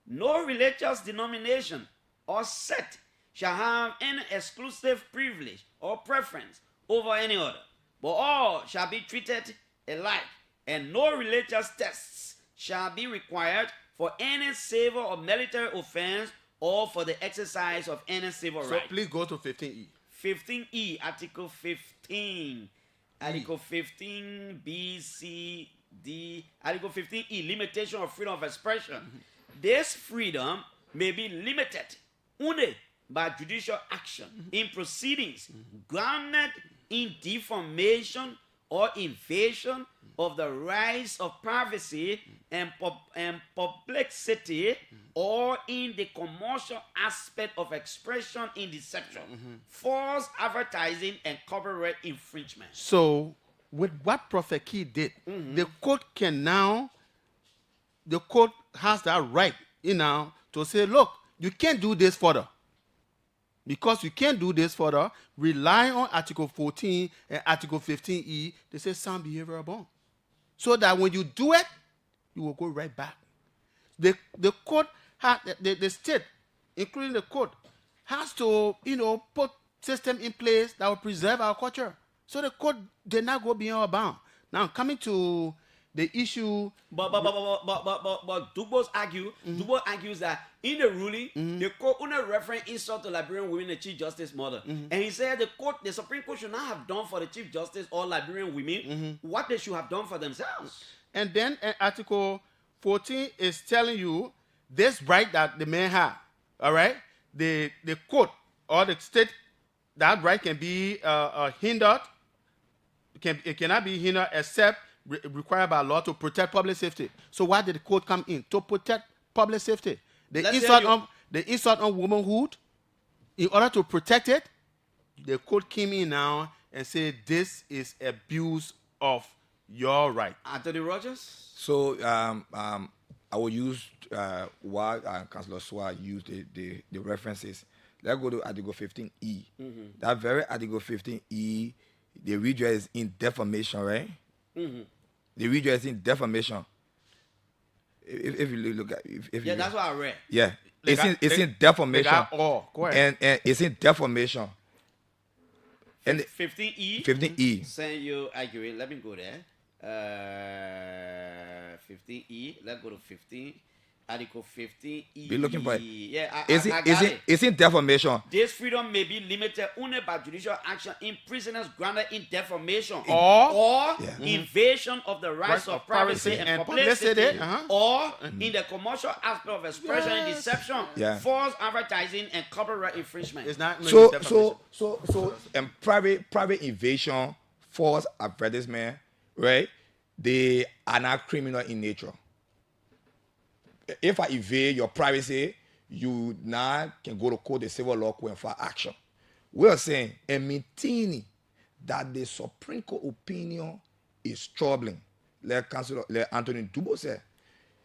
No religious denomination or sect shall have any exclusive privilege or preference over any other, but all shall be treated alike, and no religious tests shall be required for any civil or military offense or for the exercise of any civil right. So please go to 15E. 15E, Article 15. Article 15, B, C, D. Article 15E, limitation of freedom of expression. This freedom may be limited only by judicial action in proceedings grounded in defamation or invasion of the rights of privacy and publicity, or in the commercial aspect of expression in deception, false advertising, and copyright infringement. So, with what Prophet Key did, the court has that right, to say, look, you can't do this further. Because you can't do this further, rely on Article 14 and Article 15E, they say sound behavioral bond. so that when you do it, you will go right back. The court, the state, including the court, has to, put system in place that will preserve our culture. So the court did not go beyond bound. Now, coming to the issue, but Dubos argues that in the ruling, the court only reference insult to Liberian women, the Chief Justice mother, and he said the Supreme Court should not have done for the Chief Justice or Liberian women what they should have done for themselves. And then Article 14 is telling you this right that the men have. All right, the court or the state, that right can be hindered. It cannot be hindered except required by law to protect public safety. So why did the court come in? To protect public safety. The insult on womanhood, in order to protect it, the court came in now and said this is abuse of your right. Anthony Rogers? So I will use what Councillor Swa used the references. Let's go to Article 15E. That very Article 15E, the redress is in defamation, right? The redress is in defamation. If you look at, that's what I read. Yeah, it's in defamation. Go ahead. And it's in defamation. And 15E. 15E. Saying you agree. Let me go there. 15E. Let's go to 15. Article 15E. Be looking for it. Yeah, it's in defamation. This freedom may be limited only by judicial action in prisoners granted in defamation or invasion of the rights of privacy and publicity, or in the commercial aspect of expression and deception, false advertising and copyright infringement. It's not so private invasion, false advertisement, right? They are not criminal in nature. If I invade your privacy, you now can go to court, the civil law court, and file action. We are saying and maintaining that the Supreme Court opinion is troubling. Like Anthony Dubo said,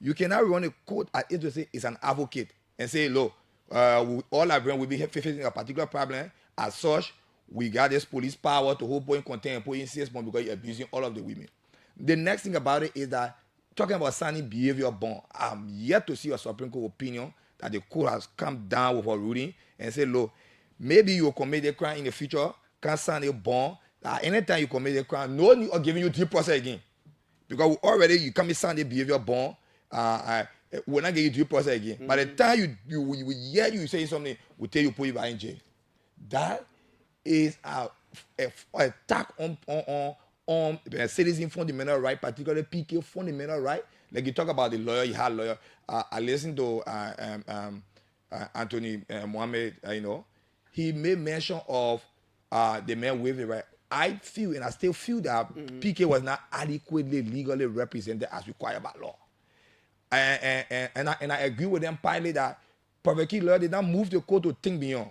you cannot run a court at it to say it's an advocate and say, look, all Liberians will be facing a particular problem. As such, we got this police power to hold point content and put in 6 months because you're abusing all of the women. The next thing about it is that talking about signing behavior bond, I'm yet to see a Supreme Court opinion that the court has come down with a ruling and say, look, maybe you will commit a crime in the future, can't sign a bond. Anytime you commit a crime, no need of giving you due process again. Because already you come and sign a behavior bond, we're not giving you due process again. By the time you hear you say something, we'll tell you put you back in jail. That is an attack on citizen fundamental right, particularly PK fundamental right. Like you talk about the lawyer, you had lawyer. I listened to Anthony Mohammed, he made mention of the man with the right. I feel, and I still feel that PK was not adequately legally represented as required by law. And I agree with them partly that Prophet Key lawyer did not move the court to think beyond.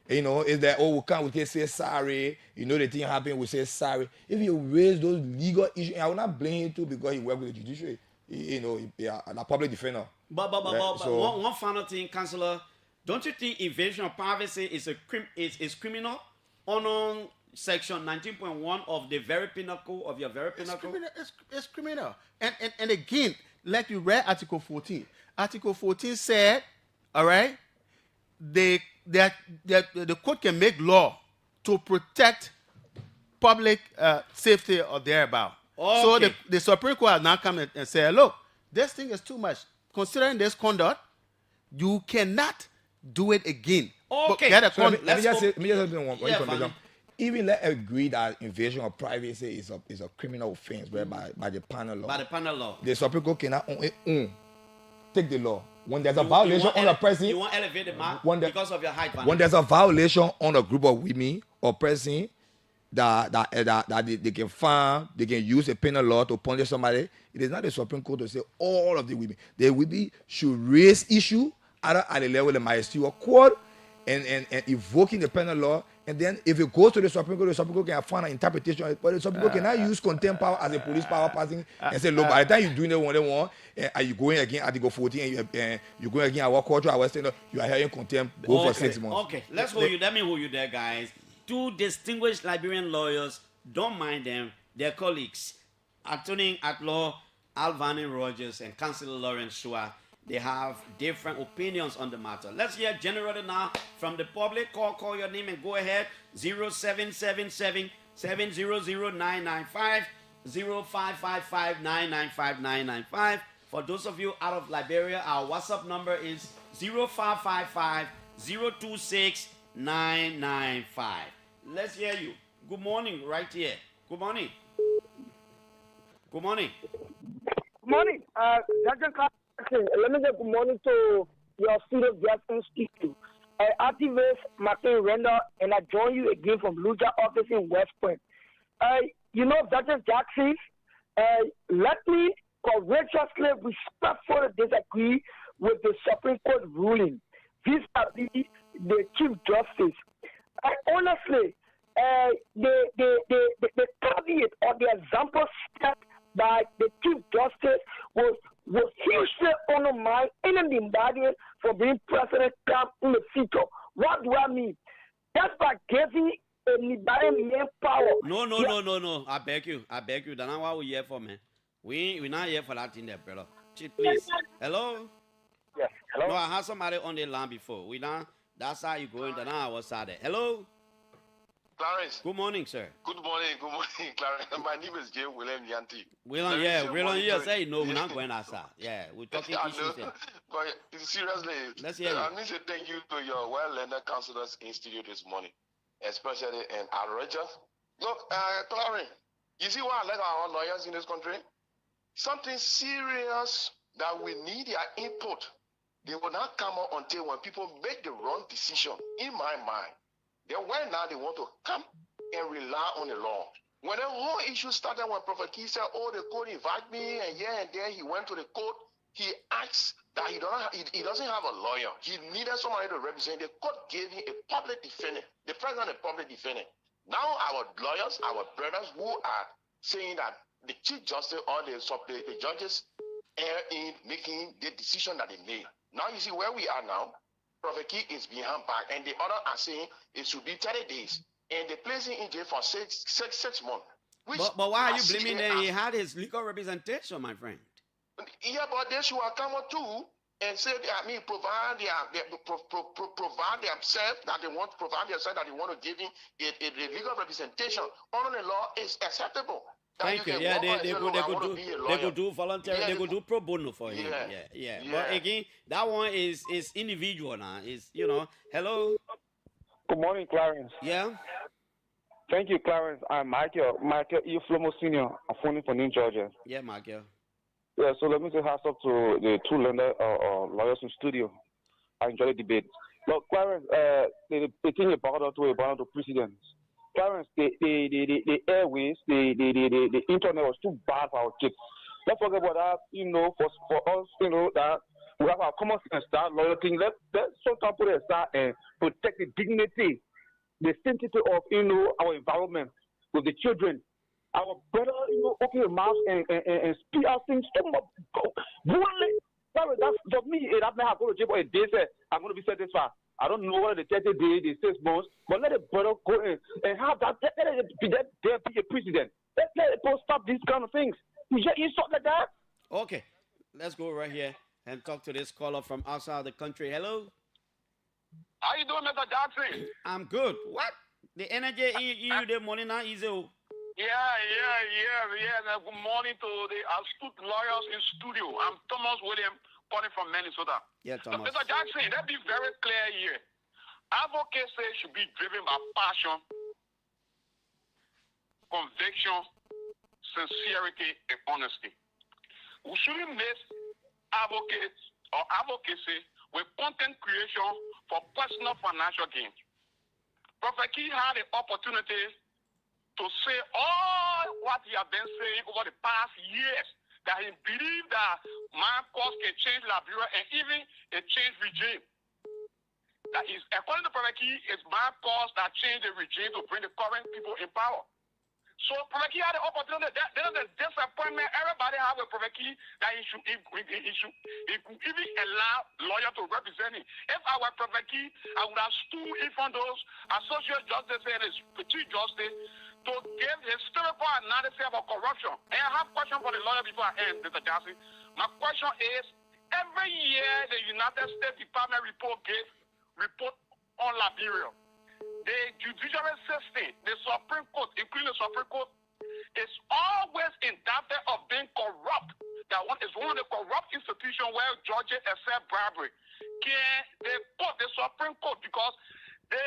Is that, we can say sorry, the thing happened, we say sorry. If you raise those legal issues, I will not blame him too because he worked with the judiciary, a public defender. But one final thing, Councillor, don't you think invasion of privacy is criminal? On section 19.1 of the very pinnacle of your very pinnacle? It's criminal. And again, like you read Article 14. Article 14 said, all right, the court can make law to protect public safety or thereabout. Okay. So the Supreme Court has now come and said, look, this thing is too much. Considering this conduct, you cannot do it again. Okay. Let me just say one information. Even let's agree that invasion of privacy is a criminal offense by the panel law. By the panel law. The Supreme Court cannot take the law. When there's a violation on a person, you want to elevate the mark because of your height. When there's a violation on a group of women or person that they can find, they can use a penal law to punish somebody, it is not the Supreme Court to say all of the women. The women should raise issue either at the level of the magisterial court and evoking the penal law. And then if it goes to the Supreme Court can find an interpretation. But the Supreme Court cannot use contempt power as a police power passing and say, look, by the time you're doing the one they want, are you going again Article 14 and you're going again our culture, our standard, you are hearing contempt, go for 6 months. Okay, let me hold you there, guys. Two distinguished Liberian lawyers, don't mind them, they're colleagues. Attorney at law Alvani Rogers and Councillor Lawrence Shua, they have different opinions on the matter. Let's hear generally now from the public. Call your name and go ahead. 0777 700 0555 995 For those of you out of Liberia, our WhatsApp number is 0555 026 995. Let's hear you. Good morning, right here. Good morning. Good morning. Good morning. Dr. Clarence, let me say good morning to your studio guest in studio. Activist Martin Render, and I join you again from Luja office in West Point. Dr. Jackson, let me courageously, respectfully disagree with the Supreme Court ruling vis-a-vis the Chief Justice. Honestly, the caveat or the example set by the Chief Justice was hugely undermined and embarrassing for being president in the future. What do I mean? Just by giving anybody mere power. No. I beg you. That's not what we're here for, man. We're not here for that thing there, brother. Please. Hello? Yes. Hello? No, I had somebody on the line before. That's how you going. That's not our side there. Hello? Clarence. Good morning, sir. Good morning, Clarence. My name is J. William Yanti. William, yes. Hey, no, we're not going outside. Yeah, we're talking issues here. But seriously, let's hear I need to thank you to your well-learned counselors in studio this morning, especially in outrageous. Look, Clarence, you see what I like our lawyers in this country? Something serious that we need their input. They will not come out until when people make the wrong decision, in my mind. Then when now they want to come and rely on the law. When the whole issue started, when Prophet Key said, the court invited me, and there he went to the court, he asked that he doesn't have a lawyer. He needed somebody to represent. The court gave him a public defendant, the president a public defendant. Now our lawyers, our brothers who are saying that the Chief Justice or the judges err in making the decision that they made. Now you see where we are now. Prophet Key is behind back, and the other are saying it should be 30 days, and they place him in jail for six months. But why are you blaming him? He had his legal representation, my friend. Yeah, but they should have come out too and say, provide themselves that they want to provide themselves that they want to give him a legal representation under the law is acceptable. Thank you. Yeah, they could do voluntary. Yeah, they could do pro bono for him. Yeah. But again, that one is individual now. Hello. Good morning, Clarence. Yeah. Thank you, Clarence. I'm Michael E. Flomo Senior. I'm phoning from New Georgia. Yeah, Michael. Yeah, so let me say hats up to the two lawyers in studio. I enjoy the debate. Look, Clarence, the thing about the president. Clarence, the airways, the internet was too bad for our kids. Don't forget about that, for us, that we have our common sense, that loyalty. Let's sometimes put it aside and protect the dignity, the sanctity of, our environment with the children. Our brother, open your mouth and speak out things. That's for me. That may have go to jail for a day. I'm going to be satisfied. I don't know whether the 30 days, the 6 months, but let the brother go in and have that. Let it be a president. Let it stop these kind of things. You sort like that. Okay, let's go right here and talk to this caller from outside the country. Hello. How you doing, Mr. Jackson? I'm good. What? The energy in you this morning not easy. Yeah. Good morning to the astute lawyers in studio. I'm Thomas William, calling from Minnesota. Yeah, Thomas. Mr. Jackson, let's be very clear here. Advocacy should be driven by passion, conviction, sincerity, and honesty. We shouldn't miss advocacy with content creation for personal financial gain. Prophet Key had the opportunity to say all what he has been saying over the past years, that he believed that my cause can change Liberia and even a change regime. That is, according to Prophet Key, it's my cause that changed the regime to bring the current people in power. So Prophet Key had the opportunity. There's a disappointment everybody have with Prophet Key that he could even allow lawyer to represent him. If I were Prophet Key, I would have stood in front of those associate justice and his chief justice to give historical analysis about corruption. And I have a question for the lawyer before I end, Mr. Jassy. My question is, every year the United States Department report on Liberia. The judiciary system, the Supreme Court, including the Supreme Court, is always indicted of being corrupt. That one is one of the corrupt institutions where judges accept bribery. Can the court, the Supreme Court, because the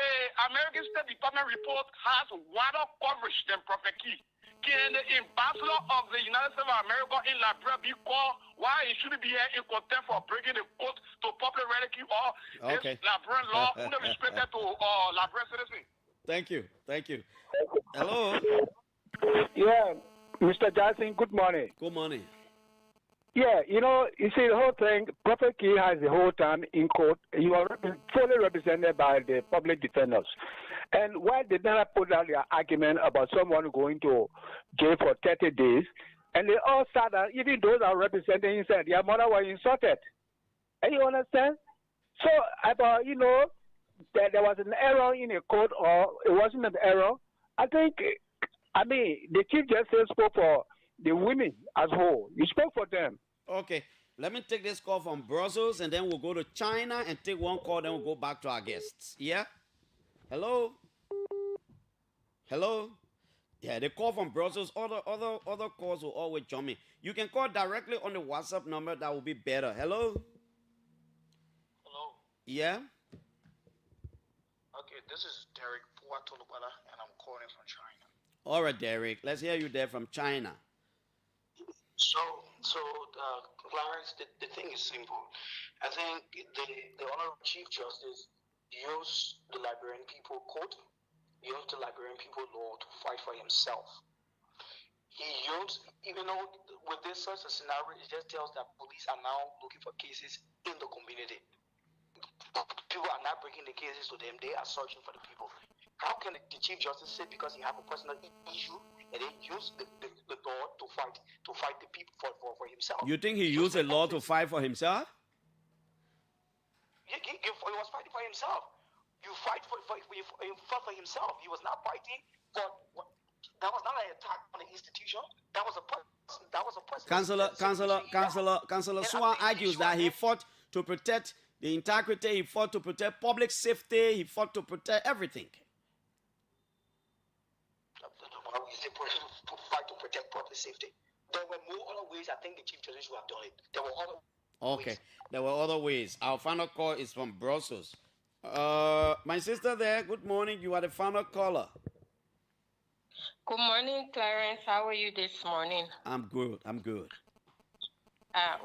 American State Department report has wider coverage than Prophet Key. Can the ambassador of the United States of America in Liberia be called why he shouldn't be here in contempt for breaking the court to public ridicule or this Liberian law who never respected to Liberian citizens? Thank you. Thank you. Hello. Yeah, Mr. Jackson, good morning. Good morning. Yeah, you see the whole thing, Prophet Key has the whole time in court. You are fully represented by the public defenders. And why did they not put out their argument about someone going to jail for 30 days? And they all said that even those are representing inside, their mother was insulted. And you understand? So, about, that there was an error in a court or it wasn't an error, the Chief Justice spoke for the women as whole. You spoke for them. Okay. Let me take this call from Brussels, and then we'll go to China and take one call, then we'll go back to our guests. Yeah? Hello? Hello? Yeah, the call from Brussels. Other calls will always jump in. You can call directly on the WhatsApp number. That will be better. Hello? Hello? Yeah? Okay, this is Derek Puatolubala, and I'm calling from China. All right, Derek. Let's hear you there from China. So Clarence, the thing is simple. I think the Honorable Chief Justice used the Liberian People Code, used the Liberian People Law to fight for himself. He used, even though with this such a scenario, it just tells that police are now looking for cases in the community. People are not bringing the cases to them, they are searching for the people. How can the Chief Justice say because he have a personal issue and they use the law to fight the people for himself? You think he used a law to fight for himself? He was fighting for himself. You fight for himself. He was not fighting for. That was not an attack on the institution. That was a person. Councillor Swan argues that he fought to protect the integrity. He fought to protect public safety. He fought to protect everything. To fight to protect public safety. There were more other ways I think the Chief Justice would have done it. There were other ways. There were other ways. Our final call is from Brussels. My sister there, good morning. You are the final caller. Good morning, Clarence. How are you this morning? I'm good.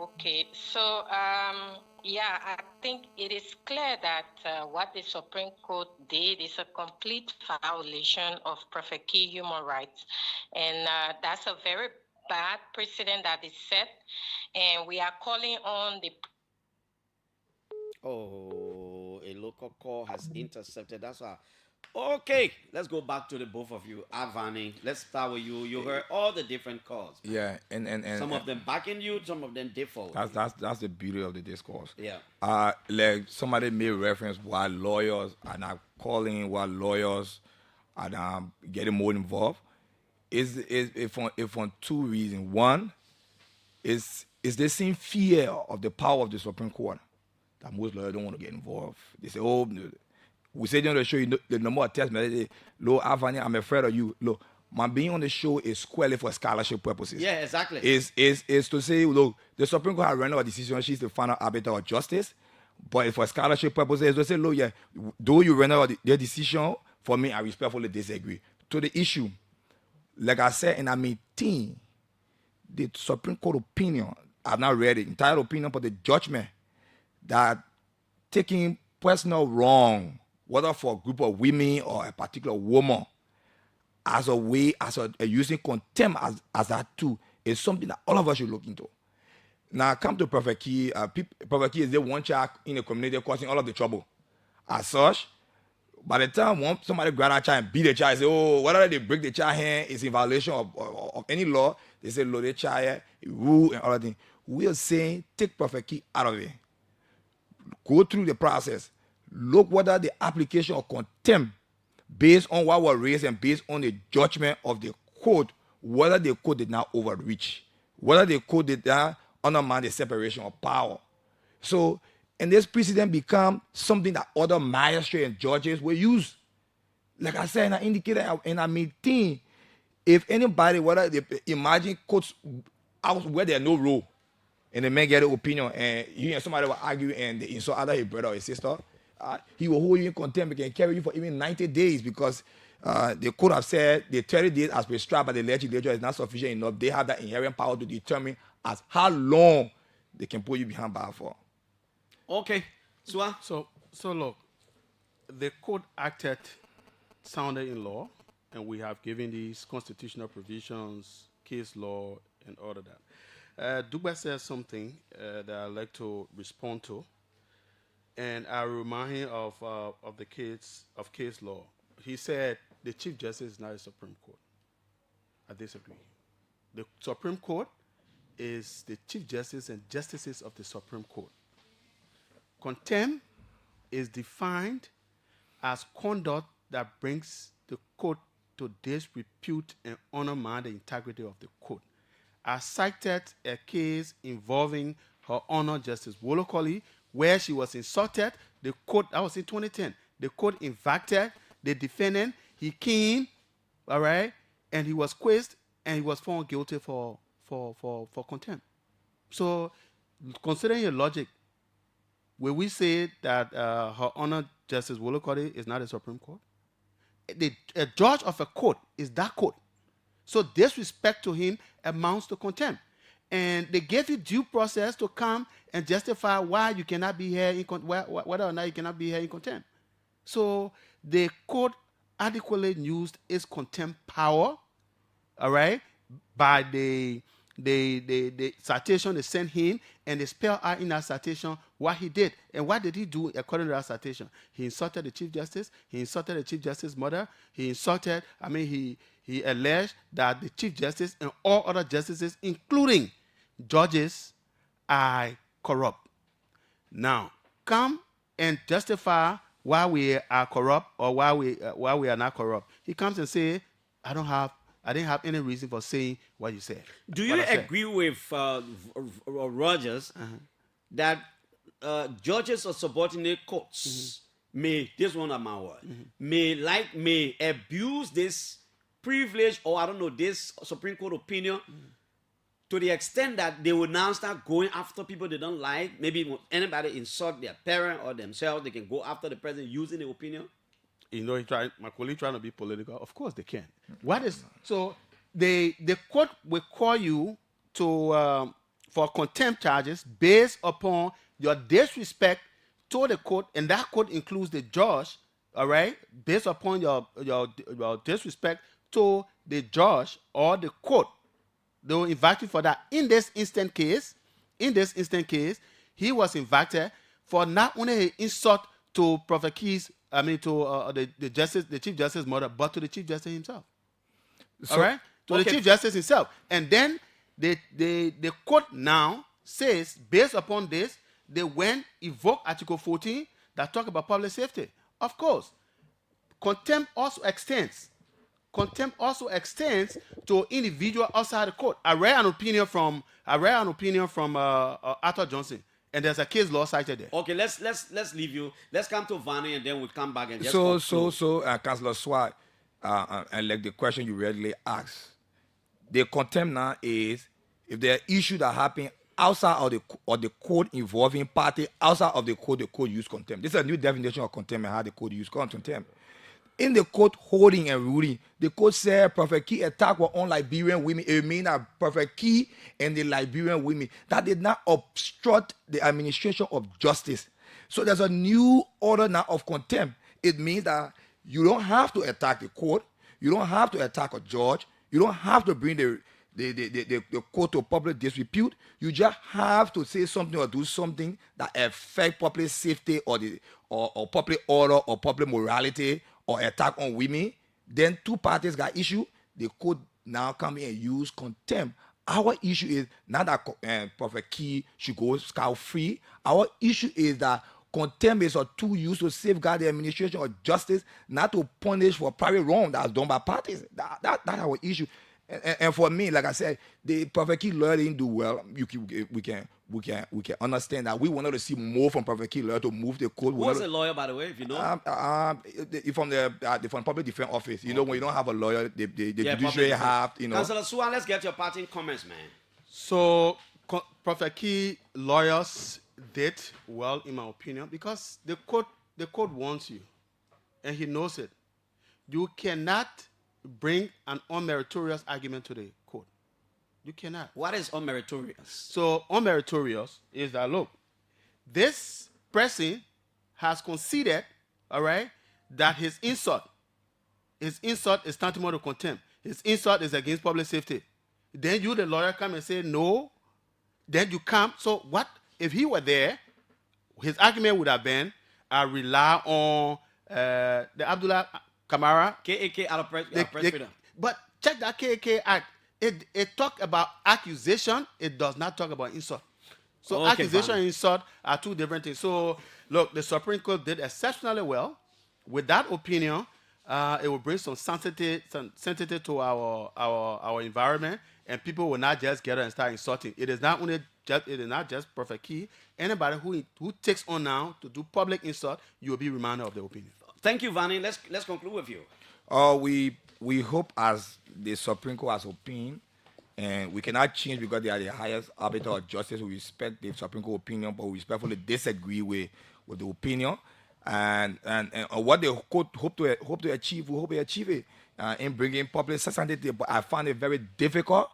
Okay. So, I think it is clear that what the Supreme Court did is a complete violation of Prophet Key human rights. And that's a very bad precedent that is set. And we are calling on the... Oh, a local call has intercepted. That's why. Okay, let's go back to the both of you. Avani, let's start with you. You heard all the different calls. Yeah, and some of them backing you, some of them differ. That's the beauty of the discourse. Yeah. Like somebody made reference why lawyers are not calling, why lawyers are getting more involved. If on two reasons. One is the same fear of the power of the Supreme Court that most lawyers don't want to get involved. They say, oh, we say on the show, the number of text messages, look, Avani, I'm afraid of you. Look, my being on the show is squarely for scholarship purposes. Yeah, exactly. Is to say, look, the Supreme Court has rendered a decision, she's the final arbiter of justice, but for scholarship purposes, to say, look, yeah, though you render the decision, for me, I respectfully disagree. To the issue, like I said, and I maintain the Supreme Court opinion, I've not read the entire opinion, but the judgment that taking personal wrong, whether for a group of women or a particular woman, as a way, using contempt as that too, is something that all of us should look into. Now, come to Prophet Key. Prophet Key is the one child in the community causing all of the trouble. As such, by the time somebody grab a child and beat the child, say, oh, whether they break the child hand is in violation of any law, they say, load the child, rule, and all that thing. We are saying, take Prophet Key out of it. Go through the process. Look whether the application of contempt based on what was raised and based on the judgment of the court, whether the court did not overreach, whether the court did not undermine the separation of power. So, and this precedent become something that other magistrates and judges will use. Like I said, and I indicated in our meeting, if anybody, whether they imagine courts out where there's no rule, and the man get an opinion, and you and somebody will argue and they insult either his brother or his sister, he will hold you in contempt. He can carry you for even 90 days because the court have said the 30 days as prescribed by the legislature is not sufficient enough. They have that inherent power to determine as how long they can put you behind bar for. Okay. So look, the court acted sounded in law, and we have given these constitutional provisions, case law, and all of that. Dugba says something that I'd like to respond to, and I remind him of the case law. He said the Chief Justice is not a Supreme Court. I disagree. The Supreme Court is the Chief Justice and justices of the Supreme Court. Contempt is defined as conduct that brings the court to disrepute and undermine the integrity of the court. I cited a case involving Her Honor Justice Wolokoli, where she was insulted. The court, that was in 2010, the court invited the defendant. He came, all right, and he was quizzed, and he was found guilty for contempt. So, considering your logic, will we say that Her Honor Justice Wolokoli is not a Supreme Court? A judge of a court is that court. So disrespect to him amounts to contempt. And they gave you due process to come and justify why you cannot be here, whether or not you cannot be here in contempt. So the court adequately used its contempt power, all right, by the citation they sent him, and they spell out in that citation what he did. And what did he do according to that citation? He insulted the Chief Justice. He insulted the Chief Justice's mother. He alleged that the Chief Justice and all other justices, including judges, are corrupt. Now, come and justify why we are corrupt or why we are not corrupt. He comes and say, I didn't have any reason for saying what you said. Do you agree with Rogers that judges or subordinate courts may, this one of my word, may abuse this privilege or this Supreme Court opinion to the extent that they will now start going after people they don't like? Maybe anybody insult their parent or themselves, they can go after the president using the opinion? You know, my colleague trying to be political. Of course they can. So the court will call you to for contempt charges based upon your disrespect to the court, and that court includes the judge. All right, based upon your disrespect to the judge or the court, they will invite you for that. In this instant case, he was invited for not only an insult to Prophet Key's, the Chief Justice's mother, but to the Chief Justice himself. So, all right? The Chief Justice himself. And then the court now says, based upon this, they went evoke Article 14 that talk about public safety. Of course, contempt also extends to individual outside the court. I read an opinion from Arthur Johnson, and there's a case law cited there. Okay, let's leave you. Let's come to Vani, and then we'll come back and just Councillor Swart, and like the question you readily asked, the contempt now is if there are issues that happen outside of the code involving party outside of the code use contempt. This is a new definition of contempt and how the code use contempt. In the court holding and ruling, the court said Prophet Key attack were on Liberian women. It means that Prophet Key and the Liberian women that did not obstruct the administration of justice. So there's a new order now of contempt. It means that you don't have to attack the court. You don't have to attack a judge. You don't have to bring the court to public disrepute. You just have to say something or do something that affect public safety or public order or public morality or attack on women. Then two parties got issue. The court now come in and use contempt. Our issue is not that Prophet Key should go scot-free. Our issue is that Contempt is a tool used to safeguard the administration of justice, not to punish for private wrong that's done by parties. That's our issue. And for me, like I said, the Prophet Key lawyer didn't do well. We can understand that. We wanted to see more from Prophet Key lawyer to move the code. Who was a lawyer, by the way, if you know? From the public defense office. You know, when you don't have a lawyer, the judiciary have, you know. Councillor Swan, let's get your parting comments, man. So, Prophet Key lawyers did well, in my opinion, because the court wants you, and he knows it. You cannot bring an unmeritorious argument to the court. You cannot. What is unmeritorious? So unmeritorious is that, look, this person has conceded, all right, that his insult is tantamount to contempt. His insult is against public safety. Then you, the lawyer, come and say no. Then you come. So what if he were there? His argument would have been, I rely on the Abdullah Kamara. KAK out of press freedom. But check that KAK Act. It talk about accusation. It does not talk about insult. So accusation and insult are two different things. So look, the Supreme Court did exceptionally well. With that opinion, it will bring some sensitivity to our environment, and people will not just get up and start insulting. It is not just Prophet Key. Anybody who takes on now to do public insult, you will be reminded of the opinion. Thank you, Vanny. Let's conclude with you. We hope, as the Supreme Court has opined, and we cannot change because they are the highest arbiter of justice. We respect the Supreme Court opinion, but we respectfully disagree with the opinion. And what the court hope to achieve, we hope they achieve it in bringing public certainty. But I found it very difficult,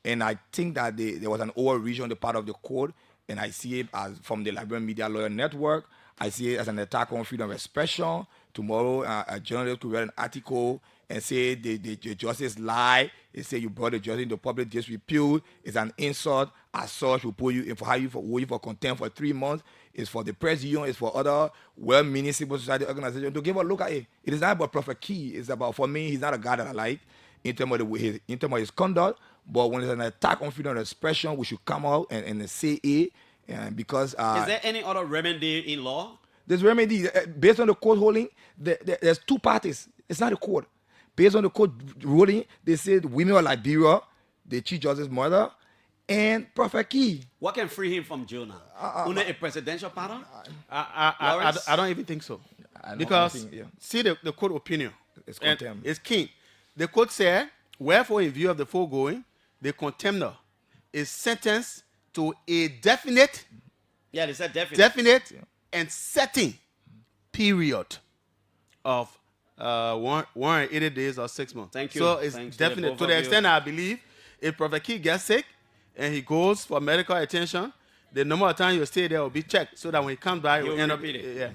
and I think that there was an overreach on the part of the court, and I see it as from the Liberian Media Lawyer Network. I see it as an attack on freedom of expression. Tomorrow, a journalist could write an article and say the justice lie. They say you brought the justice into public disrepute. It's an insult. As such, we'll put you in for contempt for 3 months. It's for the press union. It's for other well-meaning civil society organizations to give a look at it. It is not about Prophet Key. It's about, for me, he's not a guy that I like in terms of his conduct. But when it's an attack on freedom of expression, we should come out and say it. Because is there any other remedy in law? There's remedy based on the court holding. There's two parties. It's not a court. Based on the court ruling, they said women of Liberia, the Chief Justice's mother, and Prophet Key. What can free him from jail now? Under a presidential pardon? I don't even think so. Because see the court opinion. It's contempt. It's key. The court said, wherefore, in view of the foregoing, the contemptor is sentenced to a definite. Yeah, they said definite. Definite and certain period of 180 days or 6 months. Thank you. So it's definite. To the extent I believe, if Prophet Key gets sick and he goes for medical attention, the number of time he'll stay there will be checked so that when he comes back, he'll end up. Yeah.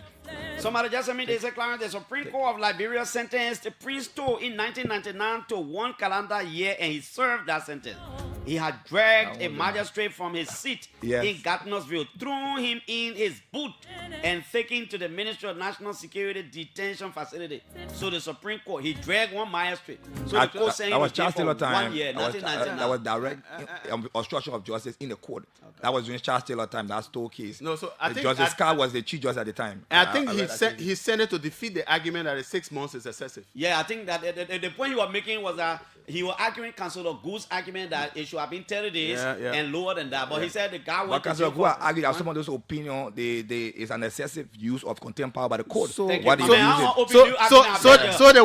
Somebody just sent me, they said, Clarence, the Supreme Court of Liberia sentenced Piso in 1999 to 1 calendar year, and he served that sentence. He had dragged a magistrate from his seat in Gatineausville, threw him in his boot, and taken to the Ministry of National Security detention facility. So the Supreme Court, he dragged one magistrate. So the court saying he was jailed for 1 year, 1999. That was direct obstruction of justice in the court. Okay. That was during Charles Taylor time. That Stowe case. No, so I think Justice Carr was the Chief Justice at the time. And I think he sent it to defeat the argument that the 6 months is excessive. Yeah, I think that the point you were making was that he was arguing Councillor Good's argument that it should have been 30 days and lower than that. But he said the guy went to jail. But Councillor Good argued that some of those opinion is an excessive use of contempt power by the court. So the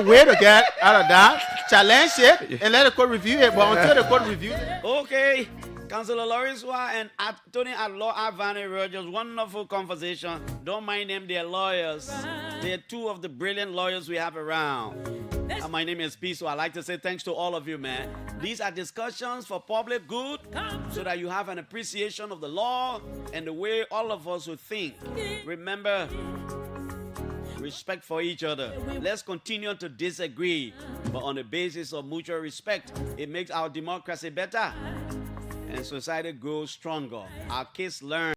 way to get out of that, challenge it and let the court review it. But until the court reviews it. Okay. Councillor Lawrence and Tony at Law Avani Rogers, wonderful conversation. Don't mind them, they're lawyers. They're two of the brilliant lawyers we have around. My name is Piso. I'd like to say thanks to all of you, man. These are discussions for public good so that you have an appreciation of the law and the way all of us would think. Remember, respect for each other. Let's continue to disagree, but on the basis of mutual respect. It makes our democracy better and society grows stronger. Our kids learn.